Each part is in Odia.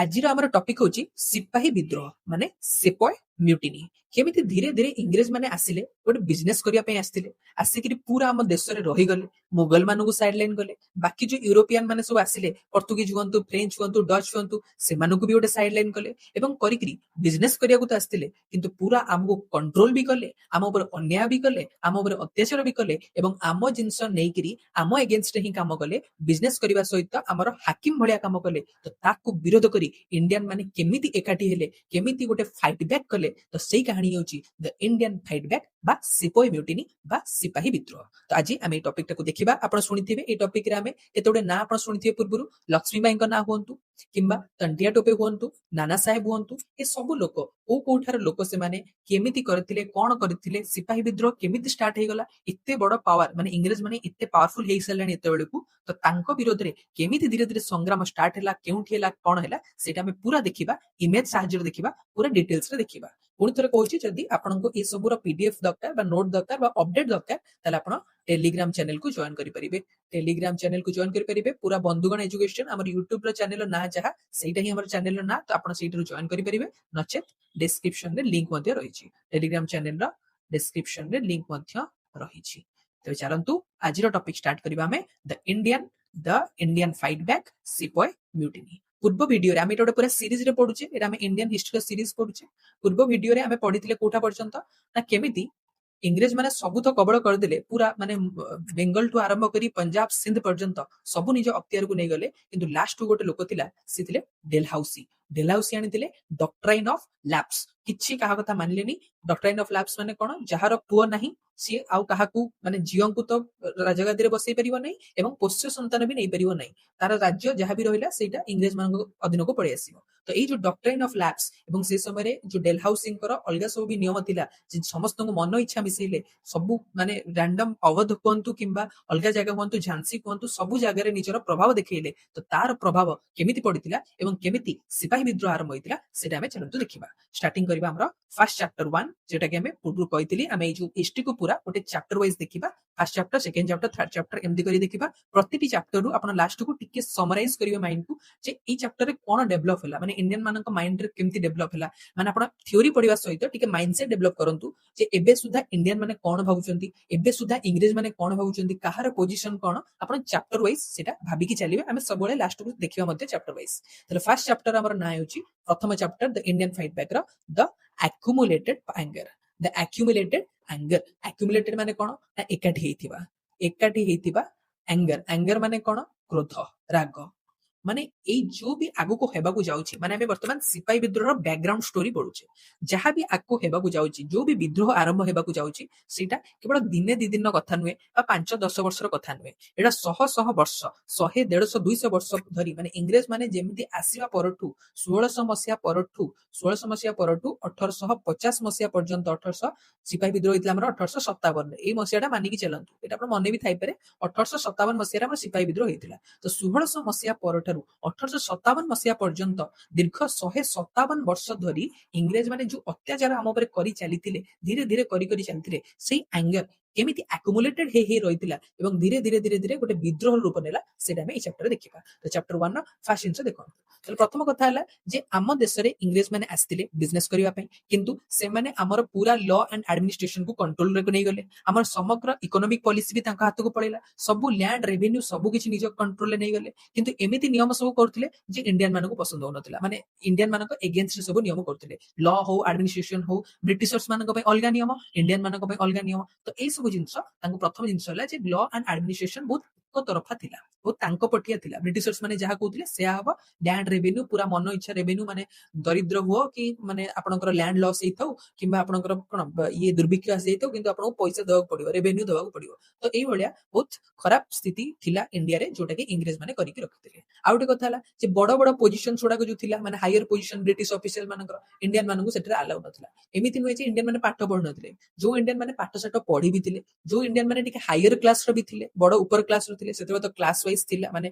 ଆଜିର ଆମର ଟପିକ ହଉଛି ସିପାହୀ ବିଦ୍ରୋହ ମାନେ ସେପୟ ମ୍ୟୁଟିନି। କେମିତି ଧୀରେ ଧୀରେ ଇଂରେଜ ମାନେ ଆସିଲେ, ଗୋଟେ ବିଜନେସ କରିବା ପାଇଁ ଆସିଥିଲେ, ଆସିକିରି ପୁରା ଆମ ଦେଶରେ ରହିଗଲେ, ମୁଗଲ ମାନଙ୍କୁ ସାଇଡ ଲାଇନ କଲେ। ବାକି ଯୋଉ ୟୁରୋପିଆନ ମାନେ ସବୁ ଆସିଲେ, ପର୍ତ୍ତୁଗୀଜ ହୁଅନ୍ତୁ, ଫ୍ରେଞ୍ଚ ହୁଅନ୍ତୁ, ଡଚ ହୁଅନ୍ତୁ, ସେମାନଙ୍କୁ ବି ଗୋଟେ ସାଇଡ ଲାଇନ କଲେ ଏବଂ କରିକିରି ବିଜନେସ କରିବାକୁ ତ ଆସିଥିଲେ, କିନ୍ତୁ ପୁରା ଆମକୁ କଣ୍ଟ୍ରୋଲ ବି କଲେ, ଆମ ଉପରେ ଅନ୍ୟାୟ ବି କଲେ, ଆମ ଉପରେ ଅତ୍ୟାଚାର ବି କଲେ ଏବଂ ଆମ ଜିନିଷ ନେଇକିରି ଆମ ଏଗେନଷ୍ଟରେ ହିଁ କାମ କଲେ। ବିଜନେସ କରିବା ସହିତ ଆମର ହାକିମ ଭଳିଆ କାମ କଲେ। ତ ତାକୁ ବିରୋଧ କରି ଇଣ୍ଡିଆନ ମାନେ କେମିତି ଏକାଠି ହେଲେ, କେମିତି ଗୋଟେ ଫାଇଟ ବ୍ୟାକ୍ କଲେ, ତ ସେଇ କାହାଣୀ ହେଉଛି ଦ ଇଣ୍ଡିଆନ ଫାଇଟ ବ୍ୟାକ୍ ବା ସିପୋଇ ମ୍ୟୁଟିନି ବା ସିପାହୀ ବିଦ୍ରୋହ। ତ ଆଜି ଆମେ এই ଟପିକଟାକୁ ଦେଖିବା। ଆପଣ ଶୁଣିଥିବେ এই ଟପିକରେ ଆମେ କେତେ ଗୁଡେ ନାଁ ଆପଣ ଶୁଣିଥିବେ ପୂର୍ବରୁ। ଲକ୍ଷ୍ମୀବାଇଙ୍କ ନାଁ ହୁଅନ୍ତୁ କିମ୍ବା ତଣ୍ଟିଆ ଟୋପେ ହୁଅନ୍ତୁ, ନାନା ସାହେବ ହୁଅନ୍ତୁ, ଏ ସବୁ ଲୋକ କୋଉଠାର ଲୋକ, ସେମାନେ କେମିତି କରିଥିଲେ, କଣ କରିଥିଲେ, ସିପାହୀ ବିଦ୍ରୋହ କେମିତି ଷ୍ଟାର୍ଟ ହେଇଗଲା, ଏତେ ବଡ ପାୱାର ମାନେ ଇଂରେଜ ମାନେ ଏତେ ପାୱାରଫୁଲ ହେଇସାରିଲାଣି ଏତେବେଳକୁ, ତ ତାଙ୍କ ବିରୋଧରେ କେମିତି ଧୀରେ ଧୀରେ ସଂଗ୍ରାମ ଷ୍ଟାର୍ଟ ହେଲା, କେଉଁଠି ହେଲା, କଣ ହେଲା, ସେଇଟା ଆମେ ପୁରା ଦେଖିବା, ଇମେଜ ସାହାଯ୍ୟରେ ଦେଖିବା, ପୁରା ଡିଟେଲ୍ସରେ ଦେଖିବା। ପୁଣି ଥରେ କହୁଛି, ଯଦି ଆପଣଙ୍କୁ ଏ ସବୁର ପିଡିଏଫ ଦରକାର ବା ନୋଟ ଦରକାର ବା ଅପଡେଟ ଦରକାର, ତାହେଲେ ଆପଣ ଟେଲିଗ୍ରାମ ଚ୍ୟାନେଲକୁ ଜଏନ କରିପାରିବେ। ଟେଲିଗ୍ରାମ ଚ୍ୟାନେଲକୁ ଜଏନ କରିପାରିବେ। ପୁରା ବନ୍ଧୁଗଣ ଏଜୁକେସନ ଆମର ୟୁଟ୍ୟୁବର ଚ୍ୟାନେଲର ନାଁ ଯାହା, ସେଇଟା ହିଁ ଆମର ଚ୍ୟାନେଲର ନାଁ। ତ ଆପଣ ସେଇଠାରୁ ଜଏନ କରିପାରିବେ, ନଚେତ ଡେସ୍କ୍ରିପସନରେ ଲିଙ୍କ ମଧ୍ୟ ରହିଛି। ଟେଲିଗ୍ରାମ ଚ୍ୟାନେଲର ଡେସ୍କ୍ରିପସନରେ ଲିଙ୍କ ମଧ୍ୟ ରହିଛି। ତେବେ ଚାଲନ୍ତୁ ଆଜିର ଟପିକ ଷ୍ଟାର୍ଟ କରିବା ଆମେ ଦ ଇଣ୍ଡିଆନ ଫାଇଟ୍ ବ୍ୟାକ୍ ସିପୟ ମ୍ୟୁଟିନି। ପୂର୍ବ ଭିଡିଓରେ ଆମେ ଗୋଟେ ପୁରା ସିରିଜରେ ପଢୁଛେ, ଏଟା ଆମେ ଇଣ୍ଡିଆନ ହିଷ୍ଟ୍ରିର ସିରିଜ ପଢୁଛେ। ପୂର୍ବ ଭିଡିଓରେ ଆମେ ପଢିଥିଲେ କୋଉଟା ପର୍ଯ୍ୟନ୍ତ ନା, କେମିତି ଇଂରେଜ ମାନେ ସବୁ ତ କବଳ କରିଦେଲେ, ପୁରା ମାନେ ବେଙ୍ଗଲଠୁ ଆରମ୍ଭ କରି ପଞ୍ଜାବ ସିନ୍ଧ ପର୍ଯ୍ୟନ୍ତ ସବୁ ନିଜ ଅକ୍ତିଆରକୁ ନେଇଗଲେ। କିନ୍ତୁ ଲାଷ୍ଟକୁ ଗୋଟେ ଲୋକ ଥିଲା, ସେ ଥିଲେ ଡେଲହାଉସି। ଡେଲହାଉସି ଆଣିଥିଲେ ଡକ୍ଟ୍ରାଇନ ଅଫ ଲ୍ୟାପ୍ସ। କିଛି କାହା କଥା ମାନିଲେନି। ଡକ୍ଟ୍ରାଇନ ଅଫ ଲ୍ୟାପ୍ସ ମାନେ କଣ? ଯାହାର ପୁଅ ନାହିଁ ସିଏ ଆଉ କାହାକୁ ମାନେ ଝିଅଙ୍କୁ ତ ରାଜଗାଦିରେ ବସେଇ ପାରିବ ନାହିଁ ଏବଂ ପୋଷ୍ୟ ସନ୍ତାନ ବି ନେଇପାରିବ ନାହିଁ। ତାର ରାଜ୍ୟ ଯାହା ବି ରହିଲା ସେଇଟା ଇଂରେଜ ମାନଙ୍କ ଅଧୀନକୁ ପଳେଇ ଆସିବ। ତ ଏଇ ଯୋଉ ଡକ୍ଟ୍ରାଇନ ଅଫ ଲ୍ୟାପ୍ସ ଏବଂ ସେ ସମୟରେ ଯୋଉ ଡେଲହାଉସିଙ୍କର ଅଲଗା ସବୁ ବି ନିୟମ ଥିଲା, ଯେ ସମସ୍ତଙ୍କୁ ମନ ଇଚ୍ଛା ମିଶେଇଲେ, ସବୁ ମାନେ ରାଣ୍ଡମ ଅବଧ କୁହନ୍ତୁ କିମ୍ବା ଅଲଗା ଜାଗା ହୁଅନ୍ତୁ, ଝାନ୍ସୀ କୁହନ୍ତୁ, ସବୁ ଜାଗାରେ ନିଜର ପ୍ରଭାବ ଦେଖେଇଲେ। ତ ତାର ପ୍ରଭାବ କେମିତି ପଡିଥିଲା ଏବଂ କେମିତି ସିପାହୀ ବିଦ୍ରୋହ ଆରମ୍ଭ ହେଇଥିଲା, ସେଇଟା ଆମେ ଚାଲନ୍ତୁ ଦେଖିବା। ଷ୍ଟାର୍ଟିଂ କରିବା ଆମର ଫାର୍ଷ୍ଟ ଚାପ୍ଟର 1, ଯୋଉଟା କି ଆମେ ପୂର୍ବରୁ କହିଥିଲି, ଆମେ ଏଇ ଯୋଉ ହିଷ୍ଟ୍ରିକୁ ପୁରା ଗୋଟେ ଚାପ୍ଟର ୱାଇଜ ଦେଖିବା। First chapter, second chapter, third chapter ଏମିତି କରି ଦେଖିବା। ପ୍ରତିଟି ଚାପ୍ଟରରୁ ଆପଣ ଲାଷ୍ଟକୁ ଟିକେ ସମରାଇଜ କରିବେ ମାଇଣ୍ଡକୁ, ଯେ ଏଇ ଚାପ୍ଟରରେ କଣ ଡେଭଲପ ହେଲା, ମାନେ ଇଣ୍ଡିଆନ ମାନଙ୍କ ମାଇଣ୍ଡରେ କେମିତି ଡେଭଲପ ହେଲା। ମାନେ ଆପଣ ଥିଓରି ପଢିବା ସହିତ ଟିକେ ମାଇଣ୍ଡସେଟ ଡେଭଲପ କରନ୍ତୁ, ଯେ ଏବେ ସୁଦ୍ଧା ଇଣ୍ଡିଆନ ମାନେ କଣ ଭାବୁଛନ୍ତି, ଏବେ ସୁଦ୍ଧା ଇଂରେଜ ମାନେ କଣ ଭାବୁଛନ୍ତି, କାହାର ପୋଜିସନ କଣ, ଆପଣ ଚାପ୍ଟର ୱାଇଜ ସେଟା ଭାବିକି ଚାଲିବେ। ଆମେ ସବୁବେଳେ ଲାଷ୍ଟକୁ ଦେଖିବା ମଧ୍ୟ ଚାପ୍ଟର ୱାଇଜ। ତାହେଲେ ଫାର୍ଷ୍ଟ ଚାପ୍ଟର ଆମର ନାଁ ହେଉଛି, ପ୍ରଥମ ଚାପ୍ଟର ଦ ଇଣ୍ଡିଆନ ଫାଇଟ୍ ବ୍ୟାକ୍ ର ଦ ଆକ୍ୟୁମୁଲେଟେଡ ଆଙ୍ଗର। ଦ ଆକ୍ୟୁମୁଲେଟେଡ ଆଙ୍ଗର, ଆକ୍ୟୁମୁଲେଟେଡ ମାନେ କଣ ନା ଏକାଠି ହେଇଥିବା, ଏକାଠି ହେଇଥିବା ଆଙ୍ଗର। ଆଙ୍ଗର ମାନେ କଣ? କ୍ରୋଧ, ରାଗ। ମାନେ ଏଇ ଯୋଉ ବି ଆଗକୁ ହେବାକୁ ଯାଉଛି, ମାନେ ଆମେ ବର୍ତ୍ତମାନ ସିପାହୀ ବିଦ୍ରୋହର ବ୍ୟାକଗ୍ରାଉଣ୍ଡ ଷ୍ଟୋରି ପଢୁଛେ। ଯାହା ବି ଆଗକୁ ହେବାକୁ ଯାଉଛି, ଯୋଉ ବି ବିଦ୍ରୋହ ଆରମ୍ଭ ହେବାକୁ ଯାଉଛି, ସେଇଟା କେବଳ ଦିନେ ଦି ଦିନର କଥା ନୁହେଁ ବା 5-10 ବର୍ଷର କଥା ନୁହେଁ। ଏଇଟା ଶହ ଶହ ବର୍ଷ, 100, 150, 200 ବର୍ଷ ଧରି, ମାନେ ଇଂରେଜ ମାନେ ଯେମିତି ଆସିବା ପରଠୁ 1600 ମସିହା ପରଠୁ 1600 ମସିହା ପରଠୁ 1850 ମସିହା ପର୍ଯ୍ୟନ୍ତ, 1800 ସିପାହୀ ବିଦ୍ରୋହ ହେଇଥିଲା ଆମର 1857। ଏଇ ମସିହାଟା ମାନିକି ଚାଲନ୍ତୁ, ଏଇଟା ଆପଣ ମନେ ବି ଥାଇପାରେ। 1857 ମସିହାରେ ଆମର ସିପାହୀ ବିଦ୍ରୋହ ହେଇଥିଲା। ତ 1600 ମସିହା ପରଠାରୁ 1857 ମସିହା ପର୍ଯ୍ୟନ୍ତ ଦୀର୍ଘ 157 ବର୍ଷ ଧରି ଇଂରେଜ ମାନେ ଯୋଉ ଅତ୍ୟାଚାର ଆମ ଉପରେ କରି ଚାଲିଥିଲେ, ଧୀରେ ଧୀରେ କରି କରି ଚାଲିଥିଲେ, ସେଇ ଆଙ୍ଗର କେମିତି ଆକୁମୁଲେଟେଡ ହେଇ ହେଇ ରହିଥିଲା ଏବଂ ଧୀରେ ଧୀରେ ଧୀରେ ଧୀରେ ଗୋଟେ ବିଦ୍ରୋହ ରୂପ ନେଲା, ସେଇଟା ଆମେ ଏଇ ଚାପ୍ଟରରେ ଦେଖିବା। ତ ଚାପ୍ଟର 1 ର ଫାର୍ଷ୍ଟ ଜିନିଷ ଦେଖନ୍ତୁ। ତାହେଲେ ପ୍ରଥମ କଥା ହେଲା ଯେ ଆମ ଦେଶରେ ଇଂରେଜ ମାନେ ଆସିଥିଲେ ବିଜନେସ କରିବା ପାଇଁ, କିନ୍ତୁ ସେମାନେ ଆମର ପୁରା ଲ ଆଣ୍ଡ ଆଡମିନିଷ୍ଟ୍ରେସନକୁ କଣ୍ଟ୍ରୋଲରେ ନେଇଗଲେ। ଆମର ସମଗ୍ର ଇକୋନୋମିକ ପଲିସି ବି ତାଙ୍କ ହାତକୁ ପଳେଇଲା। ସବୁ ଲ୍ୟାଣ୍ଡ ରେଭିନ୍ୟୁ ସବୁ କିଛି ନିଜ କଣ୍ଟ୍ରୋଲରେ ନେଇଗଲେ। କିନ୍ତୁ ଏମିତି ନିୟମ ସବୁ କରୁଥିଲେ ଯେ ଇଣ୍ଡିଆନ ମାନଙ୍କୁ ପସନ୍ଦ ହଉନଥିଲା। ମାନେ ଇଣ୍ଡିଆନ ମାନଙ୍କ ଏଗେନଷ୍ଟରେ ସବୁ ନିୟମ କରୁଥିଲେ। ଲ ହଉ, ଆଡମିନିଷ୍ଟ୍ରେସନ ହଉ, ବ୍ରିଟିଶର୍ସ ମାନଙ୍କ ପାଇଁ ଅଲଗା ନିୟମ, ଇଣ୍ଡିଆନ ମାନଙ୍କ ପାଇଁ ଅଲଗା ନିୟମ। ତ ଏଇ ସବୁ ଜିନିଷ ତାଙ୍କୁ ପ୍ରଥମ ଜିନିଷ ହେଲା ଯେ ଲ ଆଣ୍ଡ ଆଡମିନିଷ୍ଟ୍ରେସନ ବହୁତ ଏକ ତରଫା ଥିଲା, ବହୁତ ତାଙ୍କ ପଟିଆ ଥିଲା। ବ୍ରିଟିଶର୍ସ ମାନେ ଯାହା କହୁଥିଲେ ସେୟା ହବ। ଲ୍ୟାଣ୍ଡ ରେଭିନ୍ୟୁ ପୁରା ମନ ଇଚ୍ଛା ରେଭିନ୍ୟୁ, ମାନେ ଦରିଦ୍ର ହୁଅ କି ମାନେ ଆପଣଙ୍କର ଲ୍ୟାଣ୍ଡ ଲସ୍ ହେଇଥାଉ କିମ୍ବା ଆପଣଙ୍କର କଣ ଇଏ ଦୁର୍ଭିକ୍ଷ ଆସିଯାଇଥାଉ, କିନ୍ତୁ ଆପଣଙ୍କୁ ପଇସା ଦେବାକୁ ପଡିବ, ରେଭିନ୍ୟୁ ଦେବାକୁ ପଡିବ। ତ ଏଇଭଳିଆ ବହୁତ ଖରାପ ସ୍ଥିତି ଥିଲା ଇଣ୍ଡିଆରେ, ଯୋଉଟା କି ଇଂରେଜ ମାନେ କରିକି ରଖିଥିଲେ। ଆଉ ଗୋଟେ କଥା ହେଲା ଯେ ବଡ ବଡ ପୋଜିସନ ଗୁଡାକ ଯୋଉ ଥିଲା, ମାନେ ହାୟର ପୋଜିସନ ବ୍ରିଟିଶ ଅଫିସିଆଲ ମାନଙ୍କର, ଇଣ୍ଡିଆନ ମାନଙ୍କୁ ସେଥିରେ ଆଲାଉ ନଥିଲା। ଏମିତି ନୁହେଁ ଯେ ଇଣ୍ଡିଆନ ମାନେ ପାଠ ପଢୁନଥିଲେ। ଯୋଉ ଇଣ୍ଡିଆନ ମାନେ ପାଠ ସାଠ ପଢି ବି ଥିଲେ, ଯୋଉ ଇଣ୍ଡିଆନ ମାନେ ଟିକେ ହାୟର କ୍ଲାସ ର ବି ଥିଲେ, ବଡ ଉପର କ୍ଲାସ ର ଥିଲେ, ସେତେବେଳେ ତ କ୍ଲାସ ୱାଇଜ ଥିଲା, ମାନେ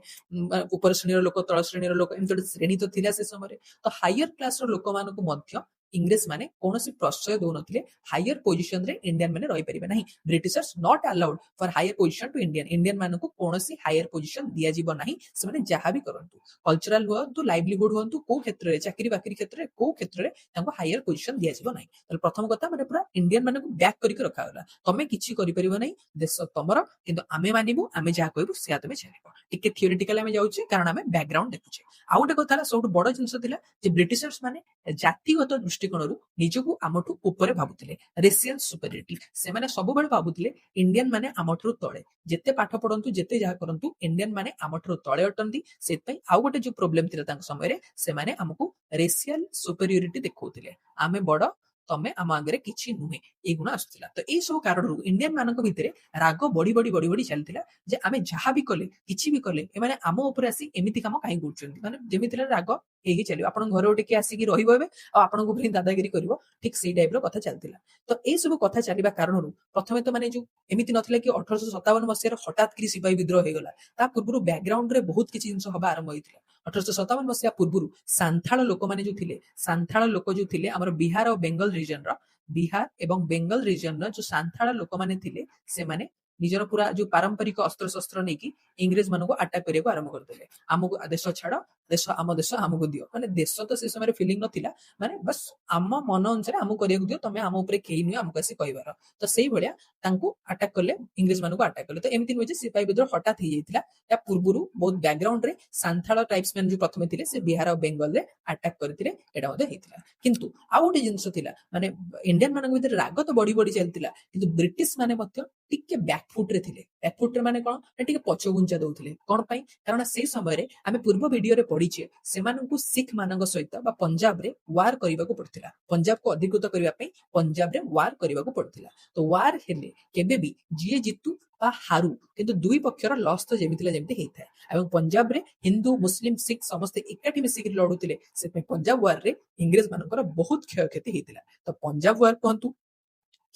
ଉପର ଶ୍ରେଣୀର ଲୋକ, ତଳ ଶ୍ରେଣୀର ଲୋକ, ଏମିତି ଗୋଟେ ଶ୍ରେଣୀ ତ ଥିଲା ସେ ସମୟରେ। ତ ହାୟର କ୍ଲାସ ର ଲୋକମାନଙ୍କୁ ମଧ୍ୟ इंग्रेज माने कौनसी प्रश्रय दौनथिले हायर पोजिशन रे इंडियन माने रही परिबे नाही britishers not allowed for higher position to Indian Indian मानको कौनसी हायर पोजिशन दिया जीव नाही से माने जहां भी करंतु कल्चरल हुअंतु लाइवलीहुड हुअंतु को क्षेत्र रे चाकरी बाकरी क्षेत्र रे को क्षेत्र रे तांको हायर पोजिशन दिया जीव नाही तले प्रथम कथा माने पूरा इंडियन मानको बैक करिक रखा होला तमे किछि करि परिबो नाही देश तमरो किंतु आमे मानिबु आमे जहा कहबु से तमे छानिबो टिके थियोरेटिकल आमे जाउछे कारण आमे बैकग्राउंड देखुछे आ गोटे कथा सबटु बड़ जिंस थिला जे ब्रिटिशर्स माने जातिगत दृष्टिकोणरू निजकू आमठू ऊपर भाबुथिले रेशियल सुपेरियरिटी से माने सब बेले भाबुथिले इंडियन माने आमठू तळे जेते पाठ पढंतु जेते जहा करंतु इंडियन माने आमठू तळे अटंती सेतपई आ गोटे जो प्रॉब्लम थिला तांक समय रे से माने हमकू रेशियल सुपेरियरिटी देखौथिले आमे बड़ तमे आम आगे किछि नुहे ए गुण आसुथिला तो ए सब कारण इंडियन मानक भितरे राग बड़ी बड़ी बड़ी बड़ी चलथिला जे आमे जहा भी कले किछि भी कले ए माने आम ऊपर आसी एमिति काम काहे करछन्ती माने जेमितिला राग एही चलियो आपण घर ओटे के आसी कि रहिबो एबे आ आपण को फिर दादागिरी करबो ठीक सेही टाइप रो कथा चलथिला तो ए सब कथा चलिबा कारण प्रथमे तो माने जो एमिति नथिला कि 1857 मसिया रे हठात कि सिपाही विद्रोह हे गला ता पूर्वरु बैकग्राउंड रे बहुत किछि जिंस हबा आरंभ होइथिला 1857 मसिया पूर्वरु सांथाल लोक माने जो थिले सांथाल लोक जो थिले हमर बिहार और बेंगल रीजन रो बिहार एवं बेंगल रीजन रो जो सांथाल लोक माने थिले से माने निजर पूरा जो पारंपरिक अस्त्र शस्त्र नै कि इंग्रेज मानको अटैक करियो आरंभ कर देले हमको देश छाड़ देश हमको दियो माने देश तो से समय फीलिंग नथिला माने बस आम मन अनुसार हमको करियो दियो तमे हम ऊपर केही नुय हमको आसी कहबार तो सेही भलिया तांको अटैक करले इंग्रेज मानको अटैक करले तो एमिति नुय जे सिपाही विद्रोह हठात हे जाइतिला या पूर्वरु बहुत बैकग्राउंड रे सांथाल ट्राइब्समैन जो प्रथमे थिले से बिहार और बेंगल रे अटैक करथिले एटा मध्ये हेतिला किंतु आ गोटे जिंस थिला माने इंडियन मानक भितर राग तो बड़ी बड़ी चलतिला किंतु ब्रिटिश माने मध्य टिके बैकफुट रे थिले बैकफुट रे माने कोन टिके पछो गुंचा दउथिले कोन पई कारण से समय रे आमे पूर्व वीडियो रे पढिचे सेमानंकु सिख मानक सहित बा पंजाब रे वार करिबाको पड़थिला पंजाब को अधिकृत करिबा पई पंजाब रे वार करिबाको पड़थिला तो वार हेले केबे भी जिए जितु बा हारू किंतु दुई पक्षर लॉस तो जेमितिला जेमिति हेइथाय एवं पंजाब रे हिंदू मुस्लिम सिख समस्त एकाठी मिसिक लडुतिले से पंजाब वार रे इंग्रेज मानकर बहुत क्षय क्षति हेइतिला तो पंजाब वार कहंतु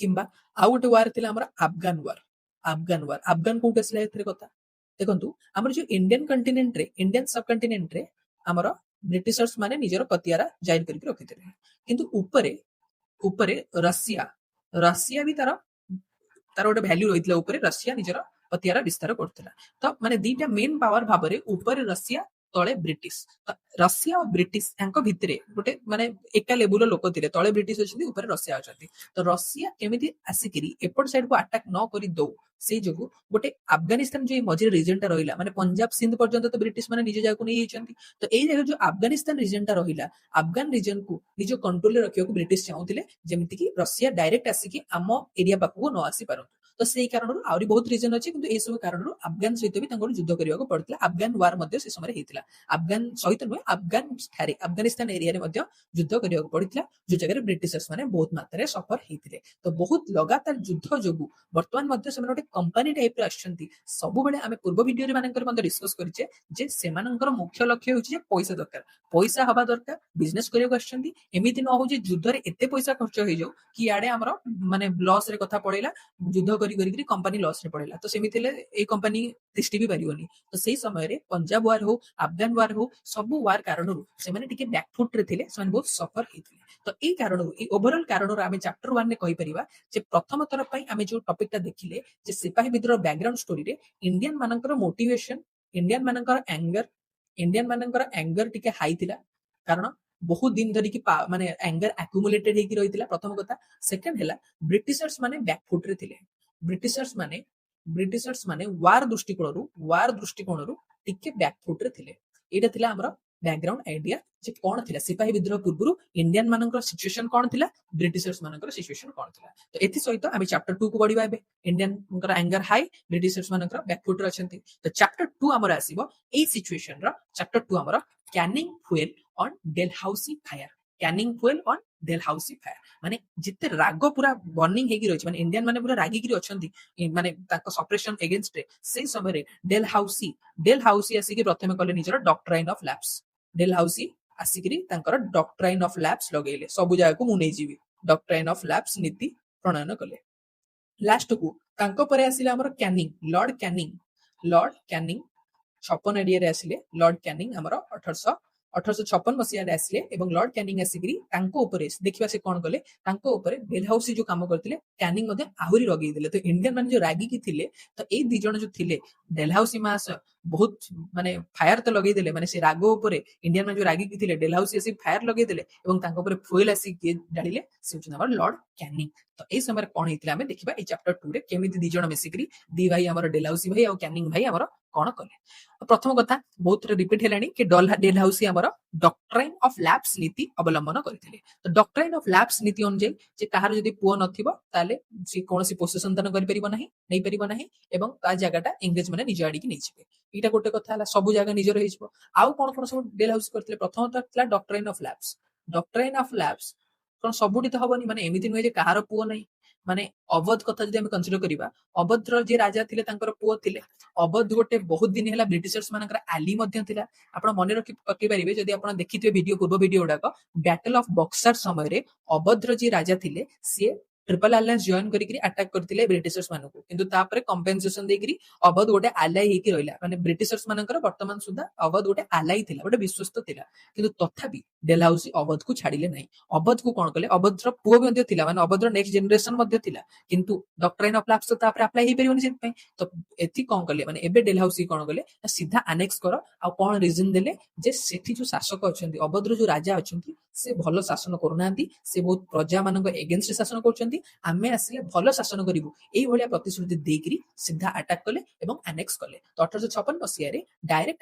किंबा आ गोटे वार थिला हमर अफगान कोट असला एथरे कथा देखंतु हमर जो इंडियन कॉन्टिनेंट रे इंडियन सब कॉन्टिनेंट रे हमर ब्रिटिशर्स माने निजर पतियारा जाइन करके रखिथिले किंतु ऊपरे ऊपरे रशिया रशिया भी तार तार गोटे भैल्यू रही ऊपर रशिया निजर पतियारा विस्तार करथिला तो माने दीटा मेन पावर भाबरे ऊपर रशिया तळे ब्रिटिश रशिया और ब्रिटिश यांको भितरे गोटे माने एका लेवल लोक थिले तळे ब्रिटिश अछथि ऊपर रशिया अछथि तो रशिया केमिति आसिकिरी एपट साइड को अटैक न करी दो से जोगु गोटे अफगानिस्तान जो मझिरे रीजन टा रहिला माने पंजाब सिंध पर्यंत तो ब्रिटिश माने निजे जाको नै हिचंती तो एई जगह जो अफगानिस्तान रीजन टा रहिला अफगान रीजन को निजो कंट्रोल रे रखियो को ब्रिटिश चाहुतिले जेमिति कि रशिया डायरेक्ट आसिकी आम एरिया पाखु न आसी पारंतु तो सेही कारण आउरी बहुत रीजन अछि किंतु ए सब कारण अफगान सहित भी तांकर युद्ध करिया को पड़तिला अफगान वार मध्ये से समय हेतिला अफगान सहित नुहे अफगान थारे अफगानिस्तान एरिया रे मध्ये युद्ध करिया को पड़तिला जो जगह रे ब्रिटिशर्स माने बहुत मात्रा रे सफर हेतिले तो बहुत लगातार युद्ध जोगु वर्तमान मध्ये से गोटे कंपनी टाइप रे आछंती सब बेले आमे पूर्व वीडियो रे मानकर मध्ये डिस्कस करिचे जे सेमानकर मुख्य लक्ष्य होछि जे पैसा दरकार पैसा हबा दरकार बिजनेस करिया को आछंती एमिति न हो जे युद्ध रे एते पैसा खर्च होई जाऊ कि आडे हमर माने लॉस रे कथा पड़ैला युद्ध करी करी कंपनी लॉस रे पड़ेला तो सेमिति ले ए कंपनी तिष्टि भी परिबोनी तो सेही समय रे पंजाब वार हो अफगान वार हो सब वार कारणरू से माने टिके बैकफुट रे थिले से बहुत सफर हेतिले तो ए कारणरू ए ओवरऑल कारणरू आमे चैप्टर 1 ने कहि परिबा जे प्रथम तरफ पई आमे जो टॉपिक ता देखिले जे सिपाही विद्रोह बैकग्राउंड स्टोरी रे इंडियन मानकर मोटिवेशन इंडियन मानकर एंगर टिके हाई थिला कारण बहुत दिन धरी कि माने एंगर एक्युमुलेटेड हेकी रहितिला प्रथम कथा सेकंड हैला ब्रिटिशर्स माने बैकफुट रे थिले ब्रिटिशर्स माने वार दृष्टिकोणरू टिके बैकफुट रे थिले एटा थिला हमर बैकग्राउंड आइडिया जे कोन थिला सिपाही विद्रोह पूर्वरु इंडियन मानकर सिचुएशन कोन थिला ब्रिटिशर्स मानकर सिचुएशन कोन थिला तो एथि सहित आमे चैप्टर 2 को बढ़िबा एबे इंडियन मानकर एंगर हाई ब्रिटिशर्स मानकर बैकफुट रे अछंती तो चैप्टर 2 हमर आसीबो ए सिचुएशन रा चैप्टर 2 हमर Canning fuel on Dalhousie fire Canning fuel on Dalhousie fire माने जिते राग पूरा बर्निंग हेकी रहिछ माने इंडियन माने पूरा रागी गिरी अछंती माने ताको सप्रेशन अगेंस्ट रे से समय रे डेलहाउसी आसी प्रथमे कले निजर डॉक्ट्राइन ऑफ लैप्स डेलहाउसी आसिकरी तांकर डॉक्ट्राइन ऑफ लैप्स लगेले सब जगह को मुनै जीवी डॉक्ट्राइन ऑफ लैप्स नीति प्रणयन कले लास्ट को तांको परे आसिले हमर लॉर्ड कैनिंग 56 एरिया रे आसिले लॉर्ड कैनिंग हमर 1800 1856 ମସିହାରେ ଆସିଲେ ଏବଂ ଲର୍ଡ କ୍ୟାନିଂ ଆସିକିରି ତାଙ୍କ ଉପରେ ଦେଖିବା ସେ କଣ କଲେ, ତାଙ୍କ ଉପରେ ଡେଲହାଉସି ଯୋଉ କାମ କରିଥିଲେ କ୍ୟାନିଂ ମଧ୍ୟ ଆହୁରି ଲଗେଇଦେଲେ। ତ ଇଣ୍ଡିଆନ ମାନେ ଯୋଉ ରାଗିକି ଥିଲେ, ତ ଏଇ ଦି ଜଣ ଯୋଉ ଥିଲେ ଡେଲହାଉସି ମହାଶୟ ବହୁତ ମାନେ ଫାୟାର ତ ଲଗେଇଦେଲେ, ମାନେ ସେ ରାଗ ଉପରେ ଇଣ୍ଡିଆନ ମାନେ ଯୋଉ ରାଗିକି ଥିଲେ ଡେଲହାଉସି ଆସି ଫାୟାର ଲଗେଇଦେଲେ ଏବଂ ତାଙ୍କ ଉପରେ ଫୁଏଲ ଆସି କିଏ ଢାଳିଲେ, ସେ ହଉଛନ୍ତି ଆମର ଲର୍ଡ କ୍ୟାନିଂ। ତ ଏଇ ସମୟରେ କଣ ହେଇଥିଲା ଆମେ ଦେଖିବା ଏଇ ଚାପ୍ଟର 2 ରେ, କେମିତି ଦି ଜଣ ମିଶିକିରି ଦି ଭାଇ ଆମର ଡେଲହାଉସି ଭାଇ ଆଉ କ୍ୟାନିଂ ଭାଇ ଆମର କଣ କଲେ। ପ୍ରଥମ କଥା ବହୁତ ଥର ରିପିଟ ହେଲାଣି କି ଡେଲହାଉସି ଆମର ଡକ୍ଟ୍ରାଇନ୍ ଅଫ ଲ୍ୟାପ୍ସ ନୀତି ଅବଲମ୍ବନ କରିଥିଲେ। ତ ଡକ୍ଟ୍ରାଇନ୍ ଅଫ ଲ୍ୟାପ୍ସ ନୀତି ଅନୁଯାୟୀ ଯେ କାହାର ଯଦି ପୁଅ ନଥିବ ତାହେଲେ ସେ କୌଣସି ପୋଷ୍ୟ ସନ୍ତାନ କରିପାରିବ ନାହିଁ, ନେଇପାରିବ ନାହିଁ ଏବଂ ତା ଜାଗାଟା ଇଂରେଜ ମାନେ ନିଜ ଆଡିକି ନେଇଯିବେ। ଏଇଟା ଗୋଟେ କଥା ହେଲା, ସବୁ ଜାଗା ନିଜର ହେଇଯିବ। ଆଉ କଣ କଣ ସବୁ ଡେଲହାଉସି କରିଥିଲେ, ପ୍ରଥମତଃ ଥିଲା ଡକ୍ଟ୍ରାଇନ୍ ଅଫ ଲ୍ୟାପ୍ସ। ଡକ୍ଟ୍ରାଇନ୍ ଅଫ ଲ୍ୟାପ୍ସ କଣ ସବୁଠି ତ ହବନି, ମାନେ ଏମିତି ନୁହେଁ ଯେ କାହାର ପୁଅ ନାହିଁ। ମାନେ ଅବଧ କଥା ଯଦି ଆମେ କନସିଡର କରିବା, ଅବଧର ଯିଏ ରାଜା ଥିଲେ ତାଙ୍କର ପୁଅ ଥିଲେ। ଅବଧ ଗୋଟେ ବହୁତ ଦିନ ହେଲା ବ୍ରିଟିଶର୍ସ ମାନଙ୍କର ଆଲି ମଧ୍ୟ ଥିଲା। ଆପଣ ମନେ ରଖି ପକେଇ ପାରିବେ ଯଦି ଆପଣ ଦେଖିଥିବେ ଭିଡିଓ, ପୂର୍ବ ଭିଡିଓ ଗୁଡାକ, ବ୍ୟାଟଲ ଅଫ ବକ୍ସାର ସମୟରେ ଅବଧର ଯିଏ ରାଜା ଥିଲେ ସିଏ ଟ୍ରିପଲ ଆଲାଏନ୍ସ ଜଏନ କରିକି ଆଟାକ କରିଥିଲେ ବ୍ରିଟିଶର୍ସ ମାନଙ୍କୁ, କିନ୍ତୁ ତାପରେ କମ୍ପେନସେସନ ଦେଇକିରି ଅବଧ ଗୋଟେ ଆଲାଇ ହେଇକି ରହିଲା। ମାନେ ବ୍ରିଟିଶର୍ସ ମାନଙ୍କର ବର୍ତ୍ତମାନ ସୁଦ୍ଧା ଅବଧ ଗୋଟେ ଆଲାଇ ଥିଲା, ଗୋଟେ ବିଶ୍ୱସ୍ତ ଥିଲା। କିନ୍ତୁ ତଥାପି ଡେଲହାଉସି ଅବଧକୁ ଛାଡିଲେ ନାହିଁ। ଅବଧକୁ କଣ କଲେ, ଅବଧର ପୁଅ ମଧ୍ୟ ଥିଲା, ମାନେ ଅବଧର ନେକ୍ସଟ ଜେନେରେସନ ମଧ୍ୟ ଥିଲା, କିନ୍ତୁ ଡକ୍ଟ୍ରାଇନ୍ ଅଫ ଲ୍ୟାପ୍ସ ତାପରେ ଆପ୍ଲାଏ ହେଇପାରିବନି ସେଥିପାଇଁ। ତ ଏଠି କଣ କଲେ, ମାନେ ଏବେ ଡେଲହାଉସି କଣ କଲେ, ସିଧା ଆନେକ୍ସ କର। ଆଉ କଣ ରିଜନ ଦେଲେ, ଯେ ସେଠି ଯୋଉ ଶାସକ ଅଛନ୍ତି, ଅବଧର ଯୋଉ ରାଜା ଅଛନ୍ତି, ସେ ଭଲ ଶାସନ କରୁନାହାନ୍ତି, ସେ ବହୁତ ପ୍ରଜା ମାନଙ୍କ ଏଗେନଷ୍ଟ ଶାସନ କରୁଛନ୍ତି, ଆମେ ଆସିଲେ ଭଲ ଶାସନ କରିବୁ, ଏଇଭଳିଆ ପ୍ରତିଶ୍ରୁତି ଦେଇକିରି ସିଧା ଆଟାକ କଲେ ଏବଂ ଆନେକ୍ସ କଲେ। ତ 1856 ମସିହାରେ ଡାଇରେକ୍ଟ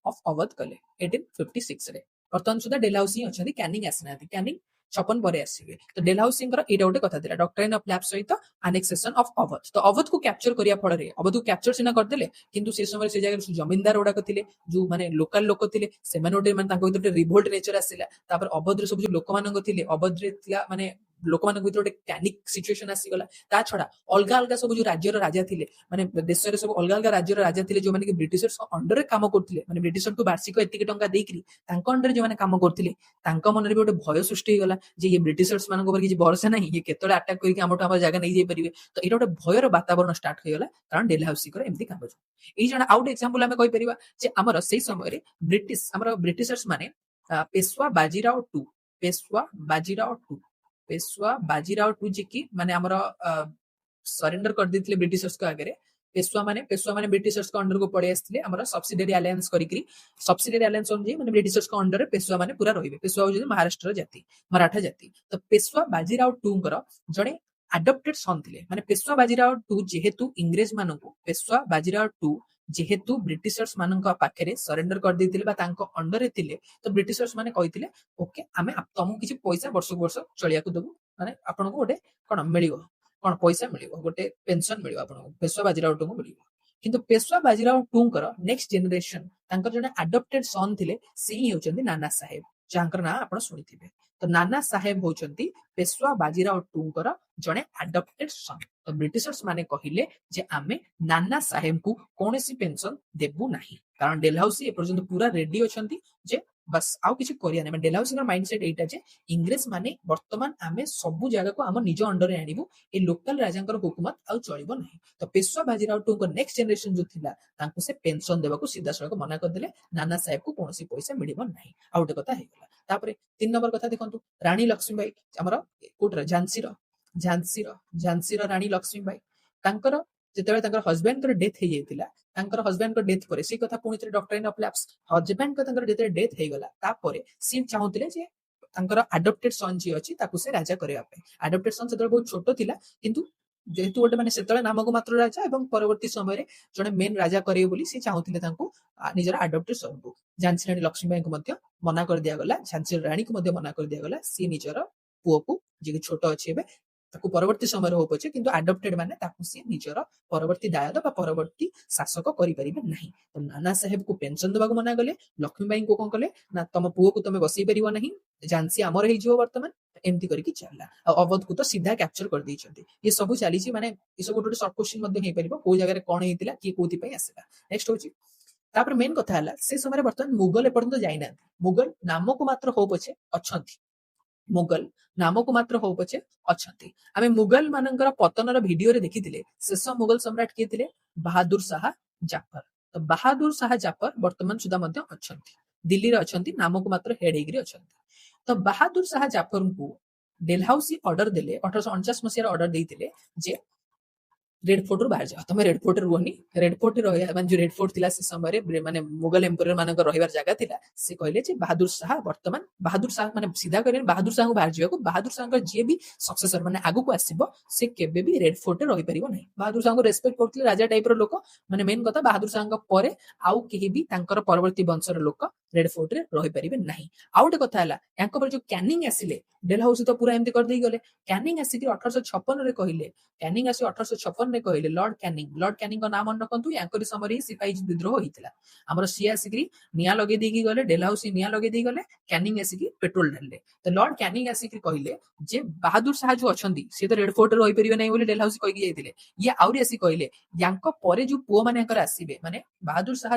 ଅଫ ଅବଧ କଲେ 1856 ରେ। ବର୍ତ୍ତମାନ ସୁଦ୍ଧା ଡେଲହାଉସି ଅଛନ୍ତି, କ୍ୟାନିଂ ଆସିନାହାନ୍ତି। କ୍ୟାନିଂ 56 ପରେ ଆସିବେ। ତ ଡେଲହାଉସିଙ୍କର ଏଇଟା ଗୋଟେ କଥା ଥିଲା, ଡକ୍ଟ୍ରାଇନ୍ ଅଫ ଲ୍ୟାପ୍ସ ସହିତ ଆନେକ୍ସେସନ ଅଫ ଅବଧ। ତ ଅବଧକୁ କ୍ୟାପଚର କରିବା ଫଳରେ, ଅବଧକୁ କ୍ୟାପଚର ସିନା କରିଦେଲେ, କିନ୍ତୁ ସେ ସମୟରେ ସେ ଜାଗାରେ ଜମିଦାର ଗୁଡାକ ଥିଲେ, ଯୋଉ ମାନେ ଲୋକାଲ ଲୋକ ଥିଲେ, ସେମାନେ ଗୋଟେ ମାନେ ତାଙ୍କ ଭିତରେ ରିଭୋଲ୍ଟ ନେଚର ଆସିଲା। ତାପରେ ଅବଧରେ ସବୁ ଯୋଉ ଲୋକମାନଙ୍କ ଥିଲେ, ଅବଧରେ ଥିଲା ମାନେ ଲୋକମାନଙ୍କ ଭିତରେ ଗୋଟେ ପ୍ୟାନିକ ସିଚୁଏସନ ଆସିଗଲା। ତା ଛଡା ଅଲଗା ଅଲଗା ସବୁ ଯୋଉ ରାଜ୍ୟର ରାଜା ଥିଲେ, ମାନେ ଦେଶରେ ସବୁ ଅଲଗା ଅଲଗା ରାଜ୍ୟର ରାଜା ଥିଲେ, ଯୋଉମାନେ କି ବ୍ରିଟିଶର୍ସ ଅଣ୍ଡରରେ କାମ କରୁଥିଲେ, ମାନେ ବ୍ରିଟିଶରକୁ ବାର୍ଷିକ ଏତିକି ଟଙ୍କା ଦେଇକିରି ତାଙ୍କ ଅଣ୍ଡରରେ ଯୋଉମାନେ କାମ କରୁଥିଲେ, ତାଙ୍କ ମନରେ ବି ଗୋଟେ ଭୟ ସୃଷ୍ଟି ହେଇଗଲା ଯେ ଇଏ ବ୍ରିଟିଶର୍ସ ମାନଙ୍କ ଉପରେ କିଛି ଭରସା ନାହିଁ, ଇଏ କେତେବେଳେ ଆଟାକ କରିକି ଆମଠୁ ଆମ ଜାଗା ନେଇଯାଇ ପାରିବେ। ତ ଏଇଟା ଗୋଟେ ଭୟର ବାତାବରଣ ଷ୍ଟାର୍ଟ ହେଇଗଲା, କାରଣ ଡେଲହାଉସିଙ୍କର ଏମିତି କାମ ଯୋଗୁଁ। ଏଇ ଜଣ ଆଉ ଗୋଟେ ଏକ୍ସାମ୍ପଲ ଆମେ କହିପାରିବା ଯେ ଆମର ସେଇ ସମୟରେ ଆମର ବ୍ରିଟିଶର୍ସ ମାନେ Peshwa Bajirao two Peshwa Bajirao two Peshwa Bajirao two ଯିଏ କି ମାନେ ଆମର ସରେଣ୍ଡର କରିଦେଇଥିଲେ ବ୍ରିଟିଶର୍ସଙ୍କ ଆଗରେ। ପେଶୱା ମାନେ ବ୍ରିଟିଶର୍ସଙ୍କ ଅଣ୍ଡରକୁ ପଳେଇ ଆସିଥିଲେ, ଆମର ସବସିଡିଆରୀ ଆଲାଏନ୍ସ କରିକି। ସବସିଡିଆରୀ ଆଲାଏନ୍ସ ଅନୁଯାୟୀ ମାନେ ବ୍ରିଟିଶର୍ସଙ୍କ ଅଣ୍ଡରରେ ପେଶୱା ମାନେ ପୁରା ରହିବେ। ପେଶୱା ହଉଛନ୍ତି ମହାରାଷ୍ଟ୍ରର ଜାତି, ମରାଠା ଜାତି। ତ ପେଶୱା ବାଜିରାଓ ଟୁଙ୍କର ଜଣେ ଆଡପ୍ଟେଡ ସନ୍ ଥିଲେ। ମାନେ ପେଶୱା ବାଜିରାଓ ଟୁ ଯେହେତୁ ଇଂରେଜ ମାନଙ୍କୁ, ପେଶୱା ବାଜିରାଓ ଟୁ ଯେହେତୁ ବ୍ରିଟିଶର୍ସ ମାନଙ୍କ ପାଖରେ ସରେଣ୍ଡର କରିଦେଇଥିଲେ ବା ତାଙ୍କ ଅଣ୍ଡରରେ ଥିଲେ, ତ ବ୍ରିଟିଶର୍ସ ମାନେ କହିଥିଲେ ଓକେ ଆମେ ତମକୁ କିଛି ପଇସା ବର୍ଷକୁ ବର୍ଷ ଚଳିବାକୁ ଦେବୁ, ମାନେ ଆପଣଙ୍କୁ ଗୋଟେ କଣ ମିଳିବ, କଣ ପଇସା ମିଳିବ, ଗୋଟେ ପେନସନ ମିଳିବ ଆପଣଙ୍କୁ, ପେଶୱା ବାଜିରାଓ ଟୁଙ୍କୁ ମିଳିବ। କିନ୍ତୁ ପେଶୱା ବାଜିରାଓ ଟୁଙ୍କର ନେକ୍ସଟ ଜେନେରେସନ, ତାଙ୍କର ଜଣେ ଆଡପ୍ଟେଡ ସନ୍ ଥିଲେ, ସେ ହିଁ ହେଉଛନ୍ତି ନାନା ସାହେବ, ଯାହାଙ୍କର ନାଁ ଆପଣ ଶୁଣିଥିବେ। ତ ନାନା ସାହେବ ହଉଛନ୍ତି ପେଶୱା ବାଜିରାଓ ଟୁଙ୍କର ଜଣେ ଆଡପ୍ଟେଡ ସନ୍। ତ ବ୍ରିଟିଶର୍ସ ମାନେ କହିଲେ ଯେ ଆମେ ନାନା ସାହେବଙ୍କୁ କୌଣସି ପେନସନ ଦେବୁ ନାହିଁ, କାରଣ ଡେଲହାଉସି ଏପର୍ଯ୍ୟନ୍ତ ପୁରା ରେଡି ଅଛନ୍ତି ଯେ ବାସ୍ ଆଉ କିଛି କରିବା ନାହିଁ। ଡେଲହାଉସିଙ୍କର ମାଇଣ୍ଡସେଟ୍ ଏଇଟା ଯେ ଇଂରେଜ ମାନେ ବର୍ତ୍ତମାନ ଆମେ ସବୁ ଜାଗାକୁ ଆମ ନିଜ ଅଣ୍ଡରରେ ଆଣିବୁ, ଏ ଲୋକାଲ ରାଜାଙ୍କର ହୁକୁମତ ଆଉ ଚଳିବ ନାହିଁ। ତ ପେଶୱା ବାଜିରାଓ ଟୁଙ୍କ ନେକ୍ସଟ ଜେନେରେସନ ଯୋଉ ଥିଲା, ତାଙ୍କୁ ସେ ପେନସନ ଦେବାକୁ ସିଧାସଳଖ ମନା କରିଦେଲେ, ନାନା ସାହେବକୁ କୌଣସି ପଇସା ମିଳିବ ନାହିଁ। ଆଉ ଗୋଟେ କଥା ହେଇଗଲା। ତାପରେ 3 ନମ୍ବର କଥା ଦେଖନ୍ତୁ, ରାଣୀ ଲକ୍ଷ୍ମୀବାଇ ଆମର କୋଉଟର ଝାନ୍ସୀର ରାଣୀ ଲକ୍ଷ୍ମୀବାଇ, ତାଙ୍କର ଯେତେବେଳେ ତାଙ୍କର ହଜବେଣ୍ଡଙ୍କର ଡେଥ ହେଇଯାଇଥିଲା, ତାଙ୍କର ହଜବେଣ୍ଡଙ୍କ ଡେଥ ପରେ ସେଇ କଥା ପୁଣି ଥରେ ଡକ୍ଟ୍ରାଇନ୍ ଅଫ ଲ୍ୟାପ୍ସ, ହଜବେଣ୍ଡଙ୍କ ତାଙ୍କର ଯେତେବେଳେ ଡେଥ ହେଇଗଲା ତାପରେ ସିଏ ଚାହୁଁଥିଲେ ଯେ ତାଙ୍କର ଆଡପ୍ଟେଡ ସନ୍ ଯିଏ ଅଛି ତାକୁ ସେ ରାଜା କରିବା ପାଇଁ। ଆଡପ୍ଟେଡ ସନ୍ ସେତେବେଳେ ବହୁତ ଛୋଟ ଥିଲା, କିନ୍ତୁ ଯେହେତୁ ଗୋଟେ ମାନେ ସେତେବେଳେ ନାମକୁ ମାତ୍ର ରାଜା ଏବଂ ପରବର୍ତ୍ତୀ ସମୟରେ ଜଣେ ମେନ୍ ରାଜା କରିବେ ବୋଲି ସେ ଚାହୁଁଥିଲେ ତାଙ୍କୁ ନିଜର ଆଡପ୍ଟେଡ ସନ୍କୁ। ଝାନ୍ସୀ ରାଣୀ ଲକ୍ଷ୍ମୀବାଇଙ୍କୁ ମଧ୍ୟ ମନା କରିଦିଆଗଲା, ଝାନ୍ସୀ ରାଣୀକୁ ମଧ୍ୟ ମନା କରିଦିଆଗଲା, ସିଏ ନିଜର ପୁଅକୁ, ଯିଏ ଛୋଟ ଅଛି ଏବେ, ତାକୁ ପରବର୍ତ୍ତୀ ସମୟରେ ହଉ ପଛେ କିନ୍ତୁ ଆଡପ୍ଟେଡ ମାନେ ତାକୁ ସିଏ ନିଜର ପରବର୍ତ୍ତୀ ଦାୟଦ ବା ପରବର୍ତ୍ତୀ ଶାସକ କରିପାରିବେ ନାହିଁ। ତ ନାନା ସାହେବକୁ ପେନସନ ଦେବାକୁ ମନା କଲେ, ଲକ୍ଷ୍ମୀବାଇଙ୍କୁ କଣ କଲେ ନା ତମ ପୁଅକୁ ତମେ ବସେଇ ପାରିବ ନାହିଁ, ଝାନ୍ସୀ ଆମର ହେଇଯିବ ବର୍ତ୍ତମାନ, ଏମିତି କରିକି ଚାଲିଲା। ଆଉ ଅବଧକୁ ତ ସିଧା କ୍ୟାପଚର କରିଦେଇଛନ୍ତି। ଏ ସବୁ ଚାଲିଛି, ମାନେ ଏ ସବୁ ଗୋଟେ ସର୍ଟ କୋଶ୍ଚିନ୍ ମଧ୍ୟ ହେଇପାରିବ, କୋଉ ଜାଗାରେ କଣ ହେଇଥିଲା, କିଏ କୋଉଥିପାଇଁ ଆସିଲା। ନେକ୍ସଟ ହଉଛି, ତାପରେ ମେନ୍ କଥା ହେଲା ସେ ସମୟରେ ବର୍ତ୍ତମାନ ମୁଗଲ ଏପର୍ଯ୍ୟନ୍ତ ଯାଇନାହାନ୍ତି। ମୁଗଲ ନାମକୁ ମାତ୍ର ହଉ ପଛେ ଅଛନ୍ତି, ମୁଗଲ ନାମକୁ ମାତ୍ର ହଉ ପଛେ ଅଛନ୍ତି। ଆମେ ମୁଗଲ ମାନଙ୍କର ପତନର ଭିଡିଓରେ ଦେଖିଥିଲେ ଶେଷ ମୁଗଲ ସମ୍ରାଟ କିଏ ଥିଲେ, ବାହାଦୁର ଶାହା ଜାଫର। ତ ବାହାଦୁର ଶାହ ଜାଫର ବର୍ତ୍ତମାନ ସୁଦ୍ଧା ମଧ୍ୟ ଅଛନ୍ତି, ଦିଲ୍ଲୀରେ ଅଛନ୍ତି, ନାମକୁ ମାତ୍ର ହେଡ୍ ହେଇକିରି ଅଛନ୍ତି। ତ ବାହାଦୁର ଶାହ ଜାଫରଙ୍କୁ ଡେଲହାଉସି ଅର୍ଡର ଦେଲେ, 1849 ମସିହାରେ ଅର୍ଡର ଦେଇଥିଲେ ଯେ ରେଡ୍ ଫୋର୍ଟରୁ ବାହାରି ଯାଅ, ତମେ ରେଡ୍ ଫୋର୍ଟରେ ରୁହନି। ରେଡ୍ ଫୋର୍ଟରେ ରହିବା ମାନେ ଯୋଉ ରେଡ୍ ଫୋର୍ଟ ଥିଲା ସେ ସମୟରେ ମାନେ ମୁଗଲ ଏମ୍ପୋରିୟର ମାନଙ୍କ ରହିବାର ଜାଗା ଥିଲା। ସେ କହିଲେ ଯେ ବାହାଦୁର ଶାହ ବର୍ତ୍ତମାନ, ବାହାଦୁର ଶାହ ମାନେ ସିଧା କହିଲେ ବାହାଦୁର ଶାହଙ୍କୁ ବାହାରି ଯିବାକୁ, ବାହାଦୁର ଶାହଙ୍କର ଯିଏ ବି ସକ୍ସେସର ମାନେ ଆଗକୁ ଆସିବ ସେ କେବେ ବି ରେଡ୍ ଫୋର୍ଟରେ ରହିପାରିବ ନାହିଁ। ବାହାଦୁର ଶାହଙ୍କୁ ରେସପେକ୍ଟ କରୁଥିଲେ, ରାଜା ଟାଇପର ଲୋକ। ମାନେ ମେନ୍ କଥା ବାହାଦୁର ଶାହଙ୍କ ପରେ ଆଉ କେହି ବି ତାଙ୍କର ପରବର୍ତ୍ତୀ ବଂଶର ଲୋକ ରେଡ୍ ଫୋର୍ଟରେ ରହିପାରିବେ ନାହିଁ। ଆଉ ଗୋଟେ କଥା ହେଲା, ୟାଙ୍କ ପରେ ଯୋଉ କ୍ୟାନିଂ ଆସିଲେ, ଡେଲହାଉସି ତ ପୁରା ଏମିତି କରିଦେଇ ଗଲେ। କ୍ୟାନିଂ ଆସିକି 1856ରେ କହିଲେ, କ୍ୟାନିଂ ଆସି 1856ରେ କହିଲେ, ଲର୍ଡ କ୍ୟାନିଂଙ୍କ ନାଁ ମନେ ରଖନ୍ତୁ, ୟାଙ୍କରି ସମୟରେ ହିଁ ସିପାହୀ ବିଦ୍ରୋହ ହେଇଥିଲା। ଆମର ସିଏ ଆସିକି ନିଆଁ ଲଗେଇ ଦେଇକି ଗଲେ, ଡେଲହାଉସି ନିଆଁ ଲଗେଇ ଦେଇ ଗଲେ, କ୍ୟାନିଂ ଆସିକି ପେଟ୍ରୋଲ ଢାଳିଲେ। ତ ଲର୍ଡ କ୍ୟାନିଂ ଆସିକି କହିଲେ ଯେ ବାହାଦୁର ଶାହ ଯୋଉ ଅଛନ୍ତି ସିଏ ତ ରେଡ୍ ଫୋର୍ଟରେ ରହିପାରିବେ ନାହିଁ ବୋଲି ଡେଲହାଉସି କହିକି ଯାଇଥିଲେ। ଇଏ ଆହୁରି ଆସି କହିଲେ ୟାଙ୍କ ପରେ ଯୋଉ ପୁଅ ମାନେ ୟାଙ୍କର ଆସିବେ, ମାନେ ବାହାଦୁର ଶାହ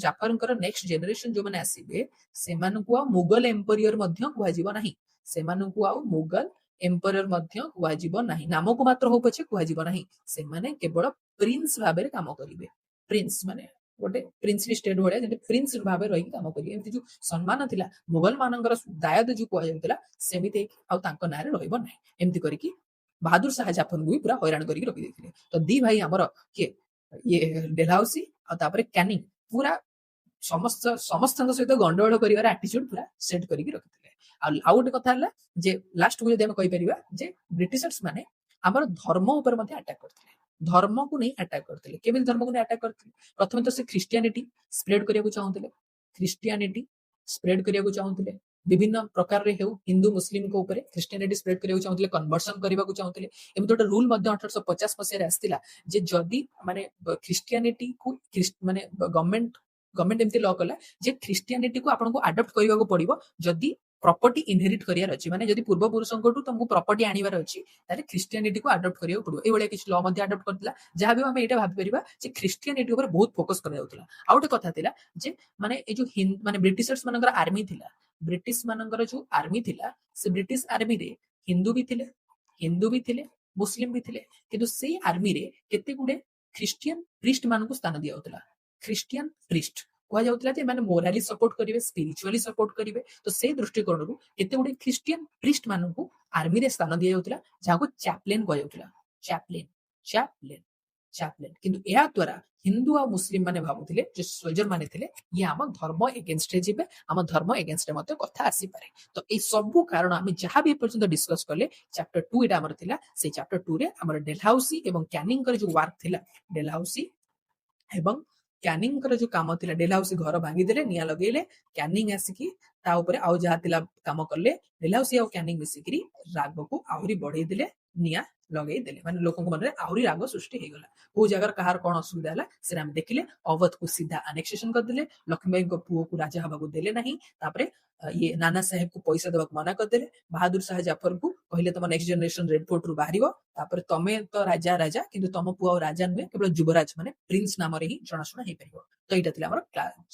ଜାଫରଙ୍କର ନେକ୍ସଟ ଜେନେରେସନ ଯୋଉମାନେ ଆସିବେ, ସେମାନଙ୍କୁ ଆଉ ମୁଗଲ ଏମ୍ପୋରିୟର ମଧ୍ୟ କୁହାଯିବ ନାହିଁ। ସେମାନଙ୍କୁ ଆଉ ମୁଗଲ ଏମ୍ପୋରିୟର ମଧ୍ୟ କୁହାଯିବ ନାହିଁ। ନାମକୁ ମାତ୍ର ହଉ ପଛେ କୁହାଯିବ ନାହିଁ। ସେମାନେ କେବଳ ପ୍ରିନ୍ସ ଭାବରେ କାମ କରିବେ। ପ୍ରିନ୍ସ ମାନେ ଗୋଟେ ପ୍ରିନ୍ସଲି ଷ୍ଟେଟ ଭଳିଆ ଯେମିତି ପ୍ରିନ୍ସ ଭାବେ ରହିକି କାମ କରିବେ। ଏମିତି ଯୋଉ ସମ୍ମାନ ଥିଲା ମୁଗଲ ମାନଙ୍କର ଦାୟଦ ଯୋଉ କୁହାଯାଉଥିଲା, ସେମିତି ଆଉ ତାଙ୍କ ନାଁରେ ରହିବ ନାହିଁ। ଏମିତି କରିକି ବାହାଦୁର ଶାହ ଜାଫରଙ୍କୁ ବି ପୁରା ହଇରାଣ କରିକି ରଖିଦେଇଥିଲେ। ତ ଦି ଭାଇ ଆମର କିଏ, ଇଏ ଡେଲହାଉସି ଆଉ ତାପରେ କ୍ୟାନିଂ ପୁରା ସମସ୍ତଙ୍କ ସହିତ ଗଣ୍ଡଗୋଳ କରିବାର ଆଟିଚ୍ୟୁଡ ପୁରା ସେଟ୍ କରିକି ରଖିଥିଲେ। ଆଉ ଗୋଟେ କଥା ହେଲା ଯେ ଲାଷ୍ଟକୁ ଯଦି ଆମେ କହିପାରିବା ଯେ ବ୍ରିଟିଶର୍ସ ମାନେ ଆମର ଧର୍ମ ଉପରେ ମଧ୍ୟ ଆଟାକ କରିଥିଲେ। ଧର୍ମକୁ ନେଇ ଆଟାକ କରିଥିଲେ। କେମିତି ଧର୍ମକୁ ନେଇ ଆଟାକ କରିଥିଲେ? ପ୍ରଥମେ ତ ସେ ଖ୍ରୀଷ୍ଟିଆନିଟି ସ୍ପ୍ରେଡ କରିବାକୁ ଚାହୁଁଥିଲେ। ଖ୍ରୀଷ୍ଟିଆନିଟି ସ୍ପ୍ରେଡ କରିବାକୁ ଚାହୁଁଥିଲେ। ବିଭିନ୍ନ ପ୍ରକାରରେ ହେଉ, ହିନ୍ଦୁ ମୁସଲିମଙ୍କ ଉପରେ ଖ୍ରୀଷ୍ଟିଆନିଟି ସ୍ପ୍ରେଡ କରିବାକୁ ଚାହୁଁଥିଲେ, କନଭର୍ସନ କରିବାକୁ ଚାହୁଁଥିଲେ। ଏମିତି ଗୋଟେ ରୁଲ ମଧ୍ୟ 1850 ମସିହାରେ ଆସିଥିଲା ଯେ ଯଦି ମାନେ ଖ୍ରୀଷ୍ଟିଆନିଟିକୁ ମାନେ ଗଭର୍ଣ୍ଣମେଣ୍ଟ ଏମିତି ଲ କଲା ଯେ ଖ୍ରୀଷ୍ଟିଆନିଟିକୁ ଆପଣଙ୍କୁ ଆଡପ୍ଟ କରିବାକୁ ପଡିବ ଯଦି ପ୍ରପର୍ଟି ଇନହେରିଟ କରିବାର ଅଛି। ମାନେ ଯଦି ପୂର୍ବପୁରୁଷଙ୍କଠୁ ତମକୁ ପ୍ରପର୍ଟି ଆଣିବାର ଅଛି, ତାହେଲେ ଖ୍ରୀଷ୍ଟିଆନିଟିକୁ ଆଡପ୍ଟ କରିବାକୁ ପଡିବ। ଏଇଭଳିଆ କିଛି ଲ ମଧ୍ୟ ଆଡପ୍ଟ କରିଥିଲା। ଯାହା ବି ଆମେ ଏଇଟା ଭାବିପାରିବା ଯେ ଖ୍ରୀଷ୍ଟିଆନିଟି ଉପରେ ବହୁତ ଫୋକସ କରାଯାଉଥିଲା। ଆଉ ଗୋଟେ କଥା ଥିଲା ଯେ ମାନେ ଏଇ ଯୋଉ ମାନେ ବ୍ରିଟିଶର୍ସ ମାନଙ୍କର ଆର୍ମି ଥିଲା, ବ୍ରିଟିଶ ମାନଙ୍କର ଯୋଉ ଆର୍ମି ଥିଲା, ସେ ବ୍ରିଟିଶ ଆର୍ମିରେ ହିନ୍ଦୁ ବି ଥିଲେ, ମୁସଲିମ ବି ଥିଲେ। କିନ୍ତୁ ସେଇ ଆର୍ମିରେ କେତେ ଗୁଡେ ଖ୍ରୀଷ୍ଟିଆନ ପ୍ରିଷ୍ଟ ମାନଙ୍କୁ ସ୍ଥାନ ଦିଆଯାଉଥିଲା। ଖ୍ରୀଷ୍ଟିଆନ ପ୍ରିଷ୍ଟ କୁହାଯାଉଥିଲା ଯେ ଏମାନେ ମୋରାଲି ସପୋର୍ଟ କରିବେ, ସ୍ପିରିଚୁଆଲି ସପୋର୍ଟ କରିବେ। ତ ସେଇ ଦୃଷ୍ଟିକୋଣରୁ କେତେ ଗୁଡେ ଖ୍ରୀଷ୍ଟିଆନ ପ୍ରିଷ୍ଟ ମାନଙ୍କୁ ଆର୍ମିରେ ସ୍ଥାନ ଦିଆଯାଉଥିଲା, ଯାହାକୁ ଚାପ୍ଲେନ କୁହାଯାଉଥିଲା। ଚାପ୍ଲେନ ଚାପ୍ଲେନ ଚାପ୍ଲେନ। କିନ୍ତୁ ଏହା ଦ୍ୱାରା ହିନ୍ଦୁ ଆଉ ମୁସଲିମ ମାନେ ଭାବୁଥିଲେ ଯେ ସୋଲଜର ମାନେ ଥିଲେ ଇଏ ଆମ ଧର୍ମ ଏଗେନଷ୍ଟରେ ଯିବେ, ଆମ ଧର୍ମ ଏଗେନଷ୍ଟରେ ମଧ୍ୟ କଥା ଆସିପାରେ। ତ ଏଇ ସବୁ କାରଣ ଆମେ ଯାହା ବି ଏପର୍ଯ୍ୟନ୍ତ ଡିସକସ କଲେ, ଚାପ୍ଟର 2 ଏଟା ଆମର ଥିଲା। ସେଇ ଚାପ୍ଟର 2 ରେ ଆମର ଡେଲହାଉସି ଏବଂ କ୍ୟାନିଂଙ୍କର ଯୋଉ ୱାର୍କ ଥିଲା, ଡେଲହାଉସି ଏବଂ କ୍ୟାନିଂଙ୍କର ଯୋଉ କାମ ଥିଲା, ଡେଲହାଉସି ଘର ଭାଙ୍ଗିଦେଲେ, ନିଆଁ ଲଗେଇଲେ, କ୍ୟାନିଂ ଆସିକି ତା ଉପରେ ଆଉ ଯାହା ଥିଲା କାମ କଲେ। ଡେଲହାଉସି ଆଉ କ୍ୟାନିଂ ମିଶିକିରି ରାଗକୁ ଆହୁରି ବଢେଇ ଦେଲେ, ନିଆଁ ଲଗେଇ ଦେଲେ। ମାନେ ଲୋକଙ୍କ ମନରେ ଆହୁରି ରାଗ ସୃଷ୍ଟି ହେଇଗଲା। କୋଉ ଜାଗାରେ କାହାର କଣ ଅସୁବିଧା ହେଲା ସେଟା ଆମେ ଦେଖିଲେ। ଅବଧକୁ ସିଧା ଆନେକ୍ସେସନ କରିଦେଲେ, ଲକ୍ଷ୍ମୀବାଇଙ୍କ ପୁଅକୁ ରାଜା ହବାକୁ ଦେଲେ ନାହିଁ। ତାପରେ ଇଏ ନାନା ସାହେବକୁ ପଇସା ଦେବାକୁ ମନା କରିଦେଲେ। ବାହାଦୁର ଶାହ ଜାଫରକୁ କହିଲେ ତମ ନେକ୍ସଟ ଜେନେରେସନ ରେଡ୍ ଫୋର୍ଟରୁ ବାହାରିବ, ତାପରେ ତମେ ତ ରାଜା କିନ୍ତୁ ତମ ପୁଅ ଆଉ ରାଜା ନୁହେଁ, କେବଳ ଯୁବରାଜ ମାନେ ପ୍ରିନ୍ସ ନାମରେ ହିଁ ଜଣାଶୁଣା ହେଇପାରିବ। ତ ଏଇଟା ଥିଲା ଆମର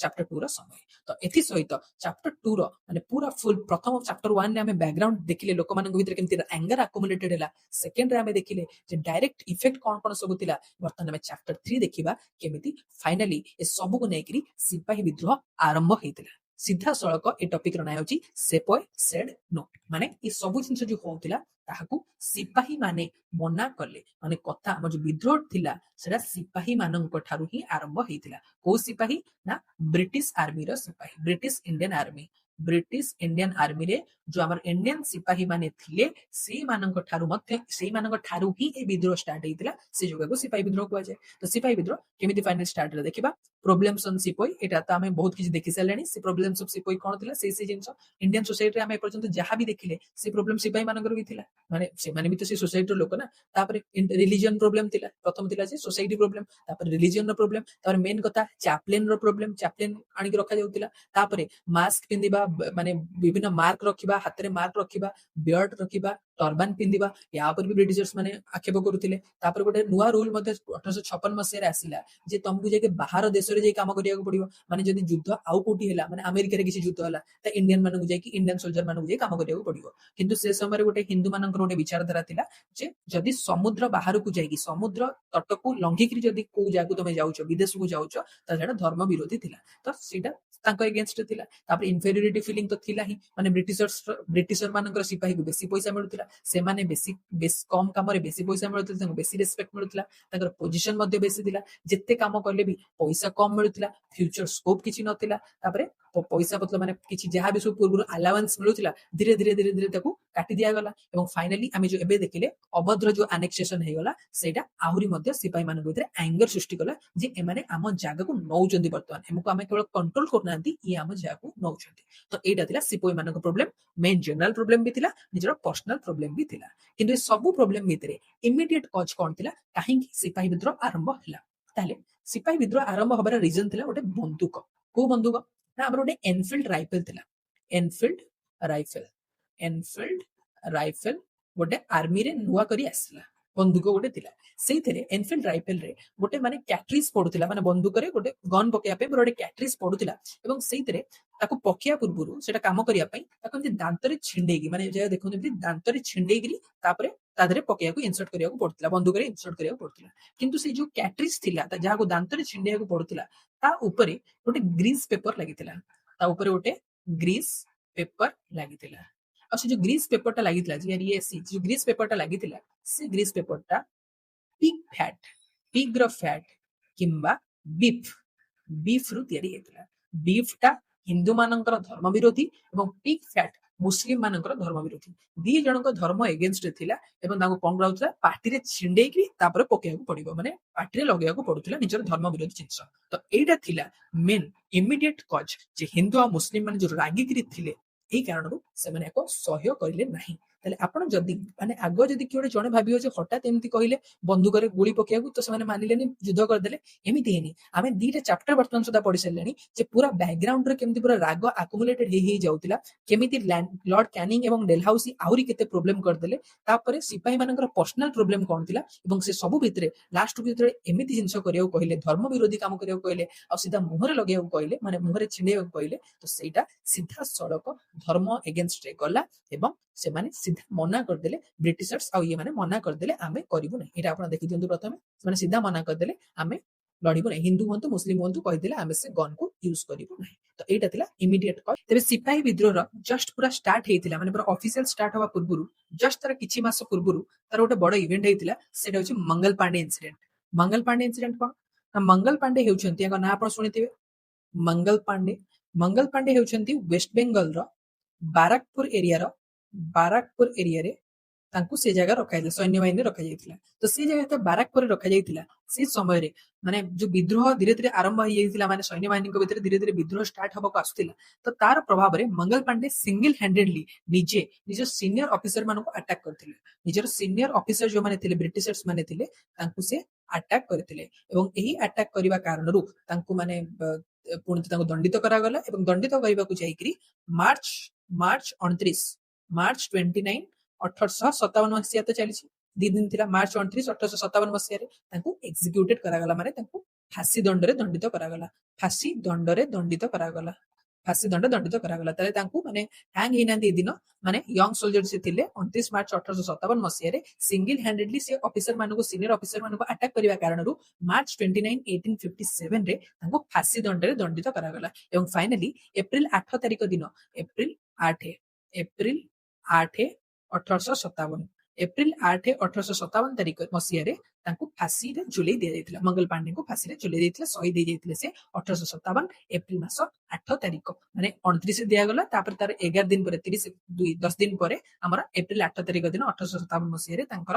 ଚାପ୍ଟର 2 ର ସମୟ। ତ ଏଥି ସହିତ ଚାପ୍ଟର 2 ର ମାନେ ପୁରା ଫୁଲ ପ୍ରଥମ ଚାପ୍ଟର 1 ରେ ଆମେ ବ୍ୟାକଗ୍ରାଉଣ୍ଡ ଦେଖିଲେ, ଲୋକମାନଙ୍କ ଭିତରେ କେମିତି ଆଙ୍ଗର ଆକୁମୁଲେଟେଡ ହେଲା। ସେକେଣ୍ଡ ରେ ଆମେ ଦେଖିଲେ ଯେ ଡାଇରେକ୍ଟ ଇଫେକ୍ଟ କଣ କଣ ସବୁ ଥିଲା। ବର୍ତ୍ତମାନ ଆମେ ଚାପ୍ଟର 3 ଦେଖିବା କେମିତି ଫାଇନାଲି ଏ ସବୁକୁ ନେଇକିରି ସିପାହୀ ବିଦ୍ରୋହ ଆରମ୍ଭ ହେଇଥିଲା। ସିଧାସଳଖ ଏ ଟପିକର ନାଁ ହେଉଛି ସେପୟ ସେଡ୍ नो। ମାନେ ଏ ସବୁ ଜିନିଷ ଯୋଉ ହଉଥିଲା ତାହାକୁ ସିପାହୀ ମାନେ ମନା କଲେ। ମାନେ କଥା ଆମର ଯୋଉ ବିଦ୍ରୋହ ଥିଲା ସେଟା ସିପାହୀ ମାନଙ୍କ ଠାରୁ ହିଁ ଆରମ୍ଭ ହେଇଥିଲା। କୋଉ ସିପାହୀ ନା ବ୍ରିଟିଶ ଆର୍ମିର ସିପାହୀ, British Indian army. British Indian ଆର୍ମିରେ ଯୋଉ ଆମର ଇଣ୍ଡିଆନ ସିପାହୀ ମାନେ ଥିଲେ ସେଇମାନଙ୍କ ଠାରୁ ହିଁ ଏ ବିଦ୍ରୋହ ଷ୍ଟାର୍ଟ ହେଇଥିଲା। ସେ ଯୋଗକୁ ସିପାହୀ ବିଦ୍ରୋହ କୁହାଯାଏ। ତ ସିପାହୀ ବିଦ୍ରୋହ କେମିତି ଫାଇନାଲ ଷ୍ଟାର୍ଟ ହେଲା ଦେଖିବା। ପ୍ରୋବ୍ଲେମସ ଅନ ସିପୋଇ, ଏଟା ତ ଆମେ ବହୁତ କିଛି ଦେଖି ସାରିଲେଣି। ସେ ପ୍ରୋବ୍ଲେମସ ଅଫ ସିପୋଇ କଣ ଥିଲା, ସେଇ ଜିନିଷ ଇଣ୍ଡିଆନ ସୋସାଇଟିରେ ଆମେ ଏପର୍ଯ୍ୟନ୍ତ ଯାହା ବି ଦେଖିଲେ ସେ ପ୍ରୋବ୍ଲେମ ସିପାହୀ ମାନଙ୍କର ବି ଥିଲା। ମାନେ ସେମାନେ ବି ତ ସେ ସୋସାଇଟିର ଲୋକ ନା। ତାପରେ ରିଲିଜିଅନ ପ୍ରୋବ୍ଲେମ ଥିଲା। ପ୍ରଥମ ଥିଲା ଯେ ସୋସାଇଟି ପ୍ରୋବ୍ଲେମ, ତାପରେ ରିଲିଜିଅନର ପ୍ରୋବ୍ଲେମ, ତାପରେ ମେନ୍ କଥା ଚାପ୍ଲେନର ପ୍ରୋବ୍ଲେମ, ଚାପ୍ଲେନ ଆଣିକି ରଖାଯାଉଥିଲା। ତାପରେ ମାସ୍କ ପିନ୍ଧିବା, ମାନେ ବିଭିନ୍ନ ମାର୍କ ରଖିବା, ହାତରେ ମାର୍କ ରଖିବା, ବିୟର୍ଡ ରଖିବା, ଟର୍ବାନ ପିନ୍ଧିବା, ୟା ଉପରେ ବି ବ୍ରିଟିଶର୍ସ ମାନେ ଆକ୍ଷେପ କରୁଥିଲେ। ତାପରେ ଗୋଟେ ନୂଆ ରୁଲ ମଧ୍ୟ 1856 ମସିହାରେ ଆସିଲା ଯେ ତମକୁ ଯାଇକି ବାହାର ଦେଶରେ ଯାଇ କାମ କରିବାକୁ ପଡିବ। ମାନେ ଯଦି ଯୁଦ୍ଧ ଆଉ କୋଉଠି ହେଲା, ମାନେ ଆମେରିକାରେ କିଛି ଯୁଦ୍ଧ ହେଲା, ତ ଇଣ୍ଡିଆନ ମାନଙ୍କୁ ଯାଇକି ଇଣ୍ଡିଆନ ସୋଲଜର ମାନଙ୍କୁ ଯାଇ କାମ କରିବାକୁ ପଡିବ। କିନ୍ତୁ ସେ ସମୟରେ ଗୋଟେ ହିନ୍ଦୁ ମାନଙ୍କର ଗୋଟେ ବିଚାରଧାରା ଥିଲା ଯେ ଯଦି ସମୁଦ୍ର ବାହାରକୁ ଯାଇକି ସମୁଦ୍ର ତଟକୁ ଲଙ୍ଘିକିରି ଯଦି କୋଉ ଜାଗାକୁ ତମେ ଯାଉଛ, ବିଦେଶକୁ ଯାଉଛ, ତାହେଲେ ସେଇଟା ଧର୍ମ ବିରୋଧୀ ଥିଲା। ତ ସେଇଟା ତାଙ୍କ ଏଗେନଷ୍ଟ ଥିଲା। ତାପରେ ଇନଫେରିୟରିଟି ଫିଲିଂ ତ ଥିଲା ହିଁ, ମାନେ ବ୍ରିଟିଶର ମାନଙ୍କର ସିପାହୀକୁ ବେଶୀ ପଇସା ମିଳୁଥିଲା, ସେମାନେ ବେଶୀ କମ କାମରେ ବେଶୀ ପଇସା ମିଳୁଥିଲା, ତାଙ୍କୁ ବେଶୀ ରେସପେକ୍ଟ ମିଳୁଥିଲା, ତାଙ୍କର ପୋଜିସନ ମଧ୍ୟ ବେଶୀ ଥିଲା। ଯେତେ କାମ କଲେ ବି ପଇସା କମ ମିଳୁଥିଲା, ଫ୍ୟୁଚର ସ୍କୋପ କିଛି ନଥିଲା। ତାପରେ ପଇସା ପତ୍ର ମାନେ କିଛି ଯାହା ବି ସବୁ ପୂର୍ବରୁ ଆଲାୱାନ୍ସ ମିଳୁଥିଲା, ଧୀରେ ଧୀରେ ଧୀରେ ଧୀରେ ତାକୁ କାଟି ଦିଆଗଲା। ଏବଂ ଫାଇନାଲି ଆମେ ଯୋଉ ଏବେ ଦେଖିଲେ ଅବଧର ଯୋଉ ଆନେକ୍ସେସନ ହେଇଗଲା, ସେଇଟା ଆହୁରି ମଧ୍ୟ ସିପାହୀ ମାନଙ୍କ ଭିତରେ ଆଙ୍ଗର ସୃଷ୍ଟି କଲା ଯେ ଏମାନେ ଆମ ଜାଗାକୁ ନଉଛନ୍ତି, ବର୍ତ୍ତମାନ ଏମକୁ ଆମେ କେବଳ କଣ୍ଟ୍ରୋଲ କରୁନାହାନ୍ତି, ଇଏ ଆମ ଜାଗାକୁ ନଉଛନ୍ତି। ତ ଏଇଟା ଥିଲା ସିପାହୀ ମାନଙ୍କ ପ୍ରୋବ୍ଲେମ। ମେନ୍ ଜେନେରାଲ ପ୍ରୋବ୍ଲେମ ବି ଥିଲା, ନିଜର ପର୍ସନାଲ ପ୍ରୋବ୍ଲେମ ବି ଥିଲା। କିନ୍ତୁ ଏ ସବୁ ପ୍ରୋବ୍ଲେମ ଭିତରେ ଇମିଡିଏଟ କଜ କଣ ଥିଲା, କାହିଁକି ସିପାହୀ ବିଦ୍ରୋହ ଆରମ୍ଭ ହେଲା? ତାହେଲେ ସିପାହୀ ବିଦ୍ରୋହ ଆରମ୍ଭ ହବାର ରିଜନ ଥିଲା ଗୋଟେ ବନ୍ଧୁକ। କୋଉ ବନ୍ଧୁକ? ନା ଆମର ଗୋଟେ ଏନଫିଲ୍ଡ ରାଇଫେଲ ଥିଲା। ଏନଫିଲ୍ଡ ରାଇଫେଲ ଏନଫିଲ୍ଡ ରାଇଫେଲ ଗୋଟେ ଆର୍ମିରେ ନୂଆ କରି ଆସିଲା ବନ୍ଧୁକ ଗୋଟେ ଥିଲା। ସେଇଥିରେ ଏନଫିଲ୍ଡ ରାଇଫେଲରେ ଗୋଟେ ମାନେ କ୍ୟାଟ୍ରିଜ ପଡୁଥିଲା, ମାନେ ବନ୍ଧୁକରେ ଗୋଟେ ଗନ୍ ପକେଇବା ପାଇଁ ଗୋଟେ କ୍ୟାଟ୍ରିଜ ପଡୁଥିଲା। ଏବଂ ସେଇଥିରେ ତାକୁ ପକେଇବା ପୂର୍ବରୁ ସେଟା କାମ କରିବା ପାଇଁ ତାକୁ ଏମିତି ଦାନ୍ତରେ ଛିଣ୍ଡେଇକି, ମାନେ ଯାହା ଦେଖନ୍ତୁ ଏମିତି ଦାନ୍ତରେ ଛିଣ୍ଡେଇକିରି ତାପରେ ତା ଦେହରେ ପକେଇବାକୁ ଇନସର୍ଟ କରିବାକୁ ପଡୁଥିଲା, ବନ୍ଧୁକରେ ଇନସର୍ଟ କରିବାକୁ ପଡୁଥିଲା। କିନ୍ତୁ ସେ ଯୋଉ କ୍ୟାଟ୍ରିଜ ଥିଲା, ଯାହାକୁ ଦାନ୍ତରେ ଛିଣ୍ଡେଇବାକୁ ପଡୁଥିଲା, ତା ଉପରେ ଗୋଟେ ଗ୍ରୀସ୍ ପେପର ଲାଗିଥିଲା। ତା ଉପରେ ଗୋଟେ ଗ୍ରୀସ୍ ପେପର ଲାଗିଥିଲା। ଆଉ ସେ ଯୋଉ ଗ୍ରୀସ୍ ପେପରଟା ଲାଗିଥିଲା, ଯୋଉ ଗ୍ରୀସ୍ ପେପରଟା ଲାଗିଥିଲା, ସେ ଗ୍ରୀସ୍ ପେପରଟା ପିଗ୍ ଫ୍ୟାଟ, ପିଗ୍ର ଫ୍ୟାଟ କିମ୍ବା ବିଫ୍ ରୁ ତିଆରି ହେଇଥିଲା। ବିଫ୍ଟା ହିନ୍ଦୁ ମାନଙ୍କର ଧର୍ମ ବିରୋଧୀ ଏବଂ ପିଗ୍ ଫ୍ୟାଟ ମୁସଲିମ ମାନଙ୍କର ଧର୍ମ ବିରୋଧୀ। ଦି ଜଣଙ୍କ ଧର୍ମ ଏଗେନଷ୍ଟରେ ଥିଲା ଏବଂ ତାଙ୍କୁ କଣ କରାଉଥିଲା, ପାଟିରେ ଛିଣ୍ଡେଇକି ତାପରେ ପକେଇବାକୁ ପଡିବ, ମାନେ ପାଟିରେ ଲଗେଇବାକୁ ପଡୁଥିଲା ନିଜର ଧର୍ମ ବିରୋଧୀ ଜିନିଷ। ତ ଏଇଟା ଥିଲା ମେନ୍ ଇମିଡିଏଟ କଜ ଯେ ହିନ୍ଦୁ ଆଉ ମୁସଲିମ ମାନେ ଯୋଉ ରାଗିକିରି ଥିଲେ, ଏଇ କାରଣରୁ ସେମାନେ ଏକ ସହ୍ୟ କରିଲେ ନାହିଁ। ତାହେଲେ ଆପଣ ଯଦି ମାନେ ଆଗ ଯଦି କିଏ ଗୋଟେ ଜଣେ ଭାବିବ ଯେ ହଠାତ୍ ଏମିତି କହିଲେ ବନ୍ଧୁକରେ ଗୁଳି ପକେଇବାକୁ, ତ ସେମାନେ ମାନିଲେନି, ଯୁଦ୍ଧ କରିଦେଲେ, ଏମିତି ହେଇନି। ଆମେ ଦିଟା ଚାପ୍ଟର ବର୍ତ୍ତମାନ ସୁଦ୍ଧା ପଢି ସାରିଲେଣି ଯେ ପୁରା ବ୍ୟାକଗ୍ରାଉଣ୍ଡରେ କେମିତି ପୁରା ରାଗ ଆକୁମୁଲେଟେଡ ହେଇ ଯାଉଥିଲା, କେମିତି ଲର୍ଡ କ୍ୟାନିଂ ଏବଂ ଡେଲହାଉସି ଆହୁରି କେତେ ପ୍ରୋବ୍ଲେମ କରିଦେଲେ, ତାପରେ ସିପାହୀ ମାନଙ୍କର ପର୍ସନାଲ ପ୍ରୋବ୍ଲେମ କଣ ଥିଲା, ଏବଂ ସେ ସବୁ ଭିତରେ ଲାଷ୍ଟ ଭିତରେ ଏମିତି ଜିନିଷ କରିବାକୁ କହିଲେ, ଧର୍ମ ବିରୋଧୀ କାମ କରିବାକୁ କହିଲେ, ଆଉ ସିଧା ମୁହଁରେ ଲଗେଇବାକୁ କହିଲେ, ମାନେ ମୁହଁରେ ଛିଣ୍ଡେଇବାକୁ କହିଲେ, ତ ସେଇଟା ସିଧା ସଡ଼କ ଧର୍ମ ଏଗେନଷ୍ଟରେ ଗଲା ଏବଂ ସେମାନେ ସିଧା ମନା କରିଦେଲେ। ବ୍ରିଟିଶର୍ସ ଆଉ ଇଏ ମାନେ ମନା କରିଦେଲେ ଆମେ କରିବୁ ନାହିଁ। ଏଇଟା ଆପଣ ଦେଖି ଦିଅନ୍ତୁ। ପ୍ରଥମେ ସେମାନେ ସିଧା ମନା କରିଦେଲେ ଆମେ ଲଢିବୁ ନାହିଁ, ହିନ୍ଦୁ ହୁଅନ୍ତୁ ମୁସଲିମ ହୁଅନ୍ତୁ କହିଦେଲେ ଆମେ ସେ ଗନ୍ କୁ ୟୁଜ କରିବୁ ନାହିଁ। ତ ଏଇଟା ଥିଲା ଇମିଡିଏଟ କଜ। ତେବେ ସିପାହୀ ବିଦ୍ରୋହର ଜଷ୍ଟ ପୁରା ଷ୍ଟାର୍ଟ ହେଇଥିଲା, ମାନେ ପୁରା ଅଫିସିଆଲ ଷ୍ଟାର୍ଟ ହବା ପୂର୍ବରୁ ଜଷ୍ଟ ତାର କିଛି ମାସ ପୂର୍ବରୁ ତାର ଗୋଟେ ବଡ ଇଭେଣ୍ଟ ହେଇଥିଲା, ସେଟା ହଉଛି ମଙ୍ଗଲ ପାଣ୍ଡେ ଇନସିଡେଣ୍ଟ। ମଙ୍ଗଲ ପାଣ୍ଡେ ଇନସିଡେଣ୍ଟ କଣ ନା, ମଙ୍ଗଲ ପାଣ୍ଡେ ହେଉଛନ୍ତି, ତାଙ୍କ ନାଁ ଆପଣ ଶୁଣିଥିବେ, ମଙ୍ଗଲ ପାଣ୍ଡେ। ମଙ୍ଗଲ ପାଣ୍ଡେ ହେଉଛନ୍ତି ୱେଷ୍ଟ ବେଙ୍ଗଲର ବାରାକପୁର ଏରିଆରେ ତାଙ୍କୁ ସେ ଜାଗା ରଖାଯାଇଥିଲା, ସୈନ୍ୟବାହିନୀରେ ରଖାଯାଇଥିଲା। ତ ସେ ଜାଗା ଯେତେବେଳେ ବାରାକପୁରରେ ରଖାଯାଇଥିଲା, ସେ ସମୟରେ ମାନେ ଯୋଉ ବିଦ୍ରୋହ ଧୀରେ ଧୀରେ ଆରମ୍ଭ ହେଇଯାଇଥିଲା, ମାନେ ସୈନ୍ୟବାହିନୀଙ୍କ ଭିତରେ ଧୀରେ ଧୀରେ ବିଦ୍ରୋହ ଷ୍ଟାର୍ଟ ହବାକୁ ଆସୁଥିଲା। ତ ତାର ପ୍ରଭାବରେ ମଙ୍ଗଲ ପାଣ୍ଡେ ସିଙ୍ଗଲ ହ୍ୟାଣ୍ଡେଡଲି ନିଜେ ନିଜ ସିନିୟର ଅଫିସର ମାନଙ୍କୁ ଆଟାକ କରିଥିଲେ। ନିଜର ସିନିୟର ଅଫିସର ଯୋଉମାନେ ଥିଲେ, ବ୍ରିଟିଶର୍ସ ମାନେ ଥିଲେ, ତାଙ୍କୁ ସେ ଆଟାକ କରିଥିଲେ। ଏବଂ ଏହି ଆଟାକ କରିବା କାରଣରୁ ତାଙ୍କୁ ମାନେ ପୁଣି ତାଙ୍କୁ ଦଣ୍ଡିତ କରାଗଲା। ଏବଂ ଦଣ୍ଡିତ କରିବାକୁ ଯାଇକିରି ମାର୍ଚ୍ଚ 29 1857 ମସିହା ତ ଚାଲିଛି, 2 ଦିନ ଥିଲା, ମାର୍ଚ୍ଚ 29 1857 ମସିହାରେ ତାଙ୍କୁ ଏକ୍ସିକ୍ୟୁଟେଡ କରାଗଲା, ମାନେ ତାଙ୍କୁ ଫାଶୀ ଦଣ୍ଡରେ ଦଣ୍ଡିତ କରାଗଲା। ଫାଶୀ ଦଣ୍ଡରେ ଦଣ୍ଡିତ କରାଗଲା। ଫାଶୀ ଦଣ୍ଡ ଦଣ୍ଡିତ କରାଗଲା। ତାହେଲେ ତାଙ୍କୁ ମାନେ ହ୍ୟାଙ୍ଗ ହେଇନାହାନ୍ତି ଏ ଦିନ, ମାନେ ୟଙ୍ଗ ସୋଲଜର ସେ ଥିଲେ। 29 ମାର୍ଚ୍ଚ 1857 ମସିହାରେ ସିଙ୍ଗଲ ହ୍ୟାଣ୍ଡେଡଲି ସେ ଅଫିସର ମାନଙ୍କୁ, ସିନିୟର ଅଫିସର ମାନଙ୍କୁ ଆଟାକ କରିବା କାରଣରୁ ମାର୍ଚ୍ଚ 29 1857 ରେ ତାଙ୍କୁ ଫାଶୀ ଦଣ୍ଡରେ ଦଣ୍ଡିତ କରାଗଲା। ଏବଂ ଫାଇନାଲି ଏପ୍ରିଲ 8 ତାରିଖ ଦିନ, ଏପ୍ରିଲ 8 1857 ଏପ୍ରିଲ 8 1857 ତାରିଖ ମସିହାରେ ତାଙ୍କୁ ଫାଶୀରେ ଝୁଲେଇ ଦିଆଯାଇଥିଲା। ମଙ୍ଗଲ ପାଣ୍ଡେଙ୍କୁ ଫାଶୀରେ ଝୁଲେଇ ଦେଇଥିଲେ, ଶହୀଦ ହେଇଯାଇଥିଲେ ସେ 1857 ଏପ୍ରିଲ ମାସ 8 ତାରିଖ, ମାନେ 29 ଦିଆଗଲା। ତାପରେ ତାର 11 ଦିନ ପରେ 10 ଦିନ ପରେ ଆମର ଏପ୍ରିଲ 8 ତାରିଖ ଦିନ 1857 ମସିହାରେ ତାଙ୍କର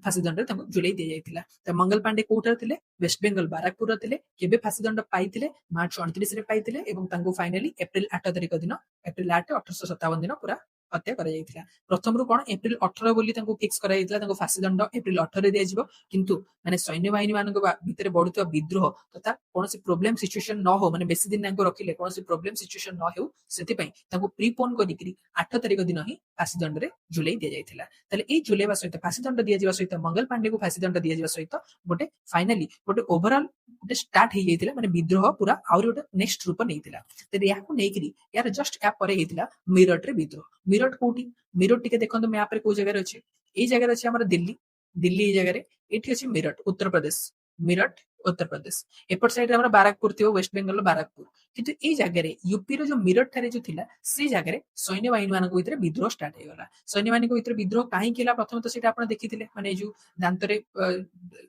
ଫାଶୀ ଦଣ୍ଡରେ ତାଙ୍କୁ ଝୁଲେଇ ଦିଆଯାଇଥିଲା। ତ ମଙ୍ଗଲ ପାଣ୍ଡେ କୋଉଠାରେ ଥିଲେ? ୱେଷ୍ଟ ବେଙ୍ଗଲ ବାରାକପୁର ଥିଲେ। କେବେ ଫାଶୀ ଦଣ୍ଡ ପାଇଥିଲେ? ମାର୍ଚ୍ଚ 29 ରେ ପାଇଥିଲେ। ଏବଂ ତାଙ୍କୁ ଫାଇନାଲି ଏପ୍ରିଲ 8 ତାରିଖ ଦିନ, ଏପ୍ରିଲ 8 1857 ଦିନ ପୁରା ହତ୍ୟା କରାଯାଇଥିଲା। ପ୍ରଥମରୁ କଣ ଏପ୍ରିଲ 18 ବୋଲି ତାଙ୍କୁ ଫିକ୍ସ କରାଯାଇଥିଲା, ତାଙ୍କୁ ଫାଶୀ ଦଣ୍ଡ ଏପ୍ରିଲ 18 ଦିଆଯିବ। କିନ୍ତୁ ମାନେ ସୈନ୍ୟବାହିନୀ ମାନଙ୍କ ଭିତରେ ବଢୁଥିବା ବିଦ୍ରୋହ ତଥା କୌଣସି ପ୍ରୋବ୍ଲେମ ସିଚୁଏସନ ନ ହଉ, ମାନେ ବେଶୀ ଦିନ ତାଙ୍କୁ ରଖିଲେ କୌଣସି ପ୍ରୋବ୍ଲେମ ସିଚୁଏସନ ନ ହେଉ, ସେଥିପାଇଁ ତାଙ୍କୁ ପ୍ରିପୋନ କରିକିରି 8 ତାରିଖ ଦିନ ହିଁ ଫାଶୀ ଦଣ୍ଡରେ ଝୁଲେଇ ଦିଆଯାଇଥିଲା। ତାହେଲେ ଏଇ ଝୁଲେଇବା ସହିତ ଫାଶୀ ଦଣ୍ଡ ଦିଆଯିବା ସହିତ ମଙ୍ଗଲ ପାଣ୍ଡେକୁ ଫାଶୀ ଦଣ୍ଡ ଦିଆଯିବା ସହିତ ଗୋଟେ ଫାଇନାଲି ଗୋଟେ ଓଭରଅଲ ଗୋଟେ ଷ୍ଟାର୍ଟ ହେଇଯାଇଥିଲା, ମାନେ ବିଦ୍ରୋହ ପୁରା ଆହୁରି ଗୋଟେ ନେକ୍ସଟ ରୂପ ନେଇଥିଲା। ତେବେ ଏହାକୁ ନେଇକିରି ୟାର ଜଷ୍ଟ ୟା ପରେ ହେଇଥିଲା ମିରଟରେ ବିଦ୍ରୋହ। ମିରଟ କୋଉଠି? ମିରଟ ଟିକେ ଦେଖନ୍ତୁ ମ୍ୟାପରେ କୋଉ ଜାଗାରେ ଅଛି। ଏଇ ଜାଗାରେ ଅଛି ଆମର ଦିଲ୍ଲୀ। ଦିଲ୍ଲୀ ଏଇ ଜାଗାରେ, ଏଠି ଅଛି ମିରଟ ଉତ୍ତରପ୍ରଦେଶ। ମିରଟ ଉତ୍ତରପ୍ରଦେଶ। ଏପଟ ସାଇଡରେ ଆମର ବାରାକପୁର ଥିବ, ୱେଷ୍ଟ ବେଙ୍ଗଲର ବାରାକପୁର। କିନ୍ତୁ ଏଇ ଜାଗାରେ ୟୁପିର ଯୋଉ ମିରଟ ଠାରେ ଯୋଉ ଥିଲା, ସେଇ ଜାଗାରେ ସୈନ୍ୟବାହିନୀ ମାନଙ୍କ ଭିତରେ ବିଦ୍ରୋହ ଷ୍ଟାର୍ଟ ହେଇଗଲା। ସୈନ୍ୟବାହିନୀଙ୍କ ଭିତରେ ବିଦ୍ରୋହ କାହିଁକି ହେଲା ପ୍ରଥମେ ତ ସେଇଟା ଆପଣ ଦେଖିଥିଲେ, ମାନେ ଏଇ ଯୋଉ ଦାନ୍ତରେ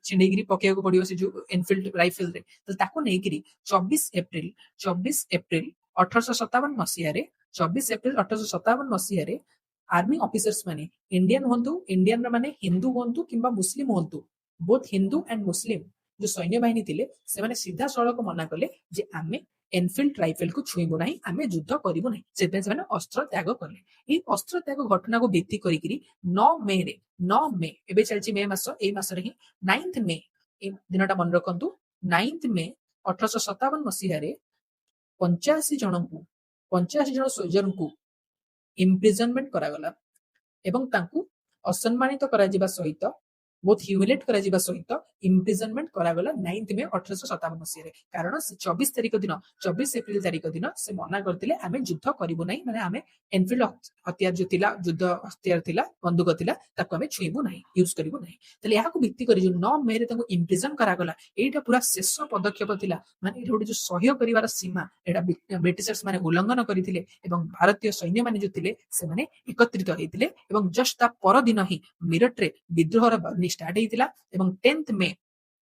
ଛିଣ୍ଡେଇକିରି ପକେଇବାକୁ ପଡିବ ସେ ଯୋଉ ଏନଫିଲ୍ଡ ରାଇଫେଲରେ, ତ ତାକୁ ନେଇକିରି 24 ଏପ୍ରିଲ 1857 ମସିହାରେ 24 ଏପ୍ରିଲ 1857 ମସିହାରେ ଆର୍ମି ଅଫିସର୍ସ ମାନେ ଇଣ୍ଡିଆନ ହୁଅନ୍ତୁ, ଇଣ୍ଡିଆନ ମାନେ ହିନ୍ଦୁ ହୁଅନ୍ତୁ କିମ୍ବା ମୁସଲିମ ହୁଅନ୍ତୁ, ବୋଥ ହିନ୍ଦୁ ଆଣ୍ଡ ମୁସଲିମ ଯୋଉ ସୈନ୍ୟବାହିନୀ ଥିଲେ, ସେମାନେ ସିଧାସଳଖ ମନା କଲେ ଯେ ଆମେ ଏନଫିଲ୍ଡ ରାଇଫେଲକୁ ଛୁଇଁବୁ ନାହିଁ, ଆମେ ଯୁଦ୍ଧ କରିବୁ ନାହିଁ। ସେଥିପାଇଁ ସେମାନେ ଅସ୍ତ୍ର ତ୍ୟାଗ କଲେ। ଏଇ ଅସ୍ତ୍ର ତ୍ୟାଗ ଘଟଣାକୁ ଭିତ୍ତି କରିକିରି 9 ମେ ଏବେ ଚାଲିଛି ମେ ମାସ, ଏଇ ମାସରେ ହିଁ 9 ମେ, ଏଇ ଦିନଟା ମନେ ରଖନ୍ତୁ, 9 ମେ 1857 ମସିହାରେ 85 ଜଣ ସୋଲଜରଙ୍କୁ ଇମ୍ପ୍ରିଜନମେଣ୍ଟ କରାଗଲା ଏବଂ ତାଙ୍କୁ ଅସମ୍ମାନିତ କରାଯିବା ସହିତ, ବହୁତ ହ୍ୟୁମିଲେଟ କରାଯିବା ସହିତ ଇମ୍ପ୍ରିଜନମେଣ୍ଟ କରାଗଲା 9 ମେ 1857 ମସିହାରେ। କାରଣ 24 ଏପ୍ରିଲ ତାରିଖ ଦିନ ସେ ମନା କରିଥିଲେ ଆମେ ଯୁଦ୍ଧ କରିବୁ ନାହିଁ, ମାନେ ଆମେ ଏନଫିଲ୍ଡ ହତିଆର ଯୋଉ ଥିଲା, ଯୁଦ୍ଧ ହତିଆର ଥିଲା, ବନ୍ଧୁକ ଥିଲା, ତାକୁ ଆମେ ଛୁଇଁବୁ ନାହିଁ, ୟୁଜ କରିବୁ ନାହିଁ। ତାହେଲେ ଏହାକୁ ଭିତ୍ତି କରି ଯୋଉ 9 ମେ ରେ ତାଙ୍କୁ ଇମ୍ପ୍ରିଜନ କରାଗଲା, ଏଇଟା ପୁରା ଶେଷ ପଦକ୍ଷେପ ଥିଲା। ମାନେ ଏଇଟା ଗୋଟେ ଯୋଉ ସହ୍ୟ କରିବାର ସୀମା, ଏଇଟା ବ୍ରିଟିଶର୍ସ ମାନେ ଉଲ୍ଲଂଘନ କରିଥିଲେ ଏବଂ ଭାରତୀୟ ସୈନ୍ୟମାନେ ଯୋଉ ଥିଲେ ସେମାନେ ଏକତ୍ରିତ ହେଇଥିଲେ। ଏବଂ ଜଷ୍ଟ ତା ପରଦିନ ହିଁ ମିରଟରେ ବିଦ୍ରୋହର ଷ୍ଟାର୍ଟ ହେଇଥିଲା। ଏବଂ 10 ମେ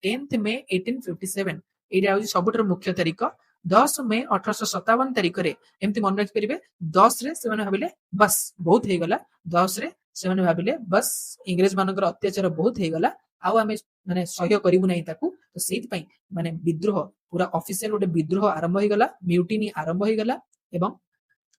1857, ଏଇଟା ହଉଛି ସବୁଠାରୁ ମୁଖ୍ୟ ତାରିଖ। 10 ମେ 1857 ତାରିଖରେ ଏମିତି ମନେ ରଖିପାରିବେ, 10ରେ ସେମାନେ ଭାବିଲେ ବସ୍ ବହୁତ ହେଇଗଲା। 10ରେ ସେମାନେ ଭାବିଲେ ବସ୍ ଇଂରେଜ ମାନଙ୍କର ଅତ୍ୟାଚାର ବହୁତ ହେଇଗଲା, ଆଉ ଆମେ ମାନେ ସହ୍ୟ କରିବୁ ନାହିଁ ତାକୁ। ତ ସେଇଥିପାଇଁ ମାନେ ବିଦ୍ରୋହ ପୁରା ଅଫିସିଆଲ ଗୋଟେ ବିଦ୍ରୋହ ଆରମ୍ଭ ହେଇଗଲା, ମ୍ୟୁଟିନି ଆରମ୍ଭ ହେଇଗଲା। ଏବଂ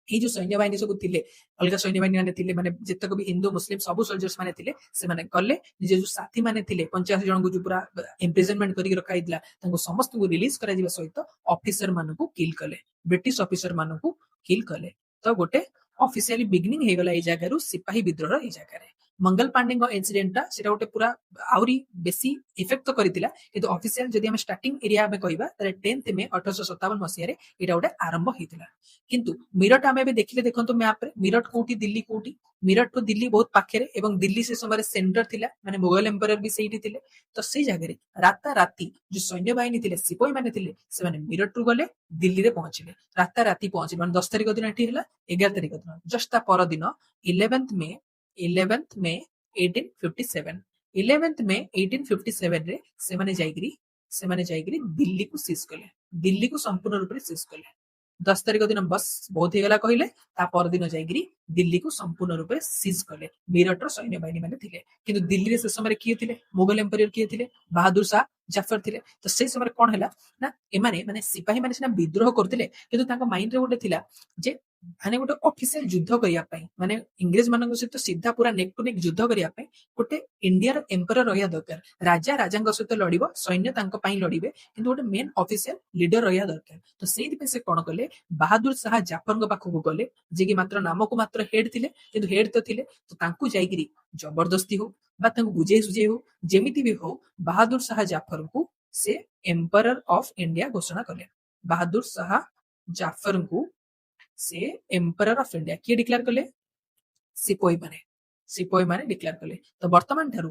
ଏଇ ଯୋଉ ସୈନ୍ୟବାହିନୀ ସବୁ ଥିଲେ, ଅଲଗା ସୈନ୍ୟବାହିନୀ ମାନେ ଥିଲେ, ମାନେ ଯେତେକ ବି ହିନ୍ଦୁ ମୁସଲିମ ସବୁ ସୋଲଜର୍ସ ମାନେ ଥିଲେ, ସେମାନେ ଗଲେ ନିଜ ଯୋଉ ସାଥୀ ମାନେ ଥିଲେ 85 ଜଣଙ୍କୁ ଯୋଉ ପୁରା ଇମ୍ପ୍ରିଜନମେଣ୍ଟ କରିକି ରଖାଯାଇଥିଲା, ତାଙ୍କୁ ସମସ୍ତଙ୍କୁ ରିଲିଜ କରାଯିବା ସହିତ ଅଫିସର ମାନଙ୍କୁ କିଲ କଲେ, ବ୍ରିଟିଶ ଅଫିସର ମାନଙ୍କୁ କିଲ କଲେ। ତ ଗୋଟେ ଅଫିସିଆଲି ବିଗିନିଂ ହେଇଗଲା ଏଇ ଜାଗାରୁ ସିପାହୀ ବିଦ୍ରୋହ ଏଇ ଜାଗାରେ। ମଙ୍ଗଲ ପାଣ୍ଡେଙ୍କ ଇନସିଡେଣ୍ଟଟା ସେଟା ଗୋଟେ ପୁରା ଆହୁରି ବେଶୀ ଇଫେକ୍ଟ ତ କରିଥିଲା, କିନ୍ତୁ ଅଫିସିଆଲ ଯଦି ଆମେ ଷ୍ଟାର୍ଟିଂ ଏରିଆ ଆମେ କହିବା, ତାହେଲେ 10 ମେ 1857 ମସିହାରେ ଏଇଟା ଗୋଟେ ଆରମ୍ଭ ହେଇଥିଲା। କିନ୍ତୁ ମିରଟ ଆମେ ଏବେ ଦେଖିଲେ, ଦେଖନ୍ତୁ ମ୍ୟାପରେ ମିରଟ କୋଉଠି, ଦିଲ୍ଲୀ କୋଉଠି? ମିରଟ ଟୁ ଦିଲ୍ଲୀ ବହୁତ ପାଖରେ ଏବଂ ଦିଲ୍ଲୀ ସେ ସମୟରେ ସେଣ୍ଟର ଥିଲା, ମାନେ ମୋଗଲ ଏମ୍ପରର ବି ସେଇଠି ଥିଲେ। ତ ସେଇ ଜାଗାରେ ରାତାରାତି ଯୋଉ ସୈନ୍ୟବାହିନୀ ଥିଲେ, ସିପାହୀ ମାନେ ଥିଲେ, ସେମାନେ ମିରଟରୁ ଗଲେ ଦିଲ୍ଲୀରେ ପହଞ୍ଚିଲେ। ରାତାରାତି ପହଞ୍ଚିଲେ, ମାନେ 10 ତାରିଖ ଦିନ ଏଠି ହେଲା, 11 ତାରିଖ ଦିନ ଜଷ୍ଟ ତା ପରଦିନ 11th ମେ 1857, 11th ମେ 1857 ରେ ସେମାନେ ଯାଇକିରି ଦିଲ୍ଲୀକୁ ସିଜ କଲେ, ଦିଲ୍ଲୀକୁ ସମ୍ପୂର୍ଣ୍ଣ ରୂପରେ ସିଜ କଲେ। 10 ତାରିଖ ଦିନ ବସ୍ ବହୁତ ହେଇଗଲା କହିଲେ, ତା ପରଦିନ ଯାଇକିରି ଦିଲ୍ଲୀକୁ ସମ୍ପୂର୍ଣ୍ଣ ରୂପେ ସିଜ କଲେ। ମିରଟର ସୈନ୍ୟବାହିନୀ ମାନେ ଥିଲେ। କିନ୍ତୁ ଦିଲ୍ଲୀରେ ସେ ସମୟରେ କିଏ ଥିଲେ? ମୋଗଲ ଏମ୍ପରିୟର କିଏ ଥିଲେ? ବାହାଦୁର ଶାହ ଜାଫର ଥିଲେ। ତ ସେଇ ସମୟରେ କଣ ହେଲା ନା, ଏମାନେ ମାନେ ସିପାହୀ ମାନେ ସିନା ବିଦ୍ରୋହ କରୁଥିଲେ, କିନ୍ତୁ ତାଙ୍କ ମାଇଣ୍ଡରେ ଗୋଟେ ଥିଲା ଯେ ମାନେ ଗୋଟେ ଅଫିସିଆଲ ଯୁଦ୍ଧ କରିବା ପାଇଁ, ମାନେ ଇଂରେଜ ମାନଙ୍କ ସହିତ ସିଧା ପୁରା ନେକ୍ ଟୁ ନେକ୍ ଯୁଦ୍ଧ କରିବା ପାଇଁ ଗୋଟେ ଇଣ୍ଡିଆର ଏମ୍ପରର ରହିବା ଦରକାର। ରାଜା ରାଜାଙ୍କ ସହିତ ଲଢିବ, ସୈନ୍ୟ ତାଙ୍କ ପାଇଁ ଲଢିବେ, କିନ୍ତୁ ଗୋଟେ ମେନ୍ ଅଫିସିଆଲ ଲିଡର ରହିବା ଦରକାର। ତ ସେଇଥିପାଇଁ ସେ କଣ କଲେ, ବାହାଦୁର ଶାହ ଜାଫରଙ୍କ ପାଖକୁ ଗଲେ, ଯିଏକି ମାତ୍ର ନାମକୁ ମାତ୍ର ହେଡ ଥିଲେ, କିନ୍ତୁ ହେଡ ତ ଥିଲେ। ତ ତାଙ୍କୁ ଯାଇକିରି ଜବରଦସ୍ତି ହଉ ବା ତାଙ୍କୁ ବୁଝେଇ ସୁଝେଇ ହଉ, ଯେମିତି ବି ହଉ, ବାହାଦୁର ଶାହ ଜାଫରଙ୍କୁ ସେ ଏମ୍ପରର ଅଫ ଇଣ୍ଡିଆ ଘୋଷଣା କଲେ। ବାହାଦୁର ଶାହ ଜାଫରଙ୍କୁ ସେ ଏମ୍ପରର ଅଫ ଇଣ୍ଡିଆ କିଏ ଡିକ୍ଲେୟାର କଲେ? ସିପାହୀ ମାନେ ଡିକ୍ଲେୟାର କଲେ। ତ ବର୍ତ୍ତମାନ ଠାରୁ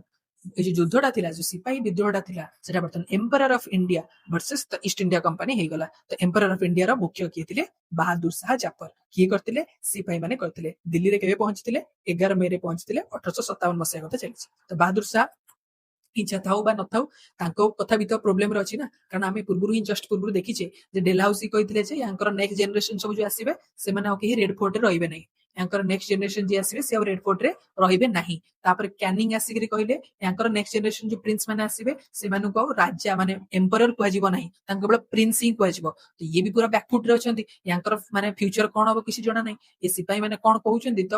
এই যে ଯୁଦ୍ଧଟା ଥିଲା, ଯୋଉ ସିପାହୀ ବିଦ୍ରୋହଟା ଥିଲା, ସେଟା ବର୍ତ୍ତମାନ emperor of India versus the East India company ହେଇଗଲା। ତ ଏମ୍ପରର ଅଫ ଇଣ୍ଡିଆର ମୁଖ୍ୟ କିଏ ଥିଲେ? ବାହାଦୁର ଶାହ ଜାଫର। କିଏ କରିଥିଲେ? ସିପାହୀ ମାନେ କରିଥିଲେ। ଦିଲ୍ଲୀରେ କେବେ ପହଞ୍ଚିଥିଲେ? 11 ମେ ରେ ପହଞ୍ଚିଥିଲେ। 1857 ମସିହା କଥା ଚାଲିଛି। ତ ବାହାଦୁର ଶାହ ଇଚ୍ଛା ଥାଉ ବା ନଥାଉ, ତାଙ୍କ କଥା ବି ତ ପ୍ରୋବ୍ଲେମରେ ଅଛି ନା, କାରଣ ଆମେ ପୂର୍ବରୁ ହିଁ ଜଷ୍ଟ ପୂର୍ବରୁ ଦେଖିଛେ ଯେ ଡେଲହାଉସି କହିଥିଲେ ଯେ ୟାଙ୍କର ନେକ୍ସଟ ଜେନେରେସନ ସବୁ ଯୋଉ ଆସିବେ, ସେମାନେ ଆଉ କେହି ରେଡ ଫୋର୍ଟରେ ରହିବେ ନାହିଁ। ୟାଙ୍କର ନେକ୍ସଟ ଜେନେରେସନ ଯିଏ ଆସିବେ, ସେ ଆଉ ରେଡ ଫୋର୍ଟରେ ରହିବେ ନାହିଁ। ତାପରେ କ୍ୟାନିଂ ଆସିକିରି କହିଲେ ୟାଙ୍କର ନେକ୍ସଟ ଜେନେରେସନ ଯୋଉ ପ୍ରିନ୍ସ ମାନେ ଆସିବେ, ସେମାନଙ୍କୁ ଆଉ ରାଜା ମାନେ ଏମ୍ପରର କୁହାଯିବ ନାହିଁ, ତାଙ୍କୁ କେବଳ ପ୍ରିନ୍ସ ହିଁ କୁହାଯିବ। ତ ଇଏ ବି ପୁରା ବ୍ୟାକଫୁଟରେ ଅଛନ୍ତି, ୟାଙ୍କର ମାନେ ଫ୍ୟୁଚର କଣ ହବ କିଛି ଜଣା ନାହିଁ। ଏ ସିପାହୀ ମାନେ କଣ କହୁଛନ୍ତି, ତ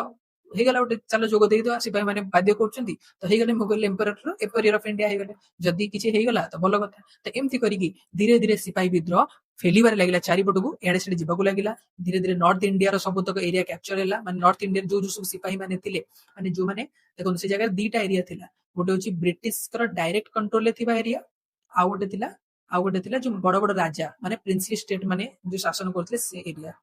ହେଇଗଲା ଗୋଟେ ଚାଲ ଯୋଗ ଦେଇଦବା ସିପାହୀ ମାନେ ବାଧ୍ୟ କରୁଛନ୍ତି ତ ହେଇଗଲେ ମୋଗଲ ଏମ୍ପରର ଅଫ ଇଣ୍ଡିଆ ହେଇଗଲେ ଯଦି କିଛି ହେଇଗଲା ତ ଭଲ କଥା ତ ଏମିତି କରିକି ଧୀରେ ଧୀରେ ସିପାହୀ ବିଦ୍ରୋହ ଫେଲିବାରେ ଲାଗିଲା ଚାରିପଟକୁ ଏଆଡେ ସେଆଡେ ଯିବାକୁ ଲାଗିଲା ଧୀରେ ଧୀରେ ନର୍ଥ ଇଣ୍ଡିଆର ସବୁତକ ଏରିଆ କ୍ୟାପଚର ହେଲା ମାନେ ନର୍ଥ ଇଣ୍ଡିଆର ଯୋଉ ଯୋଉ ସବୁ ସିପାହୀ ମାନେ ଥିଲେ ମାନେ ଯୋଉମାନେ ଦେଖନ୍ତୁ ସେ ଜାଗାରେ ଦିଟା ଏରିଆ ଥିଲା ଗୋଟେ ହଉଛି ବ୍ରିଟିଶଙ୍କର ଡାଇରେକ୍ଟ କଣ୍ଟ୍ରୋଲରେ ଥିବା ଏରିଆ ଆଉ ଗୋଟେ ଥିଲା ଆଉ ଗୋଟେ ଥିଲା ଯୋଉ ବଡ ବଡ ରାଜା ମାନେ ପ୍ରିନ୍ସଲି ଷ୍ଟେଟ ମାନେ ଯୋଉ ଶାସନ କରୁଥିଲେ ସେ ଏରିଆ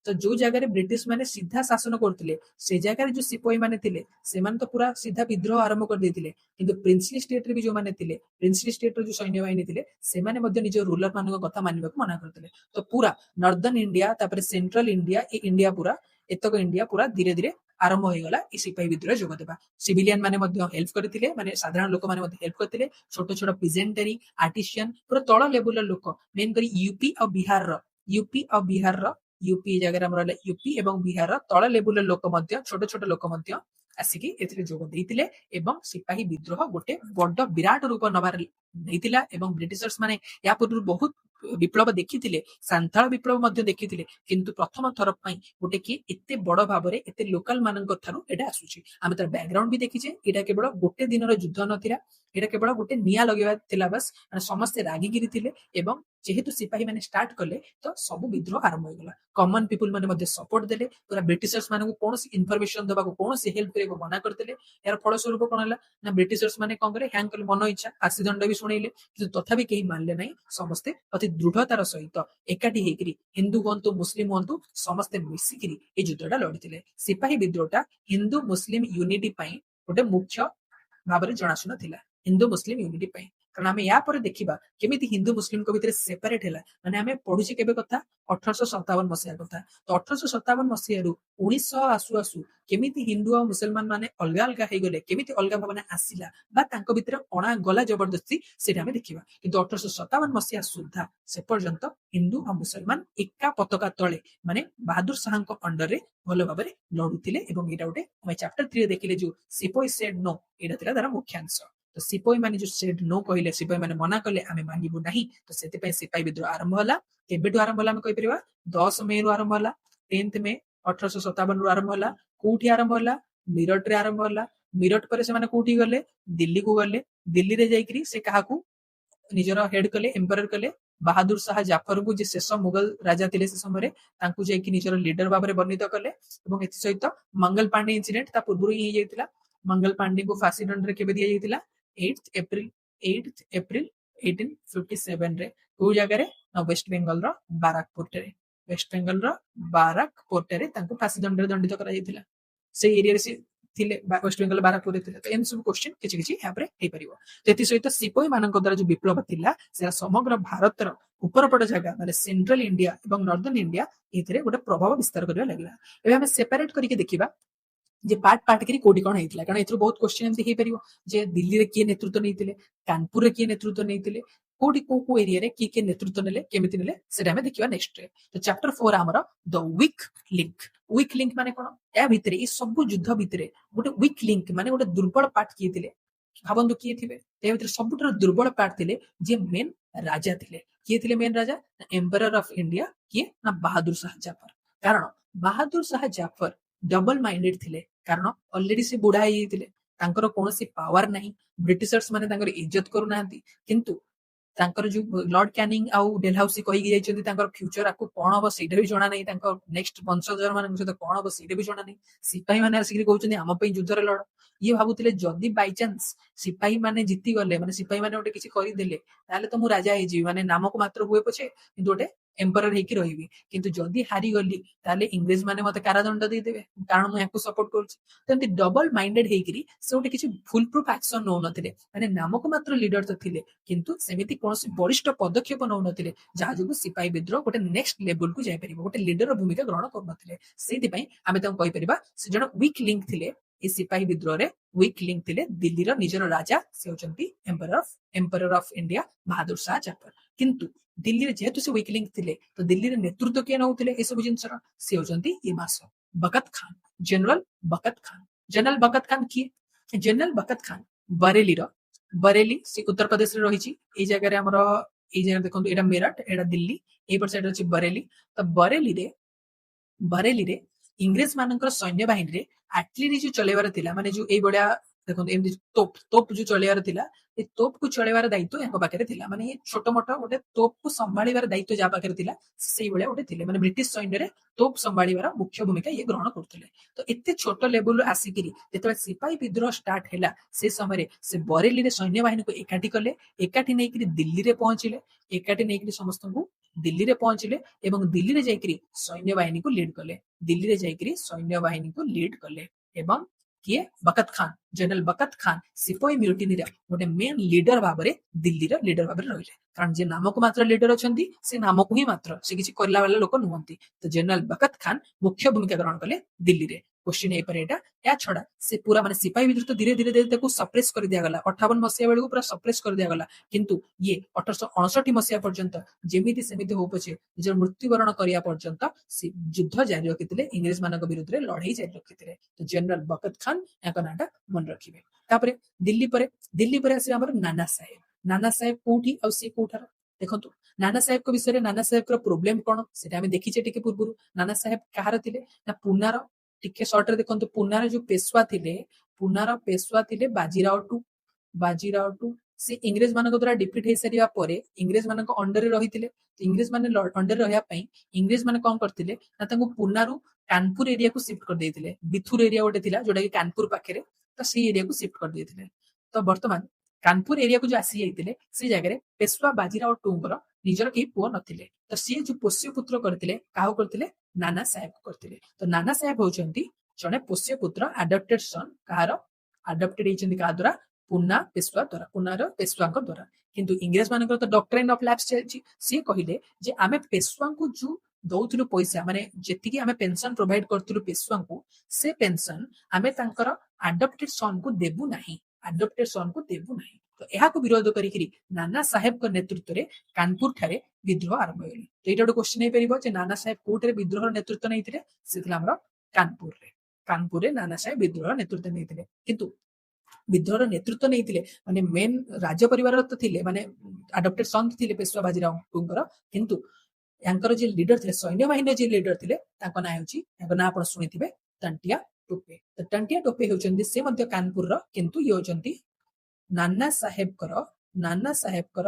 ତ ଯୋଉ ଜାଗାରେ ବ୍ରିଟିଶ ମାନେ ସିଧା ଶାସନ କରୁଥିଲେ ସେ ଜାଗାରେ ଯୋଉ ସିପାହୀ ମାନେ ଥିଲେ ସେମାନେ ତ ପୁରା ସିଧା ବିଦ୍ରୋହ ଆରମ୍ଭ କରିଦେଇଥିଲେ କିନ୍ତୁ ପ୍ରିନ୍ସଲି ଷ୍ଟେଟରେ ବି ଯୋଉମାନେ ଥିଲେ ପ୍ରିନ୍ସଲି ଷ୍ଟେଟର ଯୋଉ ସୈନ୍ୟବାହିନୀ ଥିଲେ ସେମାନେ ମଧ୍ୟ ନିଜ ରୁଲର ମାନଙ୍କ କଥା ମାନିବାକୁ ମନା କରିଥିଲେ ତ ପୁରା ନର୍ଦର୍ନ ଇଣ୍ଡିଆ ତାପରେ ସେଣ୍ଟ୍ରାଲ ଇଣ୍ଡିଆ ଏ ଇଣ୍ଡିଆ ପୁରା ଏତକ ଇଣ୍ଡିଆ ପୁରା ଧୀରେ ଧୀରେ ଆରମ୍ଭ ହେଇଗଲା এই ସିପାହୀ ବିଦ୍ରୋହ ଯୋଗଦେବା ସିଭିଲିଆନ ମାନେ ମଧ୍ୟ ହେଲ୍ପ କରିଥିଲେ ମାନେ ସାଧାରଣ ଲୋକମାନେ ମଧ୍ୟ ହେଲ୍ପ କରିଥିଲେ ଛୋଟ ଛୋଟ ପିଜେଣ୍ଟାରୀ ଆର୍ଟିସିଆନ ପୁରା ତଳ ଲେବୁଲର ଲୋକ ମେନ୍ କରି ୟୁପି ଆଉ ବିହାରର ୟୁପି ଜାଗାରେ ଆମର ହେଲା ୟୁପି ଏବଂ ବିହାରର ତଳ ଲେବୁଲର ଲୋକ ମଧ୍ୟ ଛୋଟ ଛୋଟ ଲୋକ ମଧ୍ୟ ଆସିକି ଏଥିରେ ଯୋଗ ଦେଇଥିଲେ ଏବଂ ସିପାହୀ ବିଦ୍ରୋହ ଗୋଟେ ବଡ ବିରାଟ ରୂପ ନବାର ନେଇଥିଲା ଏବଂ ବ୍ରିଟିଶର୍ସ ମାନେ ୟା ପୂର୍ବରୁ ବହୁତ ବିପ୍ଳବ ଦେଖିଥିଲେ ସାନ୍ତାଳ ବିପ୍ଳବ ମଧ୍ୟ ଦେଖିଥିଲେ କିନ୍ତୁ ପ୍ରଥମ ଥର ପାଇଁ ଗୋଟେ କି ଏତେ ବଡ ଭାବରେ ଏତେ ଲୋକାଲ ମାନଙ୍କ ଠାରୁ ଏଇଟା ଆସୁଛି ଆମେ ତାର ବ୍ୟାକଗ୍ରାଉଣ୍ଡ ବି ଦେଖିଛେ ଏଇଟା କେବଳ ଗୋଟେ ଦିନର ଯୁଦ୍ଧ ନଥିଲା ଏଇଟା କେବଳ ଗୋଟେ ନିଆଁ ଲଗେଇବା ଥିଲା ବାସ୍ ମାନେ ସମସ୍ତେ ରାଗିକିରି ଥିଲେ ଏବଂ ଯେହେତୁ ସିପାହୀ ମାନେ ଷ୍ଟାର୍ଟ କଲେ ତ ସବୁ ବିଦ୍ରୋହ ଆରମ୍ଭ ହେଇଗଲା କମନ ପିପୁଲ ମାନେ ମଧ୍ୟ ସପୋର୍ଟ ଦେଲେ ପୁରା ବ୍ରିଟିଶର୍ସ ମାନଙ୍କୁ କୌଣସି ଇନଫର୍ମେସନ ଦେବାକୁ କୌଣସି ହେଲ୍ପ କରିବାକୁ ମନା କରିଥିଲେ ଏହାର ଫଳସ୍ୱରୂପ କଣ ହେଲା ନା ବ୍ରିଟିଶର୍ସ ମାନେ କଣ କଲେ ହ୍ୟାଙ୍ଗ କଲେ ମନ ଇଚ୍ଛା ଫାଶୀ ଦଣ୍ଡ ବି ଶୁଣେଇଲେ କିନ୍ତୁ ତଥାପି କେହି ମାନିଲେ ନାହିଁ ସମସ୍ତେ ଅତି ଦୃଢତାର ସହିତ ଏକାଠି ହେଇକିରି ହିନ୍ଦୁ ହୁଅନ୍ତୁ ମୁସଲିମ ହୁଅନ୍ତୁ ସମସ୍ତେ ମିଶିକିରି এই ଯୁଦ୍ଧଟା ଲଢିଥିଲେ ସିପାହୀ ବିଦ୍ରୋହଟା ହିନ୍ଦୁ ମୁସଲିମ ୟୁନିଟି ପାଇଁ ଗୋଟେ ମୁଖ୍ୟ ଭାବରେ ଜଣାଶୁଣା ଥିଲା ହିନ୍ଦୁ ମୁସଲିମ ୟୁନିଟି ପାଇଁ କାରଣ ଆମେ ୟା ପରେ ଦେଖିବା କେମିତି ହିନ୍ଦୁ ମୁସଲିମଙ୍କ ଭିତରେ ସେପାରେଟ ହେଲା ମାନେ ଆମେ ପଢୁଛେ କେବେ କଥା 1857 ମସିହା କଥା ତ 1857 ମସିହାରୁ 1900 ଆସୁ ଆସୁ କେମିତି ହିନ୍ଦୁ ଆଉ ମୁସଲମାନ ମାନେ ଅଲଗା ଅଲଗା ହେଇଗଲେ କେମିତି ଅଲଗା ଭାବନା ଆସିଲା ବା ତାଙ୍କ ଭିତରେ ଅଣା ଗଲା ଜବରଦସ୍ତି ସେଇଟା ଆମେ ଦେଖିବା କିନ୍ତୁ 1857 ମସିହା ସୁଦ୍ଧା ସେ ପର୍ଯ୍ୟନ୍ତ ହିନ୍ଦୁ ଆଉ ମୁସଲମାନ ଏକା ପତାକା ତଳେ ମାନେ ବାହାଦୁର ଶାହଙ୍କ ଅଣ୍ଡରରେ ଭଲ ଭାବରେ ଲଢୁଥିଲେ ଏବଂ ଏଇଟା ଗୋଟେ ଆମେ ଚାପ୍ଟର 3 ରେ ଦେଖିଲେ ଯୋଉ ସିପୋଇ ସେଡ୍ ନୋ ଏଇଟା ଥିଲା ତାର ମୁଖ୍ୟାଂଶ ତ ସିପୋଇ ମାନେ ଯୋଉ ସେଡ୍ ନୋ କହିଲେ ସିପାହୀ ମାନେ ମନା କଲେ ଆମେ ମାନିବୁ ନାହିଁ ତ ସେଥିପାଇଁ ସିପାହୀ ବିଦ୍ରୋହ ଆରମ୍ଭ ହେଲା କେବେଠୁ ଆରମ୍ଭ ହେଲା ଆମେ କହିପାରିବା 10 ମେ ରୁ ଆରମ୍ଭ ହେଲା 10th ମେ 1857 ରୁ ଆରମ୍ଭ ହେଲା କୋଉଠି ଆରମ୍ଭ ହେଲା ମିରଟରେ ଆରମ୍ଭ ହେଲା ମିରଟ ପରେ ସେମାନେ କୋଉଠି ଗଲେ ଦିଲ୍ଲୀକୁ ଗଲେ ଦିଲ୍ଲୀରେ ଯାଇକିରି ସେ କାହାକୁ ନିଜର ହେଡ କଲେ ଏମ୍ପରର କଲେ ବାହାଦୁର ଶାହ ଜାଫରଙ୍କୁ ଯେ ଶେଷ ମୁଗଲ ରାଜା ଥିଲେ ସେ ସମୟରେ ତାଙ୍କୁ ଯାଇକି ନିଜର ଲିଡର ଭାବରେ ବର୍ଣ୍ଣିତ କଲେ ଏବଂ ଏଥିସହିତ ମଙ୍ଗଲ ପାଣ୍ଡେ ଇନସିଡେଣ୍ଟ ତା ପୂର୍ବରୁ ହିଁ ହେଇଯାଇଥିଲା ମଙ୍ଗଲ ପାଣ୍ଡେଙ୍କୁ ଫାଶୀ ଦଣ୍ଡରେ କେବେ ଦିଆଯାଇଥିଲା 8th ଏପ୍ରିଲ 1857 ରେ କୋଉ ଜାଗାରେ ନା ୱେଷ୍ଟବେଙ୍ଗଲର ବାରାକପୁରରେ ୱେଷ୍ଟବେଙ୍ଗଲର ବାରାକପୁରରେ ତାଙ୍କୁ ଫାଶୀ ଦଣ୍ଡରେ ଦଣ୍ଡିତ କରାଯାଇଥିଲା ସେଇ ଏରିଆରେ ସେ ଥିଲେ ୱେଷ୍ଟବେଙ୍ଗଲ ବାରାକପୁରରେ ଥିଲେ ତ ଏମିତି ସବୁ କ୍ୱେଶ୍ଚିନ୍ କିଛି କିଛି ଏହାପରେ ହେଇପାରିବ ତ ଏଥିସହିତ ସିପାହୀ ମାନଙ୍କ ଦ୍ୱାରା ଯୋଉ ବିପ୍ଳବ ଥିଲା ସେଟା ସମଗ୍ର ଭାରତର ଉପରପଟ ଜାଗା ମାନେ ସେଣ୍ଟ୍ରାଲ ଇଣ୍ଡିଆ ଏବଂ ନର୍ଦର୍ନ ଇଣ୍ଡିଆ ଏଥିରେ ଗୋଟେ ପ୍ରଭାବ ବିସ୍ତାର କରିବା ଲାଗିଲା ଏବେ ଆମେ ସେପାରେଟ କରିକି ଦେଖିବା ଯେ ପାର୍ଟ ପାର୍ଟ କରି କୋଉଠି କଣ ହେଇଥିଲା କାରଣ ଏଥିରୁ ବହୁତ କ୍ୱେଶ୍ଚିନ୍ ଏମିତି ହେଇପାରିବ ଯେ ଦିଲ୍ଲୀରେ କିଏ ନେତୃତ୍ୱ ନେଇଥିଲେ କାନପୁରରେ କିଏ ନେତୃତ୍ୱ ନେଇଥିଲେ କୋଉଠି କୋଉ କୋଉ ଏରିଆରେ କିଏ କିଏ ନେତୃତ୍ୱ ନେଲେ କେମିତି ନେଲେ ସେଟା ଆମେ ଦେଖିବା ନେକ୍ସଟରେ ତ ଚାପ୍ଟର 4 ଆମର ଦ ୱିକ୍ ଲିଙ୍କ ମାନେ କଣ ଏହା ଭିତରେ ଏଇ ସବୁ ଯୁଦ୍ଧ ଭିତରେ ଗୋଟେ ୱିକ୍ ଲିଙ୍କ ମାନେ ଗୋଟେ ଦୁର୍ବଳ ପାର୍ଟ କିଏ ଥିଲେ ଭାବନ୍ତୁ କିଏ ଥିବେ ଏହା ଭିତରେ ସବୁଠାରୁ ଦୁର୍ବଳ ପାର୍ଟ ଥିଲେ ଯିଏ ମେନ୍ ରାଜା ଥିଲେ କିଏ ଥିଲେ ମେନ୍ ରାଜା ଏମ୍ପରର ଅଫ ଇଣ୍ଡିଆ କିଏ ନା ବାହାଦୁର ଶାହ ଜାଫର କାରଣ ବାହାଦୁର ଶାହ ଜାଫର ଡବଲ ମାଇଣ୍ଡେଡ ଥିଲେ କାରଣ ଅଲରେଡି ସେ ବୁଢା ହେଇଯାଇଥିଲେ ତାଙ୍କର କୌଣସି ପାୱାର ନାହିଁ ବ୍ରିଟିଶର୍ସ ମାନେ ତାଙ୍କର ଇଜ୍ଜତ କରୁନାହାନ୍ତି କିନ୍ତୁ ତାଙ୍କର ଯୋଉ ଲର୍ଡ କ୍ୟାନିଂ ଆଉ ଡେଲହାଉସି କହିକି ଯାଇଛନ୍ତି ତାଙ୍କର ଫ୍ୟୁଚର ଆକୁ କଣ ହବ ସେଇଟା ବି ଜଣା ନାହିଁ ତାଙ୍କ ନେକ୍ସଟ ବଂଶଧର ମାନଙ୍କ ସହିତ କଣ ହବ ସେଇଟା ବି ଜଣା ନାହିଁ ସିପାହୀ ମାନେ ଆସିକି କହୁଛନ୍ତି ଆମ ପାଇଁ ଯୁଦ୍ଧରେ ଲଢ ଇଏ ଭାବୁଥିଲେ ଯଦି ବାଇଚାନ୍ସ ସିପାହୀ ମାନେ ଜିତିଗଲେ ମାନେ ସିପାହୀ ମାନେ ଗୋଟେ କିଛି କରିଦେଲେ ତାହେଲେ ତ ମୁଁ ରାଜା ହେଇଯିବି ମାନେ ନାମକୁ ମାତ୍ର ହୁଏ ପଛେ କିନ୍ତୁ ଗୋଟେ ଏମ୍ପରର ହେଇକି ରହିବି କିନ୍ତୁ ଯଦି ହାରିଗଲି ତାହେଲେ ଇଂରେଜ ମାନେ ମତେ କାରାଦଣ୍ଡ ଦେଇଦେବେ କାରଣ ମୁଁ ୟାକୁ ସପୋର୍ଟ କରୁଛି ତ ଏମିତି ଡବଲ ମାଇଣ୍ଡେଡ ହେଇକିରି ସେ ଗୋଟେ କିଛି ଫୁଲ ପ୍ରୁଫ ଆକ୍ସନ ନଉନଥିଲେ ମାନେ ନାମକୁ ମାତ୍ର ଲିଡର ତ ଥିଲେ କିନ୍ତୁ ସେମିତି କୌଣସି ବରିଷ୍ଠ ପଦକ୍ଷେପ ନଉନଥିଲେ ଯାହା ଯୋଗୁଁ ସିପାହୀ ବିଦ୍ରୋହ ଗୋଟେ ନେକ୍ସଟ ଲେଭେଲକୁ ଯାଇପାରିବ ଗୋଟେ ଲିଡର ଭୂମିକା ଗ୍ରହଣ କରୁନଥିଲେ ସେଇଥିପାଇଁ ଆମେ ତାଙ୍କୁ କହିପାରିବା ସେ ଜଣେ ୱିକ୍ ଲିଙ୍କ ଥିଲେ এই সিপাহী বিদ্রোহরে উইক লিঙ্ক ଥିଲେ ଦିଲ୍ଲୀର ନିଜର ରାଜା ସେ ହଉଛନ୍ତି ଏମ୍ପରର ଅଫ ଇଣ୍ଡିଆ ବାହାଦୁର ଶାହ ଜାଫର କିନ୍ତୁ ଦିଲ୍ଲୀରେ ଯେହେତୁ ସେ ୱିକ୍ ଲିଙ୍କ ଥିଲେ ତ ଦିଲ୍ଲୀରେ ନେତୃତ୍ୱ କିଏ ନଉଥିଲେ ଏସବୁ ଜିନିଷର ସେ ହଉଛନ୍ତି ଏ ମାସ ବକତ ଖାନ ଜେନେରାଲ ବକତ ଖାନ ଜେନେରାଲ ବକତ ଖାନ କିଏ ଜେନେରାଲ ବକତ ଖାନ ବରେଲିର ବରେଲି ସେ ଉତ୍ତରପ୍ରଦେଶରେ ରହିଛି ଏଇ ଜାଗାରେ ଆମର ଏଇ ଜାଗାରେ ଦେଖନ୍ତୁ ଏଇଟା ମେରଠ ଏଇଟା ଦିଲ୍ଲୀ ଏଇପଟ ସାଇଡରେ ଅଛି ବରେଲି ତ ବରେଲିରେ इंग्रेज मानकर सैन्य बाहिनी रे आर्टिलरी जो चलेबार थिला माने जो एई बडा देखो एमती तोप तोप जो चलेबार थिला ए तोप को चलेबार दायित्व यांको पाखरे थिला माने ये छोट मोट गोटे तोप को संभाळीबार दायित्व जा पाखरे थिला सेई बडा गोटे थिले माने ब्रिटिश सैन्य रे तोप संभाळीबार मुख्य भूमिका ये ग्रहण करथिले तो एते छोट लेवल आसिकिरी जेतबे सिपाही विद्रोह स्टार्ट हैला से समय रे से बरेली रे सैन्य बाहिनी को एकाठी कले एकाठी नै कि दिल्ली रे पहुंचिले एकाठी नै कि समस्त को दिल्ली रे पहुंचिले एवं दिल्ली रे जाइकरी सैन्य बाहिनी को लीड कले दिल्ली रे जाइकरी सैन्य बाहिनी को लीड कले एवं किए बकत खान जनरल बकत खान सिपाही म्यूटिनी रे गोटे मेन लीडर भाबरे दिल्ली रे लीडर भाबरे रहिले कारण जे नाम को मात्र लीडर अछंती से नाम को ही मात्र से किछि करला वाला लोक नुहंती तो जनरल बकत खान मुख्य भूमिका ग्रहण कले दिल्ली रे क्वेश्चन हे पर एटा या छडा से पूरा माने सिपाही विद्रोह तो धीरे धीरे धीरे ताको सप्रेस कर दिया गला 58 मसिया बेलको पूरा सप्रेस कर दिया गला किंतु ये 1859 मसिया पर्यंत जेमिति सेमिति हो पछे निजर मृत्युवरण करिया पर्यंत से युद्ध जारी रखिथिले इंग्रेज मानक विरुद्ध रे लड़ाई जारी रखिथिले तो जनरल बकत खान याक नाटा मन रखिबे तापरे दिल्ली परे आसी हमर नाना साहेब कोठी और से कोठार देखंतु नाना साहेब को विषय नाना साहेब को प्रॉब्लम कोन सेटा हम देखिचे टिके पूर्व नाना साहेब कहार थिले ना पुनार टिके शॉर्ट रे देखंतु पुनार जो पेशवा थिले बाजीराव टू से इंग्रेज मानक द्वारा डिफीट हे सरिया परे इंग्रेज मानक अंडर रे रहिथिले इंग्रेज माने अंडर रहया पई इंग्रेज माने कोन करथिले ना तांको पुनारु कानपुर एरिया को शिफ्ट कर देथिले बिथुर एरिया गोटे थिला जोटा कि कानपुर पाखरे तो सी एरिया को शिफ्ट कर देथिले तो वर्तमान कानपुर एरिया को जो आसी जाइतिले से जगह रे पेशवा बाजीराव टूंकर निजर के पुओ नथिले तो सी जो पोष्य पुत्र करथिले काहो करथिले नाना साहेब करथिले तो नाना साहेब होचंती जने पोष्य पुत्र अडॉप्टेड सन कहार अडॉप्टेड हेचंती का द्वारा पुनार पेशवाଙ୍କ द्वारा किंतु इंग्रेज मानकर तो डॉक्ट्रिन ऑफ लैप्स सी कहिले जे आमे पेशवाଙ୍କୁ जो दौथुलु पैसा माने जेतिकी आमे पेंशन प्रोवाइड करथुलु पेशवाଙ୍କୁ से पेंशन आमे तांकर अडॉप्टेड सन को देबु नाही तो यहाँ को विरोध करी नाना साहेब को नेतृत्व रे कानपुर ठारे विद्रोह आरंभ होइले तो एटा क्वेश्चन हे परिबो जे नाना साहेब कोठरे विद्रोह नेतृत्व नैथिले सेथिला हमर कानपुर रे नाना साहेब विद्रोह नेतृत्व नैथिले किंतु विद्रोह नेतृत्व नैथिले माने मेन राज परिवार तो थिले माने अडॉप्टेड सन थिले पेशवा बाजीराव टुंकर किंतु यांकर जे लीडर थिले सैन्य बाहिनी जे लीडर थिले ताको ना होची ताको ना आपण सुनिथिबे टंटिया टोपे तो टंटिया टोपे होचंदी से मध्य कानपुर रो किंतु ये होचंदी नाना साहेब कर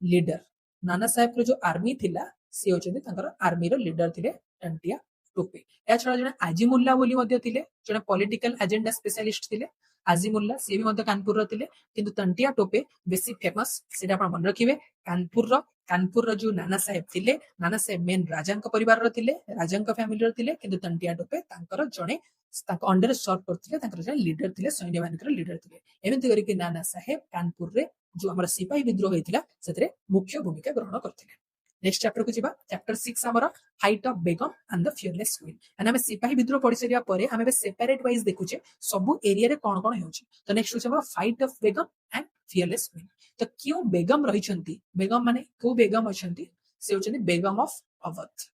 लीडर नाना साहेब को जो आर्मी थिला से होचंदी तांकर आर्मी रो लीडर थिले टंटिया टोपे या छडा जने आजीमुल्ला बोली मध्य थिले जने पॉलिटिकल एजेंडा स्पेशलिस्ट थिले आजीमुल्ला से भी मध्य कानपुर रो थिले किंतु टंटिया टोपे बेसी फेमस सेटा आपण मन रखिबे कानपुर रो जो नाना साहेब मेन राजांक परिवार रो थिले राजांक फैमिली रो थिले किंतु टंटिया टोपे तांकर जने तांको अंडर सर्व करथिले तांकर जने लीडर थिले सैन्य बाहिनी रो लीडर थिले एमिति करी कि नाना साहेब कानपुर रे जो हमर सिपाही विद्रोह हेतिला सेतरे मुख्य भूमिका ग्रहण करथिले नेक्स्ट चैप्टर को जिबा चैप्टर 6 हमर fight of Begum and the fearless queen and हम सिपाही विद्रोह पढि सरिया परे हम बे सेपरेट वाइज देखुचे सब एरिया रे कोन कोन हेउची तो नेक्स्ट होछ हमर fight of Begum and fearless queen तो क्यों बेगम रहिछंती बेगम माने को बेगम अछंती से होचंती बेगम ऑफ अवध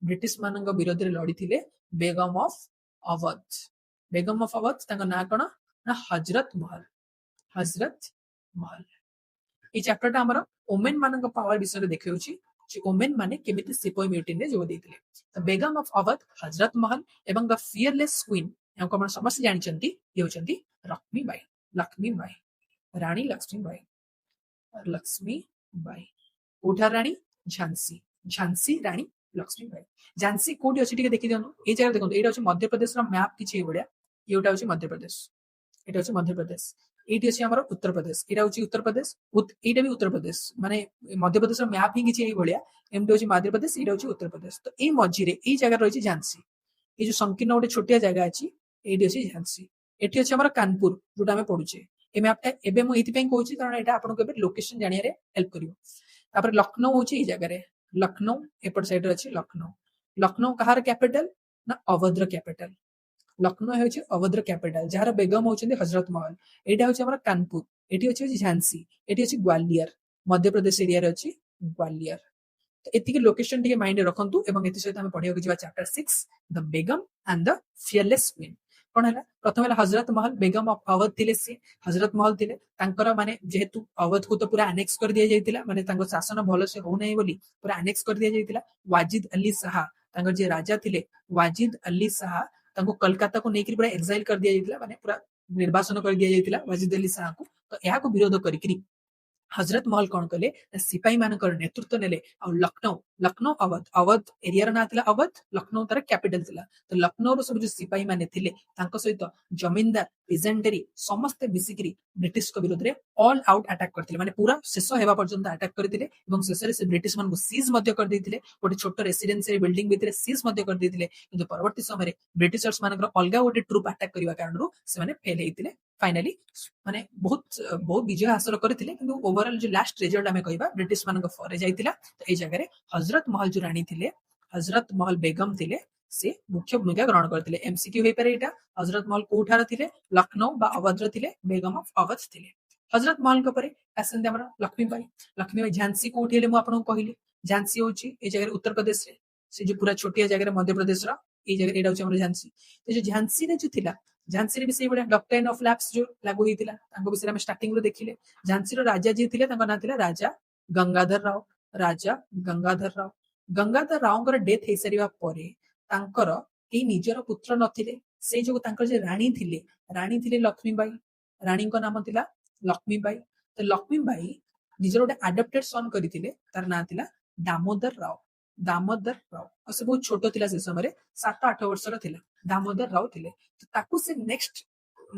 ब्रिटिश मानक विरोध रे लड़ी थिले बेगम ऑफ अवध तांका ना कोन ना हजरत महल ए चैप्टर टा हमर ओमेन मानक पावर विषय देखौची जे ओमेन माने केमिति सिपाही म्यूटिन रे जोग देथिले तो बेगम ऑफ अवध हजरत महल एवं द फियरलेस क्वीन हमको हम समस्त जानिचंती ये होचंती लक्ष्मीबाई रानी लक्ष्मीबाई कोठा रानी झांसी रानी लक्ष्मीबाई झांसी कोठी अछि टिके देखि दियनु ए जगह देखंतु एटा अछि मध्य प्रदेश रो मैप किछि ए बडिया एटा अछि मध्य प्रदेश एटी अछि हमर उत्तर प्रदेश एटा अछि उत्तर प्रदेश एटा भी उत्तर प्रदेश माने मध्य प्रदेश रो मैप ही किछि ए बडिया एमटी अछि मध्य प्रदेश एटा अछि उत्तर प्रदेश तो ए मझी रे ए जगह रहिछि झांसी ए जो संकीर्ण गोटे छोटिया जगह अछि एटी अछि झांसी एटी अछि हमर कानपुर जोटा हम पढुचे ए मैप टा एबे मु एति पय कहूची कारण एटा आपन को लोकेशन जानिया रे हेल्प करियो तापर लखनऊ होची ए जगह रे लखनऊ एपट साइड रे अछि लखनऊ कहार कैपिटल ना अवध रो कैपिटल लखनऊ होची अवध रो कैपिटल जहार बेगम होचंदी हजरत महल एटा होची हमर कानपुर एटी होची झांसी एटी होची ग्वालियर मध्य प्रदेश एरिया रे अछि ग्वालियर तो एतिके लोकेशन टिके माइंड रे रखंतु एवं एति सहित हम पढियो कि जिवा chapter 6 the Begum and the fearless queen कोन हला प्रथम हला हजरत महल बेगम ऑफ अवध थिले से हजरत महल थिले तांकर माने जेहेतु अवध को तो पूरा एनेक्स कर दिया जायतिला माने तांको शासन भलो से हो नै बोली पूरा एनेक्स कर दिया जायतिला वाजिद अली शाह ତାଙ୍କର ଯେ ରାଜା ଥିଲେ ୱାଜିଦ ଅଲି ଶାହ ତାଙ୍କୁ କଲକାତାକୁ ନେଇକି ପୁରା ଏକ୍ସାଇଲ କରିଦିଆଯାଇଥିଲା, ମାନେ ପୁରା ନିର୍ବାସନ କରିଦିଆଯାଇଥିଲା ୱାଜିଦ ଅଲି ଶାହକୁ। ତ ଏହାକୁ ବିରୋଧ କରିକିରି ହଜରତ ମହଲ କଣ କଲେ, ସିପାହୀ ମାନଙ୍କର ନେତୃତ୍ୱ ନେଲେ ଆଉ ଲକ୍ଷ୍ନୌ ଅବଧ ଏରିଆର ନାଁ ଥିଲା ଅବଧ, ଲକ୍ଷ୍ନୌ ତାର କ୍ୟାପିଟାଲ ଥିଲା। ତ ଲକ୍ଷ୍ନୌର ସବୁ ଯୋଉ ସିପାହୀ ମାନେ ଥିଲେ ତାଙ୍କ ସହିତ ଜମିନଦାର ପିଜେଣ୍ଟେରୀ ସମସ୍ତେ ମିଶିକିରି ବ୍ରିଟିଶଙ୍କ ବିରୋଧରେ ଅଲ୍ ଆଉଟ୍ ଆଟାକ୍ କରିଥିଲେ, ମାନେ ପୁରା ଶେଷ ହେବା ପର୍ଯ୍ୟନ୍ତ ଆଟାକ୍ କରିଥିଲେ ଏବଂ ଶେଷରେ ସେ ବ୍ରିଟିଶ ମାନଙ୍କୁ ସିଜ୍ ମଧ୍ୟ କରିଦେଇଥିଲେ। ଗୋଟେ ଛୋଟ ରେସିଡେନ୍ସିଆଲ ବିଲ୍ଡିଂ ଭିତରେ ସିଜ୍ ମଧ୍ୟ କରିଦେଇଥିଲେ। କିନ୍ତୁ ପରବର୍ତ୍ତୀ ସମୟରେ ବ୍ରିଟିଶର୍ସ ମାନଙ୍କର ଅଲଗା ଗୋଟେ ଟ୍ରୁପ ଆଟାକ୍ କରିବା କାରଣରୁ ସେମାନେ ଫେଲ ହେଇଥିଲେ। ଫାଇନାଲି ମାନେ ବହୁତ ବହୁତ ବିଜୟ ହାସଲ କରିଥିଲେ, କିନ୍ତୁ ଓଭରଅଲ ଯୋଉ ଲାଷ୍ଟ ରେଜଲ୍ଟ ଆମେ କହିବା ବ୍ରିଟିଶ ମାନଙ୍କ ଫରେ ଯାଇଥିଲା। ତ ଏଇ ଜାଗାରେ ହଜରତ ମହଲ ଯୋଉ ରାଣୀ ଥିଲେ, ହଜରତ ମହଲ ବେଗମ ଥିଲେ, ସେ ମୁଖ୍ୟ ଭୂମିକା ଗ୍ରହଣ କରିଥିଲେ। ଏମସିକ୍ୟୁ ହେଇପାରେ ଏଇଟା, ହଜରତ ମହଲ କୋଉଠାର ଥିଲେ, ଲକ୍ଷ୍ନୌ ବା ଅବଧର ଥିଲେ, ବେଗମ ଅଫ ଅବଧ ଥିଲେ। ହଜରତ ମହଲଙ୍କ ପରେ ଆସନ୍ତି ଆମର ଲକ୍ଷ୍ମୀବାଇ। ଲକ୍ଷ୍ମୀବାଇ ଝାନ୍ସୀ କୋଉଠି ହେଲେ ମୁଁ ଆପଣଙ୍କୁ କହିଲି, ଝାନ୍ସୀ ହଉଛି ଏଇ ଜାଗାରେ ଉତ୍ତରପ୍ରଦେଶରେ, ସେ ଯୋଉ ପୁରା ଛୋଟିଆ ଜାଗାରେ ମଧ୍ୟପ୍ରଦେଶର ଏଇ ଜାଗାରେ, ଏଇଟା ହଉଛି ଆମର ଝାନ୍ସୀ। ଯୋଉ ଝାନ୍ସୀରେ ଯୋଉ ଥିଲା, ଝାନ୍ସୀରେ ବି ସେଇଭଳିଆ ଡକ୍ଟ୍ରାଇନ ଅଫ ଲାପ୍ସ ଯୋଉ ଲାଗୁ ହେଇଥିଲା, ତାଙ୍କ ବିଷୟରେ ଆମେ ଷ୍ଟାର୍ଟିଂରୁ ଦେଖିଲେ। ଝାନ୍ସୀର ରାଜା ଯିଏ ଥିଲେ ତାଙ୍କ ନାଁ ଥିଲା ରାଜା ଗଙ୍ଗାଧର ରାଓ। ରାଜା ଗଙ୍ଗାଧର ରାଓ। ଗଙ୍ଗାଧର ରାଓଙ୍କର ଡେଥ ହେଇସାରିବା ପରେ ତାଙ୍କର କେହି ନିଜର ପୁତ୍ର ନଥିଲେ, ସେଇ ଯୋଗୁ ତାଙ୍କର ଯେ ରାଣୀ ଥିଲେ ଲକ୍ଷ୍ମୀବାଇ। ରାଣୀଙ୍କ ନାମ ଥିଲା ଲକ୍ଷ୍ମୀବାଇ। ତ ଲକ୍ଷ୍ମୀବାଇ ନିଜର ଗୋଟେ ଆଡପ୍ଟେଡ ସନ୍ କରିଥିଲେ, ତାର ନାଁ ଥିଲା ଦାମୋଦର ରାଓ। ଦାମୋଦର ରାଓ, ଆଉ ସେ ବହୁତ ଛୋଟ ଥିଲା ସେ ସମୟରେ, 7-8 ବର୍ଷର ଥିଲା। ଦାମୋଦର ରାଓ ଥିଲେ। ତାକୁ ସେ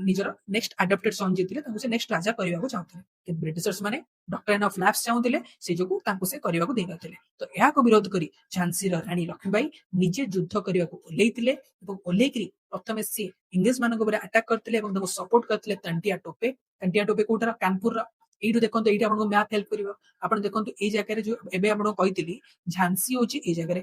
ନିଜର ନେକ୍ସଟ ଆଡପ୍ଟେଡ ସନ୍ ଯିଏ ଥିଲେ ତାଙ୍କୁ ସେ ନେକ୍ସଟ ରାଜା କରିବାକୁ ଚାହୁଁଥିଲେ, କିନ୍ତୁ ବ୍ରିଟିଶର୍ସ ମାନେ ଡକ୍ଟ୍ରାଇନ ଅଫ ଲାପ୍ସ ଚାହୁଁଥିଲେ, ସେଇ ଯୋଗୁ ତାଙ୍କୁ ସେ କରିବାକୁ ଦେଇନଥିଲେ। ତ ଏହାକୁ ବିରୋଧ କରି ଝାନ୍ସୀର ରାଣୀ ଲକ୍ଷ୍ମୀବାଇ ନିଜେ ଯୁଦ୍ଧ କରିବାକୁ ଓହ୍ଲେଇଥିଲେ ଏବଂ ଓହ୍ଲେଇକିରି ପ୍ରଥମେ ସିଏ ଇଂରେଜ ମାନଙ୍କ ଉପରେ ଆଟାକ କରିଥିଲେ ଏବଂ ତାଙ୍କୁ ସପୋର୍ଟ କରିଥିଲେ ତଣ୍ଟିଆ ଟୋପେ। ତଣ୍ଟିଆ ଟୋପେ କୋଉଟାର, କାନପୁରର। ଏଇଠୁ ଦେଖନ୍ତୁ, ଏଇଠି ଆପଣଙ୍କୁ ମ୍ୟାପ ହେଲ୍ପ କରିବ। ଆପଣ ଦେଖନ୍ତୁ ଏଇ ଜାଗାରେ ଯୋଉ ଏବେ ଆପଣଙ୍କୁ କହିଥିଲି, ଝାନ୍ସୀ ହଉଛି ଏଇ ଜାଗାରେ,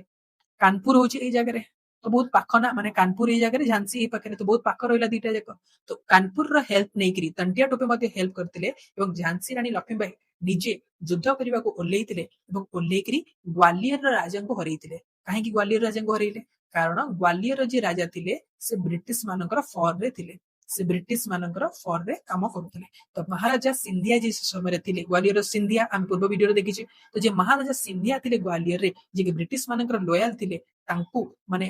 କାନପୁର ହଉଛି ଏଇ ଜାଗାରେ। ତ ବହୁତ ପାଖ ନା, ମାନେ କାନପୁର ଏଇ ଜାଗାରେ, ଝାନ୍ସୀ ଏଇ ପାଖରେ, ତ ବହୁତ ପାଖ ରହିଲା ଦିଟା ଯାକ। ତ କାନପୁରର ହେଲ୍ପ ନେଇକିରି ତଣ୍ଟିଆ ଟୋପେ ମଧ୍ୟ ହେଲ୍ପ କରିଥିଲେ ଏବଂ ଝାନ୍ସୀ ରାଣୀ ଲକ୍ଷ୍ମୀବାଇ ନିଜେ ଯୁଦ୍ଧ କରିବାକୁ ଓହ୍ଲେଇଥିଲେ ଏବଂ ଓହ୍ଲେଇକିରି ଗ୍ୱାଲିୟରର ରାଜାଙ୍କୁ ହରେଇଥିଲେ। କାହିଁକି ଗ୍ୱାଲିୟର ରାଜାଙ୍କୁ ହରେଇଲେ? କାରଣ ଗ୍ୱାଲିୟରର ଯିଏ ରାଜା ଥିଲେ ସେ ବ୍ରିଟିଶ ମାନଙ୍କର ଫର୍ରେ ଥିଲେ, ସେ ବ୍ରିଟିଶ ମାନଙ୍କର ଫର୍ରେ କାମ କରୁଥିଲେ। ତ ମହାରାଜା ସିନ୍ଧିଆ ଯିଏ ସେ ସମୟରେ ଥିଲେ, ଗ୍ୱାଲିୟର ସିନ୍ଧିଆ ଆମେ ପୂର୍ବ ଭିଡିଓରେ ଦେଖିଛେ। ତ ଯେ ମହାରାଜା ସିନ୍ଧିଆ ଥିଲେ ଗ୍ୱାଲିୟରରେ, ଯିଏ ବ୍ରିଟିଶ ମାନଙ୍କର ଲୟାଲ ଥିଲେ, ତାଙ୍କୁ ମାନେ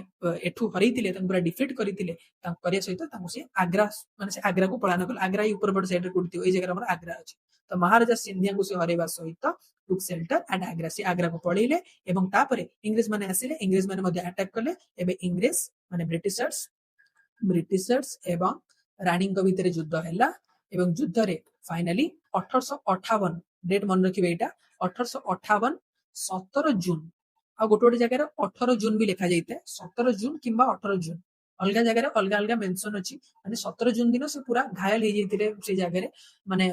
ଏଠୁ ହରେଇଥିଲେ, ତାଙ୍କୁ ପୁରା ଡିଫିଟ କରିଥିଲେ। ତାଙ୍କୁ କରିବା ସହିତ ତାଙ୍କୁ ସେ ଆଗ୍ରା, ମାନେ ସେ ଆଗ୍ରାକୁ ପଳାୟନ କଲେ। ଆଗ୍ରା ଏଇ ଉପରପଟ ସାଇଡରେ କୋଉଠି ଥିବ, ଏଇ ଜାଗାରେ ଆମର ଆଗ୍ରା ଅଛି। ତ ମହାରାଜା ସିନ୍ଧିଆଙ୍କୁ ସେ ହରେଇବା ସହିତ ଟୁକ୍ ସେଲ୍ଟର ଆଟ୍ ଆଗ୍ରା, ସେ ଆଗ୍ରାକୁ ପଳେଇଲେ ଏବଂ ତାପରେ ଇଂରେଜ ମାନେ ଆସିଲେ, ଇଂରେଜ ମାନେ ମଧ୍ୟ ଆଟାକ କଲେ। ଏବେ ଇଂରେଜ ମାନେ ବ୍ରିଟିଶର୍ସ ଏବଂ ରାଣୀଙ୍କ ଭିତରେ ଯୁଦ୍ଧ ହେଲା ଏବଂ ଯୁଦ୍ଧରେ ଫାଇନାଲି 1858, ଡେଟ୍ ମନେ ରଖିବେ ଏଇଟା, 1858 17 ଜୁନ, ଆଉ ଗୋଟେ ଜାଗାରେ 18 ଜୁନ ବି ଲେଖା ଯାଇଥାଏ, 17 ଜୁନ କିମ୍ବା 18 ଜୁନ, ଅଲଗା ଜାଗାରେ ଅଲଗା ଅଲଗା ମେନସନ ଅଛି। ମାନେ 17 ଜୁନ ଦିନ ସେ ପୁରା ଘାୟଲ ହେଇଯାଇଥିଲେ ସେଇ ଜାଗାରେ, ମାନେ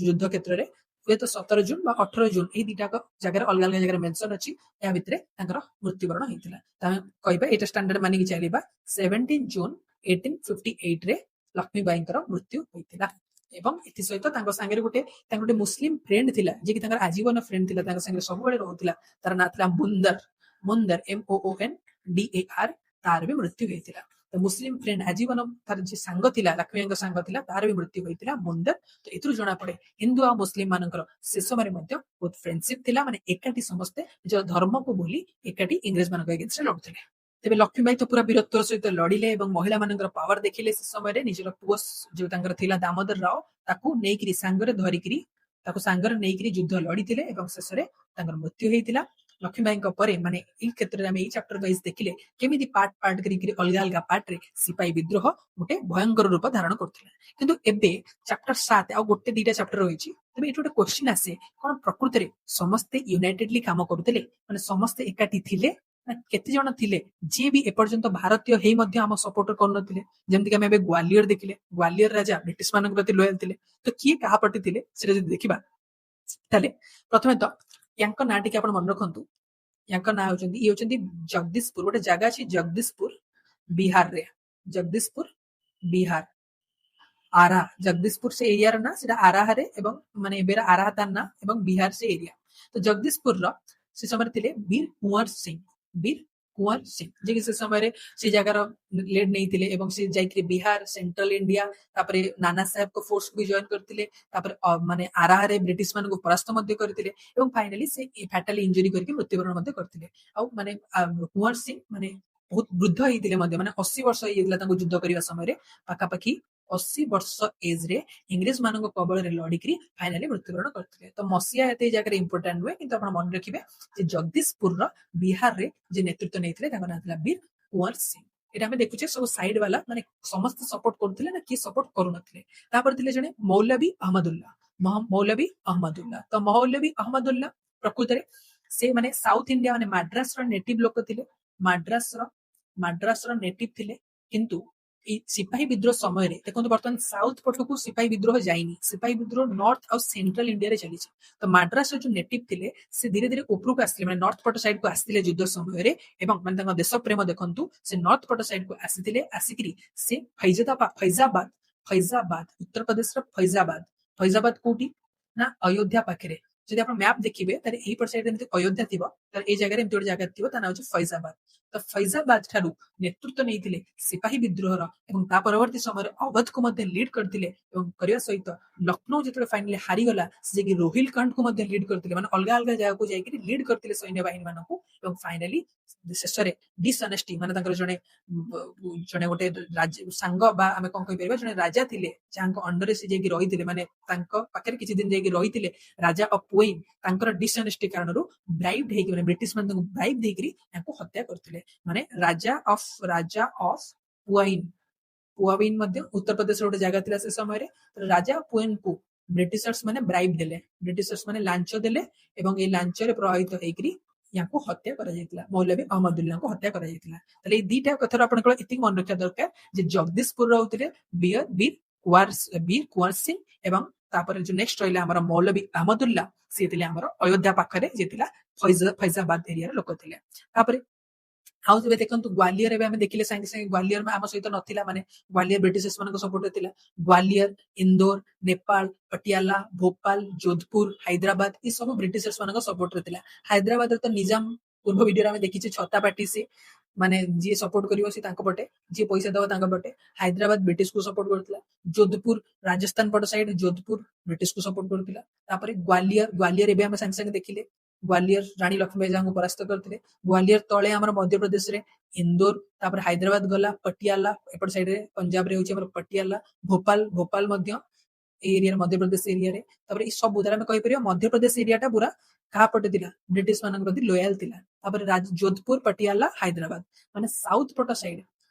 ଯୁଦ୍ଧ କ୍ଷେତ୍ରରେ। ହୁଏତ 17 ଜୁନ ବା 18 ଜୁନ ଏଇ ଦିଟା ଜାଗାରେ ଅଲଗା ଅଲଗା ଜାଗାରେ ମେନସନ ଅଛି। ଏହା ଭିତରେ ତାଙ୍କର ମୃତ୍ୟୁବରଣ ହେଇଥିଲା। ତ ଆମେ କହିବା ଏଇଟା ଷ୍ଟାଣ୍ଡାର୍ଡ ମାନିକି ଚାଲିବା, 17 ଜୁନ 1858 ରେ ଲକ୍ଷ୍ମୀବାଇଙ୍କର ମୃତ୍ୟୁ ହୋଇଥିଲା। ଏବଂ ଏଥିସହିତ ତାଙ୍କ ସାଙ୍ଗରେ ତାଙ୍କର ଗୋଟେ ମୁସଲିମ ଫ୍ରେଣ୍ଡ ଥିଲା, ଯିଏକି ତାଙ୍କର ଆଜୀବନ ଫ୍ରେଣ୍ଡ ଥିଲା, ତାଙ୍କ ସାଙ୍ଗରେ ସବୁବେଳେ ରହୁଥିଲା। ତାର ନାଁ ଥିଲା ମୁନ୍ଦର, MOONDAR, ତାର ବି ମୃତ୍ୟୁ ହେଇଥିଲା। ତ ମୁସଲିମ ଫ୍ରେଣ୍ଡ ଆଜୀବନ ତାର ଯିଏ ସାଙ୍ଗ ଥିଲା, ଲକ୍ଷ୍ମୀବାଇଙ୍କ ସାଙ୍ଗ ଥିଲା, ତାର ବି ମୃତ୍ୟୁ ହୋଇଥିଲା, ମୁନ୍ଦର। ତ ଏଥିରୁ ଜଣା ପଡେ ହିନ୍ଦୁ ଆଉ ମୁସଲିମ ମାନଙ୍କର ସେ ସମୟରେ ମଧ୍ୟ ବହୁତ ଫ୍ରେଣ୍ଡସିପ ଥିଲା, ମାନେ ଏକାଠି ସମସ୍ତେ ନିଜ ଧର୍ମକୁ ଭୁଲି ଏକାଠି ଇଂରେଜ ମାନଙ୍କ ଏଗେନ୍ଷ୍ଟରେ ଲଢୁଥିଲେ। ତେବେ ଲକ୍ଷ୍ମୀବାଇ ତ ପୁରା ବୀରତ୍ୱର ସହିତ ଲଢିଲେ ଏବଂ ମହିଳା ମାନଙ୍କର ପାୱାର ଦେଖିଲେ। ସେ ସମୟରେ ନିଜର ପୁଅ ଯୋଉ ତାଙ୍କର ଥିଲା ଦାମୋଦର ରାଓ, ତାକୁ ସାଙ୍ଗରେ ନେଇକିରି ଯୁଦ୍ଧ ଲଢିଥିଲେ ଏବଂ ଶେଷରେ ତାଙ୍କର ମୃତ୍ୟୁ ହେଇଥିଲା। ଲକ୍ଷ୍ମୀବାଇଙ୍କ ପରେ, ମାନେ ଏଇ କ୍ଷେତ୍ରରେ ଆମେ ଏଇ ଚାପ୍ଟର ୱାଇଜ ଦେଖିଲେ କେମିତି ପାର୍ଟ କରିକିରି ଅଲଗା ଅଲଗା ପାର୍ଟରେ ସିପାହୀ ବିଦ୍ରୋହ ଗୋଟେ ଭୟଙ୍କର ରୂପ ଧାରଣ କରୁଥିଲା। କିନ୍ତୁ ଏବେ ଚାପ୍ଟର 7 ଆଉ ଗୋଟେ ଦିଟା ଚାପ୍ଟର ରହିଛି। ତେବେ ଏଠି ଗୋଟେ କ୍ୱେଶ୍ଚିନ୍ ଆସେ, କଣ ପ୍ରକୃତରେ ସମସ୍ତେ ୟୁନାଇଟେଡଲି କାମ କରୁଥିଲେ, ମାନେ ସମସ୍ତେ ଏକାଠି ଥିଲେ, ନା କେତେ ଜଣ ଥିଲେ ଯିଏ ବି ଏପର୍ଯ୍ୟନ୍ତ ଭାରତୀୟ ହେଇ ମଧ୍ୟ ଆମ ସପୋର୍ଟ କରୁନଥିଲେ? ଯେମିତିକି ଆମେ ଏବେ ଗ୍ୱାଲିୟର ଦେଖିଲେ, ଗ୍ୱାଲିୟର ରାଜା ବ୍ରିଟିଶ ମାନଙ୍କ ପ୍ରତି ଲୟାଲ ଥିଲେ। ତ କିଏ କାହା ପ୍ରତି ଥିଲେ ସେଟା ଯଦି ଦେଖିବା, ତାହେଲେ ପ୍ରଥମେ ତ ୟାଙ୍କ ନାଁ ଟିକେ ଆପଣ ମନେ ରଖନ୍ତୁ। ୟାଙ୍କ ନାଁ ହଉଛନ୍ତି ଜଗଦୀଶପୁର, ଗୋଟେ ଜାଗା ଅଛି ଜଗଦୀଶପୁର ବିହାରରେ, ଜଗଦୀଶପୁର ବିହାର, ଆରା, ଜଗଦୀଶପୁର ସେ ଏରିଆର ନାଁ, ସେଟା ଆରାହାରେ ଏବଂ ମାନେ ଏବେ ଆରାହା ତାର ନାଁ ଏବଂ ବିହାର ସେ ଏରିଆ। ତ ଜଗଦୀଶପୁରର ସେ ସମୟରେ ଥିଲେ ବୀର କୁंवर ସିଂ। कुंवर सिंह जे कि से समय से जगार लीड नहीं एवं से जाइए बिहार सेंट्रल इंडिया तापरे नाना साहेब को फोर्स को भी जॉइन करते माने आराहारे ब्रिटिश मान को परास्त करते फाइनाली से फैटाली इंजुरी करके मृत्युवरण करते माने कुंवर सिंह माने बहुत वृद्ध होते माने 80 वर्ष होता युद्ध करने समय पाखापाखि 80 वर्ष एज रे इंग्रेज मान कबल लड़िकी फाइनाली मृत्युवरण करते तो मसीहा एत जगह इंपोर्टाट नुहे कि मन रखिए जगदीशपुर बिहार रे जे नेतृत्व नहीं ना था वीर कुंवर सिंह এটা আমি দেখুছে ସବୁ সাইড वाला মানে ସମସ୍ତେ ସପୋର୍ଟ କରୁଥିଲେ ନା କିଏ ସପୋର୍ଟ କରୁନଥିଲେ ତାପରେ ଥିଲେ ଜଣେ ମୌଲବୀ ଅହମଦୁଲ୍ଲା ମୌଲବୀ ଅହମଦୁଲ୍ଲା ତ ମୌଲବୀ ଅହମଦୁଲ୍ଲା ପ୍ରକୃତରେ ସେ ମାନେ ସାଉଥ ଇଣ୍ଡିଆ ମାନେ ମାଡ୍ରାସର ନେଟିଭ ଲୋକ ଥିଲେ ମାଡ୍ରାସର ନେଟିଭ ଥିଲେ କିନ୍ତୁ এই সিপাহী বিদ্রোহ সময় দেখুন বর্তমান সাউথ পটকু সিপাহী বিদ্রোহ যায়নি সিপাহী বিদ্রোহ নর্থ আর সেন্ট্রাল ইন্ডিয়া চালিছে তো মাদ্রাসর যে নেটিভ ଥିଲେ ସେ ଧୀରେ ଧୀରେ ଉପରକୁ ଆସିଥିଲେ ମାନେ ନର୍ଥ ପଟ ସାଇଡ କୁ ଆସିଥିଲେ ଯୁଦ୍ଧ ସମୟରେ ଏବଂ ମାନେ ତାଙ୍କ ଦେଶ ପ୍ରେମ ଦେଖନ୍ତୁ ସେ ନର୍ଥ ପଟ ସାଇଡ କୁ ଆସିଥିଲେ ଆସିକିରି ସେ ଫୈଜାବାଦ ଉତ୍ତରପ୍ରଦେଶର ଫୈଜାବାଦ କୋଉଠି ନା ଅଯୋଧ୍ୟା ପାଖରେ ଯଦି ଆପଣ ମ୍ୟାପ ଦେଖିବେ ତାହେଲେ ଏଇପଟ ସାଇଡରେ ଏମିତି ଅଯୋଧ୍ୟା ଥିବ ତାହେଲେ ଏଇ ଜାଗାରେ ଏମିତି ଗୋଟେ ଜାଗା ଥିବ ତା ନାଁ ହେଉଛି ଫୈଜାବାଦ ତ ଫୈଜାବାଦ ଠାରୁ ନେତୃତ୍ୱ ନେଇଥିଲେ ସିପାହୀ ବିଦ୍ରୋହର ଏବଂ ତା ପରବର୍ତ୍ତୀ ସମୟରେ ଅବଧକୁ ମଧ୍ୟ ଲିଡ୍ କରିଥିଲେ ଏବଂ କରିବା ସହିତ ଲକ୍ଷ୍ନୌ ଯେତେବେଳେ ଫାଇନାଲି ହାରିଗଲା ସେ ଯାଇକି ରୋହିଲଖଣ୍ଡକୁ ମଧ୍ୟ ଲିଡ୍ କରିଥିଲେ ମାନେ ଅଲଗା ଅଲଗା ଜାଗାକୁ ଯାଇକି ଲିଡ୍ କରିଥିଲେ ସୈନ୍ୟ ବାହିନୀ ମାନଙ୍କୁ ଏବଂ ଫାଇନାଲି ଶେଷରେ ଡିସଅନେଷ୍ଟି ମାନେ ତାଙ୍କର ଜଣେ ଗୋଟେ ସାଙ୍ଗ ବା ଆମେ କଣ କହିପାରିବା ଜଣେ ରାଜା ଥିଲେ ଯାହାଙ୍କ ଅଣ୍ଡରରେ ସେ ଯାଇକି ରହିଥିଲେ ମାନେ ତାଙ୍କ ପାଖରେ କିଛି ଦିନ ଯାଇକି ରହିଥିଲେ ରାଜା ଅଫ ପୁଇନ ତାଙ୍କର ଡିସଅନେଷ୍ଟି କାରଣରୁ ବ୍ରାଇବ୍ ହେଇକି ମାନେ ବ୍ରିଟିଶ ମାନେ ତାଙ୍କୁ ବ୍ରାଇବ୍ ଦେଇକିରି ତାଙ୍କୁ ହତ୍ୟା କରିଥିଲେ ମାନେ ରାଜା ଅଫ ପୁଆଇନ ମଧ୍ୟ ଉତ୍ତରପ୍ରଦେଶର ଗୋଟେ ଜାଗା ଥିଲା ସେ ସମୟରେ ରାଜା ପୁଏନକୁ ବ୍ରିଟିଶର୍ସ ମାନେ ବ୍ରାଇବ୍ ଦେଲେ ବ୍ରିଟିଶର୍ସ ମାନେ ଲାଞ୍ଚ ଦେଲେ ଏବଂ এই ଲାଞ୍ଚରେ ପ୍ରଭାବିତ ହେଇକିରି ୟାଙ୍କୁ ହତ୍ୟା କରାଯାଇଥିଲା ମୌଲବୀ ଅହମଦୁଲ୍ଲାଙ୍କୁ ହତ୍ୟା କରାଯାଇଥିଲା ତାହେଲେ ଏଇ ଦିଟା କଥାରୁ ଆପଣଙ୍କର ଏତିକି ମନେ ରଖିବା ଦରକାର ଯେ ଜଗଦୀଶପୁର ରହୁଥିଲେ ବୀର କୁंवर सिंह ଏବଂ ତାପରେ ଯୋଉ ନେକ୍ସଟ ରହିଲା ଆମର ମୌଲବୀ ଅହମଦୁଲ୍ଲା ସିଏ ଥିଲେ ଆମର ଅଯୋଧ୍ୟା ପାଖରେ ଯିଏ ଥିଲା ଫୈଜାବାଦ ଏରିଆର ଲୋକ ଥିଲେ ତାପରେ ଆଉ ଯେବେ ଦେଖନ୍ତୁ ଗ୍ୱାଲିୟର ଏବେ ଆମେ ଦେଖିଲେ ସାଙ୍ଗେ ସାଙ୍ଗେ ଗ୍ୱାଲିୟର ଆମ ସହିତ ନଥିଲା ମାନେ ଗ୍ୱାଲିୟର ବ୍ରିଟିଶର୍ସ ମାନଙ୍କ ସପୋର୍ଟରେ ଥିଲା ଗ୍ୱାଲିୟର ଇନ୍ଦୋର ନେପାଳ ପଟିଆଲା ଭୋପାଳ ଯୋଧପୁର ହାଇଦ୍ରାବାଦ ଏ ସବୁ ବ୍ରିଟିଶର୍ସ ମାନଙ୍କ ସପୋର୍ଟରେ ଥିଲା ହାଇଦ୍ରାବାଦରେ ତ ନିଜାମ ପୂର୍ବ ଭିଡିଓରେ ଆମେ ଦେଖିଛେ ଛତା ପାଟି ସେ ମାନେ ଯିଏ ସପୋର୍ଟ କରିବ ସେ ତାଙ୍କ ପଟେ ଯିଏ ପଇସା ଦବ ତାଙ୍କ ପଟେ ହାଇଦ୍ରାବାଦ ବ୍ରିଟିଶକୁ ସପୋର୍ଟ କରୁଥିଲା ଯୋଧପୁର ରାଜସ୍ଥାନ ପଟ ସାଇଡ ଯୋଧପୁର ବ୍ରିଟିଶକୁ ସପୋର୍ଟ କରୁଥିଲା ତାପରେ ଗ୍ୱାଲିୟର ଏବେ ଆମେ ସାଙ୍ଗେ ସାଙ୍ଗେ ଦେଖିଲେ ଗ୍ୱାଲିୟର ରାଣୀ ଲକ୍ଷ୍ମୀବାଇ ଯାହାଙ୍କୁ ପରାସ୍ତ କରିଥିଲେ ଗ୍ୱାଲିୟର ତଳେ ଆମର ମଧ୍ୟପ୍ରଦେଶରେ ଇନ୍ଦୋର ତାପରେ ହାଇଦ୍ରାବାଦ ଗଲା ପଟିଆଲା ଏପଟ ସାଇଡରେ ପଞ୍ଜାବରେ ହେଉଛି ଆମର ପଟିଆଲା ଭୋପାଳ ମଧ୍ୟ ଏଇ ଏରିଆରେ ମଧ୍ୟପ୍ରଦେଶ ଏରିଆରେ ତାପରେ ଏଇ ସବୁ ଆମେ କହିପାରିବା ମଧ୍ୟପ୍ରଦେଶ ଏରିଆଟା ପୁରା କାହା ପଟେ ଥିଲା ବ୍ରିଟିଶ ମାନଙ୍କ ପ୍ରତି ଲୋୟାଲ ଥିଲା ତାପରେ ଯୋଧପୁର ପଟିଆଲା ହାଇଦ୍ରାବାଦ ମାନେ ସାଉଥ ପଟ ସାଇଡ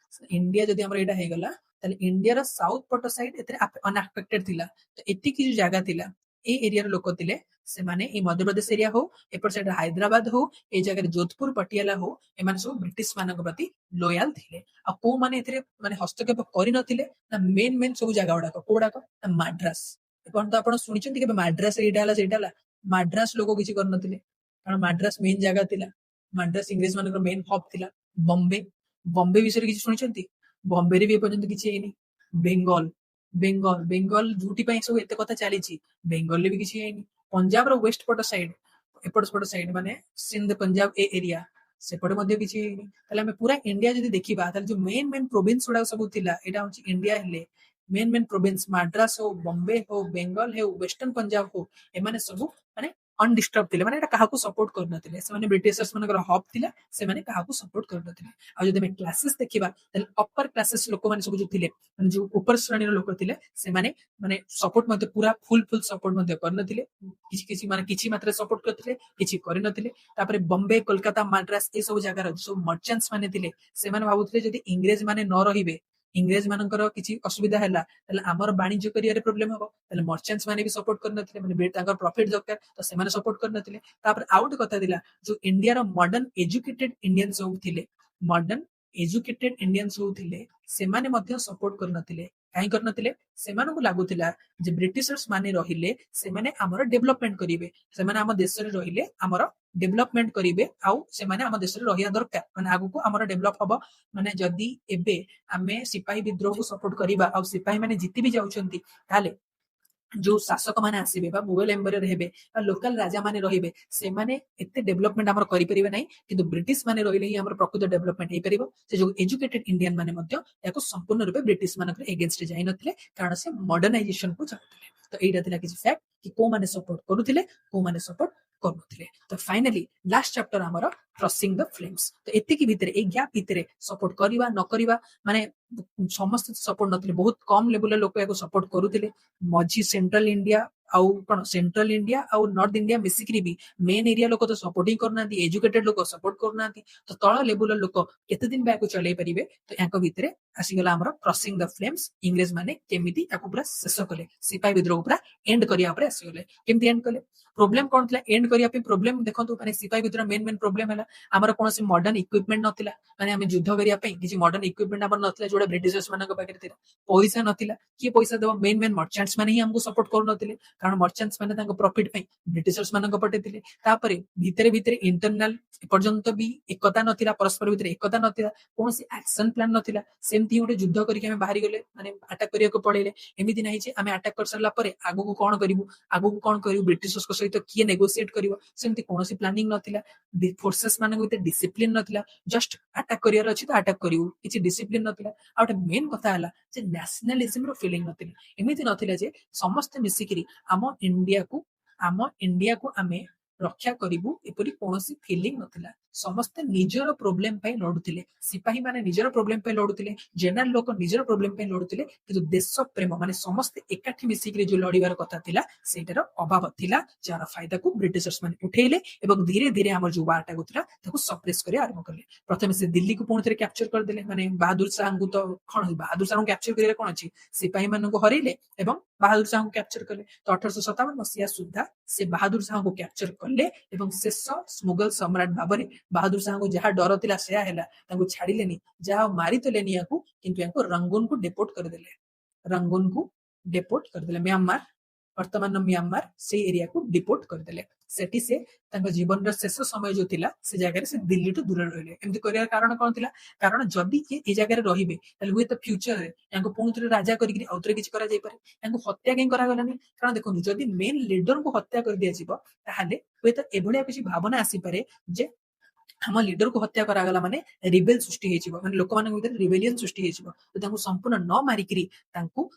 ଇଣ୍ଡିଆ ଯଦି ଆମର ଏଇଟା ହେଇଗଲା ତାହେଲେ ଇଣ୍ଡିଆର ସାଉଥ ପଟ ସାଇଡ ଏଥିରେ ଅନଆଫେକ୍ଟେଡ ଥିଲା ତ ଏତିକି ଯୋଉ ଜାଗା ଥିଲା এই এরিয়ার লোক ଥିଲେ ସେମାନେ এই ମଧ୍ୟପ୍ରଦେଶ ଏରିଆ ହଉ ଏପଟ ସାଇଡରେ ହାଇଦ୍ରାବାଦ ହଉ ଏଇ ଜାଗାରେ ଯୋଧପୁର ପଟିଆଲା ହଉ ଏମାନେ ସବୁ ବ୍ରିଟିଶ ମାନଙ୍କ ପ୍ରତି ଲୋୟାଲ ଥିଲେ ଆଉ କୋଉମାନେ ଏଥିରେ ମାନେ ହସ୍ତକ୍ଷେପ କରିନଥିଲେ ନା ମେନ୍ ସବୁ ଜାଗା ଗୁଡାକ କୋଉଗୁଡାକ ନା ମାଡ୍ରାସ ଏପର୍ଯ୍ୟନ୍ତ ଆପଣ ଶୁଣିଛନ୍ତି କେବେ ମାଡ୍ରାସ ଏଇଟା ହେଲା ସେଇଟା ହେଲା ମାଡ୍ରାସ ଲୋକ କିଛି କରିନଥିଲେ କାରଣ ମାଡ୍ରାସ ମେନ୍ ଜାଗା ଥିଲା ମାଡ୍ରାସ ଇଂରେଜ ମାନଙ୍କର ମେନ୍ ହବ୍ ଥିଲା ବମ୍ବେ ବିଷୟରେ କିଛି ଶୁଣିଛନ୍ତି ବମ୍ବେରେ ବି ଏପର୍ଯ୍ୟନ୍ତ କିଛି ହେଇନି ବେଙ୍ଗଲ ଯୋଉଠି ପାଇଁ ସବୁ ଏତେ କଥା ଚାଲିଛି ବେଙ୍ଗଲରେ ବି କିଛି ହେଇନି ପଞ୍ଜାବର ୱେଷ୍ଟ ପଟ ସାଇଡ ଏପଟ ସାଇଡ ମାନେ ସିନ୍ଧ ପଞ୍ଜାବ ଏ ଏରିଆ ସେପଟେ ମଧ୍ୟ କିଛି ହେଇନି ତାହେଲେ ଆମେ ପୁରା ଇଣ୍ଡିଆ ଯଦି ଦେଖିବା ତାହେଲେ ଯୋଉ ମେନ୍ ପ୍ରୋଭିନ୍ସ ଗୁଡାକ ସବୁ ଥିଲା ଏଇଟା ହଉଛି ଇଣ୍ଡିଆ ହେଲେ ମେନ୍ ପ୍ରୋଭିନ୍ସ ମାଡ୍ରାସ ହଉ ବମ୍ବେ ହଉ ବେଙ୍ଗଲ ହଉ ୱେଷ୍ଟର୍ଣ୍ଣ ପଞ୍ଜାବ ହଉ ଏମାନେ ସବୁ ମାନେ ଅନଡିଷ୍ଟର୍ବ ଥିଲେ ମାନେ ଏଟା କାହାକୁ ସପୋର୍ଟ କରୁନଥିଲେ ସେମାନେ ବ୍ରିଟିଶର୍ସ ମାନଙ୍କର ହବ୍ ଥିଲା ସେମାନେ କାହାକୁ ସପୋର୍ଟ କରୁନଥିଲେ ଆଉ ଯଦି ଆମେ କ୍ଲାସେସ୍ ଦେଖିବା ତାହେଲେ ଅପର କ୍ଲାସେସ୍ ଲୋକମାନେ ସବୁ ଯୋଉ ଥିଲେ ମାନେ ଯୋଉ ଉପର ଶ୍ରେଣୀର ଲୋକ ଥିଲେ ସେମାନେ ମାନେ ସପୋର୍ଟ ମଧ୍ୟ ପୁରା ଫୁଲ ସପୋର୍ଟ ମଧ୍ୟ କରିନଥିଲେ କିଛି ମାତ୍ରାରେ ସପୋର୍ଟ କରିଥିଲେ କିଛି କରିନଥିଲେ ତାପରେ ବମ୍ବେ କୋଲକାତା ମାଡ୍ରାସ ଏ ସବୁ ଜାଗାର ସବୁ ମର୍ଚାଣ୍ଟସ ମାନେ ଥିଲେ ସେମାନେ ଭାବୁଥିଲେ ଯଦି ଇଂରେଜ ମାନେ ନ ରହିବେ ଇଂରେଜ ମାନଙ୍କର କିଛି ଅସୁବିଧା ହେଲା ତାହେଲେ ଆମର ବାଣିଜ୍ୟ କରିବାରେ ପ୍ରୋବ୍ଲେମ ହବ ତାହେଲେ ମର୍ଚାଣ୍ଟସ ମାନେ ବି ସପୋର୍ଟ କରିନଥିଲେ ମାନେ ତାଙ୍କର ପ୍ରଫିଟ ଦରକାର ତ ସେମାନେ ସପୋର୍ଟ କରିନଥିଲେ ତାପରେ ଆଉ ଗୋଟେ କଥା ଥିଲା ଯୋଉ ଇଣ୍ଡିଆର ମଡର୍ନ ଏଜୁକେଟେଡ ଇଣ୍ଡିଆନ ସବୁ ଥିଲେ ସେମାନେ ମଧ୍ୟ ସପୋର୍ଟ କରିନଥିଲେ କାହିଁ କରିନଥିଲେ ସେମାନଙ୍କୁ ଲାଗୁଥିଲା ଯେ ବ୍ରିଟିଶର୍ସ ମାନେ ରହିଲେ ସେମାନେ ଆମର ଡେଭଲପମେଣ୍ଟ କରିବେ ସେମାନେ ଆମ ଦେଶରେ ରହିଲେ ଆମର ଡେଭଲପମେଣ୍ଟ କରିବେ ଆଉ ସେମାନେ ଆମ ଦେଶରେ ରହିବା ଦରକାର ମାନେ ଆଗକୁ ଆମର ଡେଭଲପ ହବ ମାନେ ଯଦି ଏବେ ଆମେ ସିପାହୀ ବିଦ୍ରୋହକୁ ସପୋର୍ଟ କରିବା ଆଉ ସିପାହୀ ମାନେ ଜିତି ବି ଯାଉଛନ୍ତି ତାହେଲେ जो शासक मैंने आसबे मुगल एम्पायर हेबे लोकल राजा माने रहिबे सेमाने एते डेवलपमेंट हमर करि परिबे नै किंतु ब्रिटिश माने रहिले ही हमर प्रकृत डेवलपमेंट हे परिबो से जो एजुकेटेड इंडियन माने मध्य याको संपूर्ण रूपे ब्रिटिश मानकर एगेंस्ट जाई नथिले कारण से मॉडर्नाइजेशन को चाहूथिले तो एटा थिला किछि फैक्ट कि को माने सपोर्ट करूथिले को माने सपोर्ट करूथिले तो फाइनली लास्ट चैप्टर हमर क्रॉसिंग द फ्लेम्स तो एते की भितरे ए गैप भितरे सपोर्ट करिवा न करिवा माने समस्त सपोर्ट नथिले बहुत कम लेवल लोक याको सपोर्ट करूथिले मझी सेंट्रल इंडिया आउ कौन सेंट्रल इंडिया आउ नॉर्थ इंडिया मिसिक्री भी मेन एरिया लोक तो सपोर्टिंग करना एजुकेटेड लोक सपोर्ट करना तो तल लेवल लोक केते दिन बैक चलै परिबे तो यांको भितरे आसीगला हमर क्रॉसिंग द फ्लेम्स इंग्लिश माने केमिति याको पूरा शेष कले सिपाही विद्रोह पूरा एंड करिया परे आसीगले केमिति एंड कले प्रॉब्लम कोन थला एंड करिया पे प्रॉब्लम देखंतु माने सिपाही विद्रोह मेन प्रॉब्लम हला हमर कोनोसी मॉडर्न इक्विपमेंट नथिला माने हम युद्ध करिया पे किछि मॉडर्न इक्विपमेंट हमर नथिला जोडा ब्रिटिशर्स मानक पाखे थिला पैसा नथिला कि पैसा देबो मेन मर्चेंट्स माने ही हमको सपोर्ट कर नथिले कारण मर्चेंट्स माने तांको प्रॉफिट पे ब्रिटिशर्स मानक पटे थिले तापरे भितरे भितरे इंटरनल पर्यंत भी एकता नथिला परस्पर भितरे एकता नथिला कोनोसी एक्शन प्लान नथिला सेमति उडे युद्ध करिके हम बाहरी गले माने अटैक करिया को पड़ेले एमिति नाही जे हम अटैक कर सरला परे आगु को कोन करिवु आगु को कोन करिवु ब्रिटिशर्स को सहित किए नेगोशिएट करिवो सेमति कोनोसी प्लानिंग नथिला फोर्सेस मानक भितरे डिसिप्लिन नथिला जस्ट अटैक करियर अछि तो अटैक करिवु किछि डिसिप्लिन नथिला आ ओटे मेन कथा हला जे नेशनलिज्म रो फीलिंग नथिला एमिति नथिला जे समस्त मिसिकिरी आम इंडिया को आमे रक्षा करिवु एपरि कोनोसी फीलिंग नथिला समस्त निजर प्रॉब्लम पे लडुथिले सिपाही माने निजर प्रॉब्लम पे लडुथिले जनरल लोक निजर प्रॉब्लम पे लडुथिले किंतु देश प्रेम माने समस्त एकाठी मिसिकरी जो लड़ीबार कथा थिला सेटार अभाव थिला जार फायदा को ब्रिटिशर्स माने उठेइले एवं धीरे धीरे हमर जो वारटा गुतरा ताको सप्रेस करे आरंभ करले प्रथमे से दिल्ली को पुणी कैप्चर कर देले माने बहादुर शाह को तो कोन बहादुर शाह को कैप्चर करे कोन अछि सिपाही मानन को हरेले एवं बहादुर शाह को कैप्चर करले तो 1857 मसिया सुद्धा से बहादुर शाह को कैप्चर करले एवं शेष मुगल सम्राट भाबरे बहादुर शाह को जहाँ डर थिला सेया हैला तांको छाड़िलेनी जहाँ मारी तो लेनी याकू किंतु याको रंगून को डेपोर्ट कर देले रंगून को डेपोर्ट कर देले म्यांमार वर्तमान म्यांमार से एरिया को डिपोर्ट कर देले सेठी से तांको जीवन रो शेष समय जो थिला से जगह रे से दिल्ली तो दूर रहले एमति करिया कारण कोन थिला कारण जदी के ए जगह रे रहिबे तले हुए तो फ्यूचर रे याको पुणुतरे राजा करिकरी औतरे किछ करा जाय पारे याको हत्या केन करा गलानी कारण देखो जदी मेन लीडर को हत्या कर दिया जिवो ताहाले हुए तो एभलिया किछ भावना आसी पारे जे हम लीडर को हत्या करा गला माने रिबेल सृष्टि हे जिवो माने लोक मानक भीतर रिबेलियन सृष्टि हे जिवो तो तांको संपूर्ण न मारिकरी तांको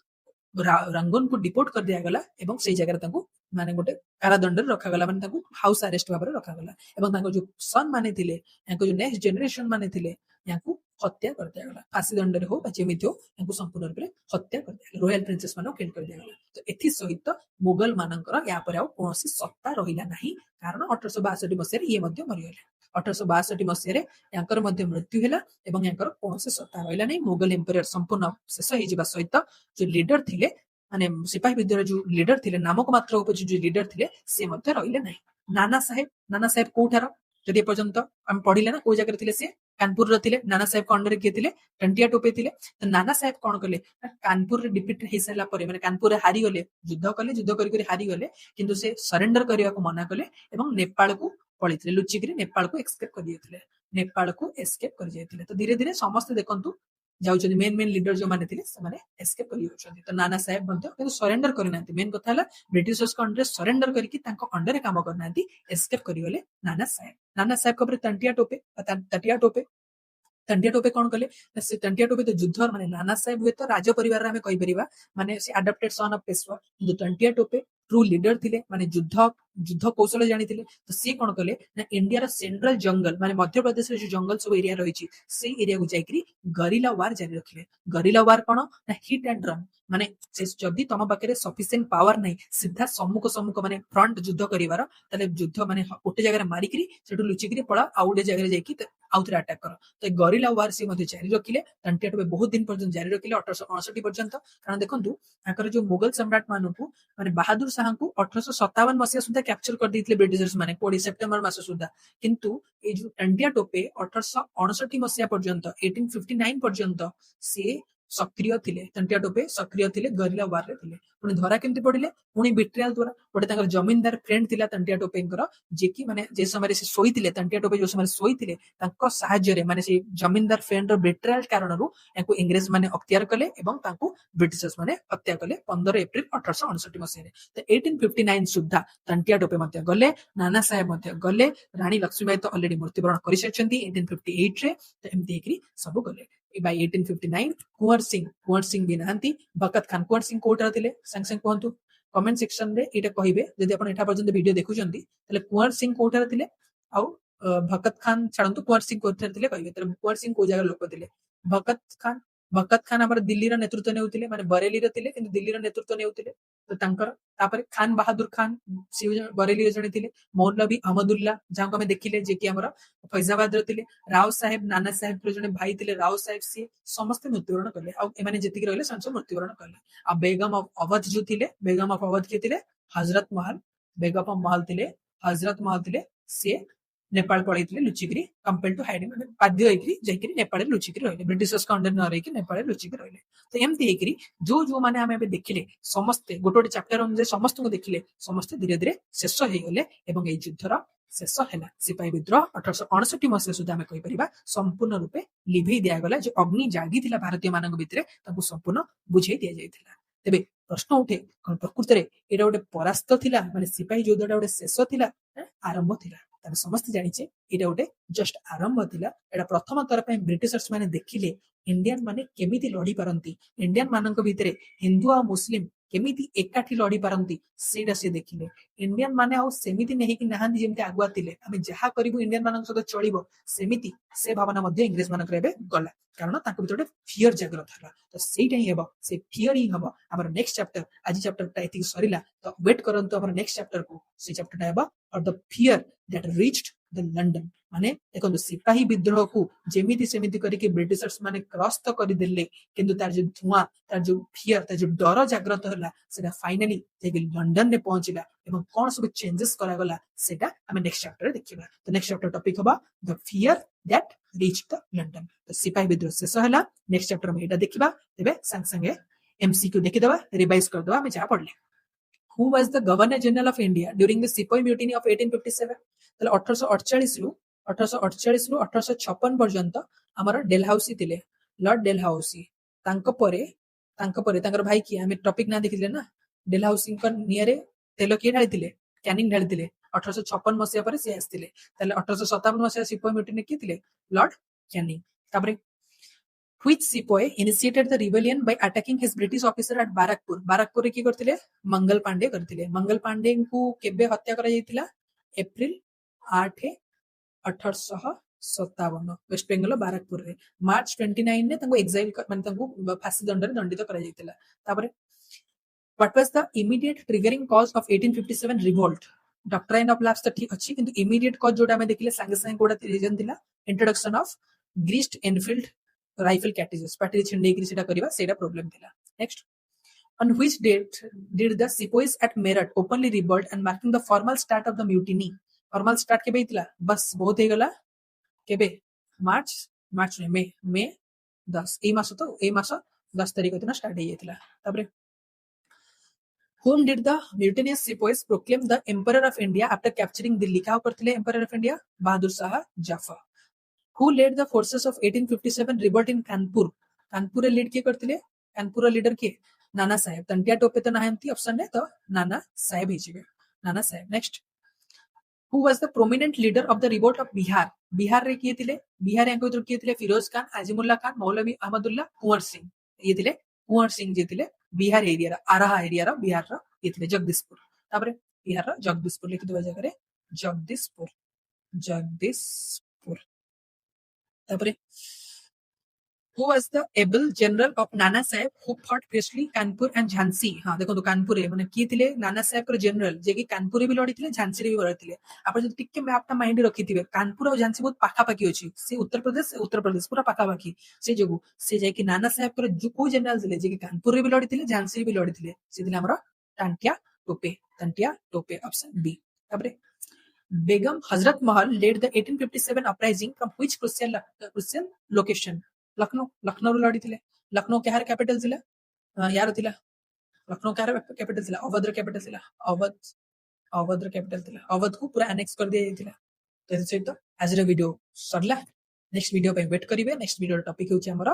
रंगन को डिपोर्ट कर दिया गला एवं से जगह तांको माने गोटे कारादंड रखा गला माने तांको हाउस अरेस्ट भाबरे रखा गला एवं तांको जो सन माने थिले याको जो नेक्स्ट जनरेशन माने थिले याको हत्या कर दिया गला फांसी दंड रे हो बा जेमिति हो याको संपूर्ण रूप रे हत्या कर दिया रॉयल प्रिंसेस मानो किल कर दिया गला तो एथि सहित मुगल मानकर या पर आ कोनोसी सत्ता रहिला नाही कारण 1862 मसिया रे ये मध्य मरिगले 1862 मसिया रे यांकर मध्य मृत्यु हैला एवं यांकर कोनोसी सत्ता रहिला नाही मुगल एम्पायर संपूर्ण शेष हे जिबा सहित जो लीडर थिले माने सिपाही विद्रोह जो लीडर थिले नामक मात्र उपज जो लीडर थिले से मध्य रहिले नाही नाना साहेब कोठार जदि पर्यंत हम पढिले ना को जगह थिले से कानपुर रे थिले नाना साहेब अंडर के थिले टंटिया टोपे थिले तो नाना साहेब कोन कले कानपुर रे डिफीट हे सला परे माने कानपुर रे हारी गले युद्ध करी हारी गले किंतु से सरेंडर करिया को मना कले एवं नेपाल को पळिथिले लुचिकरी नेपाल को एस्केप कर दियथिले नेपाल को एस्केप कर जायथिले तो धीरे धीरे समस्त देखंतु जाउछन मेन लीडर जो माने थिले से माने एस्केप करि होछन तो नाना साहेब मध्य किंतु सरेंडर करनांती मेन कथा हला ब्रिटिशर्स को अंडर सरेंडर करके तांको अंडर रे काम करनांती एस्केप करि गले नाना साहेब कबरे तंटिया टोपे कोन कले से तंटिया टोपे तो युद्ध माने नाना साहेब हुए तो राज परिवार रे हमें कहि परिबा माने से अडॉप्टेड सन ऑफ पेशवा जो तंटिया टोपे ट्रू लीडर थिले माने युद्ध कौशल जानी थिले तो से कोन कले ना इंडिया रो सेंट्रल जंगल माने मध्य प्रदेश रे जो जंगल सब एरिया रहिछि से एरिया को जाईकरी गरिला वार जारी रखले गरिला वार कोन ना हिट एंड रन माने से जदी तम पाखरे सफिशिएंट पावर नै सीधा सम्मुख माने फ्रंट युद्ध करिवार तले युद्ध माने ओटे जगह रे मारिकरी सेटु लुचिकरी पळा आउडे जगह रे जाईकी आउथरे अटैक करो तो गरिला वार से मध्य जारी रखिले तंटिया टोपे बहुत दिन पर्यंत जारी रखिले 1859 पर्यंत कारण देखंतु आकर जो मुगल सम्राट मानकु माने बहादुर शाह को 1857 मसिया सुद्धा कैप्चर कर दिथिले ब्रिटिशर्स माने 20 सेप्टेम्बर मास सुद्धा किंतु ए जो टंटिया टोपे 1859 मसिया पर्यंत 1859 पर्यंत से सक्रिय थिले तंटिया टोपे सक्रिय थिले गरिला वार रे थिले पुनी धरा केमति पडिले पुनी बिट्रियल द्वारा गोटे तांकर जमींदार फ्रेंड थिला तंटिया टोपेंकर जे कि माने जे समय से सोईतिले तंटिया टोपे जो समय सोईतिले तांको सहाय्य रे माने से जमींदार फ्रेंड रो बेट्रायल कारणरू याकू इंग्रेज माने अख्तियार कले एवं तांको ब्रिटिशर्स माने हत्या कले 15 एप्रिल 1859 मसीह तो 1859 सुद्धा तंटिया टोपे मध्य गले नाना साहेब मध्य गले रानी लक्ष्मीबाई तो ऑलरेडी मृत्युवरण करि सचंती 1858 रे तो एमती एकरी सब गले बाय 1859 कुंवर सिंह भी नहांती भगत खान कुंवर सिंह कोटा थिले संग संग कहंतु कमेंट सेक्शन रे एटा कहिबे जदि आपण एठा पर्यंत वीडियो देखुचंती तले कुंवर सिंह कोटा थिले आउ भगत खान छाड़ंतु कुंवर सिंह कोटा थिले कहिबे तले कुंवर सिंह को जगह लोक थिले भगत खान हमर दिल्ली रो नेतृत्व नेउतिले माने बरेली रो थिले किंतु दिल्ली रो नेतृत्व नेउतिले तो तांकर तापर खान बहादुर खान बरेली रो जणे थिले मौलवी अहमदुल्लाह जहां को हमें देखिले जे कि हमर फैजाबाद रो थिले राव साहेब नाना साहेब रो जणे भाई थिले राव साहेब सी समस्त मृत्युवरण करले आ एमाने जति रहले संसद मृत्युवरण करले आ बेगम ऑफ अवध जो थिले बेगम ऑफ अवध के थिले हजरत महल बेगम ऑफ महल थिले हजरत महल थिले से नेपाल पळैतिले लुचिकरी कंपेल टू हाइडिंग माने बाध्य होइकरी जैकरी नेपाल लुचिकरी रहले ब्रिटिशर्स का अंडर न रहिकरी नेपाल लुचिकरी रहले तो एमती एकरी जो जो माने हमें अबे देखिले समस्त गोटोटे चैप्टर अनुसार समस्त को देखिले समस्त धीरे धीरे शेष हे गले एवं ए युद्धर शेष हैला सिपाही विद्रोह 1869 मसीहा सुधा हमें कहि परिबा संपूर्ण रूपे लिभेई दिया गला जो अग्नि जागी थिला भारतीय मानक भितरे ताकू संपूर्ण बुझेई दिया जायथिला तेबे प्रश्न उठे कोन प्रकृति रे एटा गोटे परास्त थिला माने सिपाही योद्धाटा गोटे शेष थिला आरंभ थिला तबे समस्त जानिचे एटा गोटे जस्ट आरंभ थिला एटा प्रथम तर पे ब्रिटिशर्स माने देखिले इंडियन माने केमिति लड़ी पारंती इंडियन मानक भितरे हिंदू आ मुस्लिम केमिति एकाठी लड़ी पारंती सेटा से देखिले इंडियन माने आ सेमिति नेहि कि नहांदी जेमति आगुआ थिले आमे जहा करिबु इंडियन मानक सहित चलिबो सेमिति से भावना मध्ये इंग्लिश मानक रेबे गला कारण ताको भितर फियर जागृत हला तो सेटा ही हेबो से फियर ही हबो हमर नेक्स्ट चैप्टर आज चैप्टर टा एति सरीला तो वेट करंतो हमर नेक्स्ट चैप्टर को से चैप्टर टा हेबो और the fear that reached the London माने देखो सिपाही विद्रोह को जेमिति सेमिति करिके ब्रिटिशर्स माने क्रॉस तो करि देले किंतु तार जो धुआं तार जो फियर तार जो डर जागृत हला सेटा फाइनली जेके लंडन रे पहुंचिला एवं कोन सब चेंजेस करा गला सेटा हम नेक्स्ट चैप्टर देखिबा तो नेक्स्ट चैप्टर टॉपिक होबा the fear that reached the London तो सिपाही विद्रोह शेष हला नेक्स्ट चैप्टर में एटा देखिबा तबे संग संगे एमसीक्यू देखि देबा रिवाइज कर देबा हम जा पढले Who was the Governor General of India during the Sepoy Mutiny of 1857? ତାହେଲେ 1848 ରୁ 1856 पर्यंत हमर डेलहाउसी थिले लॉर्ड डेलहाउसी तांको परे तांकर भाई की हमें टॉपिक ना देखिले ना डेलहाउसी को नियरे तेल के ढाली थिले कैनिंग ढाली थिले 1856 मसिया परे से आस्थिले ताले 1857 मसिया सिपोय म्यूटिनी के थिले लॉर्ड कैनिंग तापरे Which sepoy initiated the rebellion by attacking his British officer at Barakpur? Barakpur रे की करथिले मंगल पांडे करथिले मंगल पांडे को केबे हत्या करा जायतिला एप्रिल 8 1857 वेस्ट बेंगल बारकपुर रे मार्च 29 ने तंको एक्साइल माने तंको फांसी दंड रे दंडित करा जायतिला तापरे what was the immediate triggering cause of 1857 revolt doctrine of lapse त ठीक अछि किंतु इमीडिएट कॉज जोटा हमें देखिले संगे संगे कोडा रीजन थिला introduction of greased Enfield rifle cartridges पार्टी छिंडे की सेटा करबा सेटा प्रॉब्लम थिला next on which date did the sepoys at Meerut openly revolt and marking the formal start of the mutiny formal start के बेइतला बस बहुत हे गला केबे मार्च में 10 ए मास 10 तारिख दिन स्टार्ट हे जेतला तापरे whom did the mutinous sepoys proclaim the emperor of India after capturing Delhi का करथिले emperor of India Bahadur Shah Zafar who led the forces of 1857 revolt in Kanpur Kanpur lead के करथिले कानपुर लीडर के नाना साहेब तंटिया टोपे तो नाहंती ऑप्शन ने तो नाना साहेब ही जिवे Nana Sahib next who was the prominent leader of the revolt of Bihar रे किए थिले बिहार यांको तो किए थिले फिरोज खान आजिमुल्ला खान मौलवी अहमदुल्लाह कुंवर सिंह ये थिले कुंवर सिंह जे थिले बिहार एरिया रा आराहा एरिया रा बिहार रा ये थिले जगदीशपुर तापरे बिहार रा जगदीशपुर लिख दो जगह रे जगदीशपुर तापरे who was the able general of Nana Sahib who fought fiercely Kanpur and Jhansi हां देखो तो कानपुर रे माने की थिले नाना साहेब कर जनरल जे कि कानपुर रे भी लड़ी थिले झांसी रे भी लड़ी थिले आपण जति टिके मैप ता माइंड रखी थिबे कानपुर और झांसी बहुत पाखा पाखी अछि से उत्तर प्रदेश पूरा पाखा पाखी से जगु से जे कि नाना साहेब कर जो को जनरल थिले जे कि कानपुर रे भी लड़ी थिले झांसी रे भी लड़ी थिले से थिले हमरो टांटिया टोपे ऑप्शन बी ताबरे Begum Hazrat Mahal led the 1857 uprising from which crucial location? Lucknow लड़ी थिले लखनऊ क्या कैपिटल थिला यार थिला लखनऊ क्या कैपिटल थिला अवध कैपिटल थिला अवध अवध कैपिटल थिला अवध को पूरा एनेक्स कर दिया जाइतिला तो एथि सहित आज वीडियो सरला नेक्स्ट वीडियो पे वेट करिवे नेक्स्ट वीडियो टॉपिक होची हमर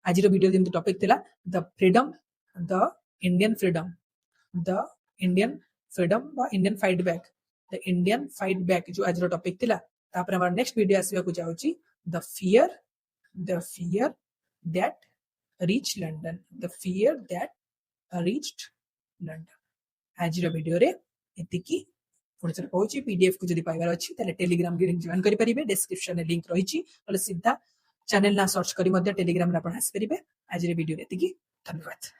आज वीडियो जेमति टॉपिक थिला the freedom the Indian freedom the Indian freedom बा Indian fight back the Indian fight back जो आज टॉपिक थिला तापर हमर नेक्स्ट वीडियो आसीबा को जाउची the fear that reach London the fear that reached London आज वीडियो रे एतिकी पुणी थोड़े कहूँ पीडीएफ को जब पाइबार अच्छी टेलीग्राम लिंक जॉइन करेंगे डिस्क्रिप्शन लिंक रही सीधा चैनल ना सर्च कर टेलीग्राम आसपारे आज वीडियो धन्यवाद।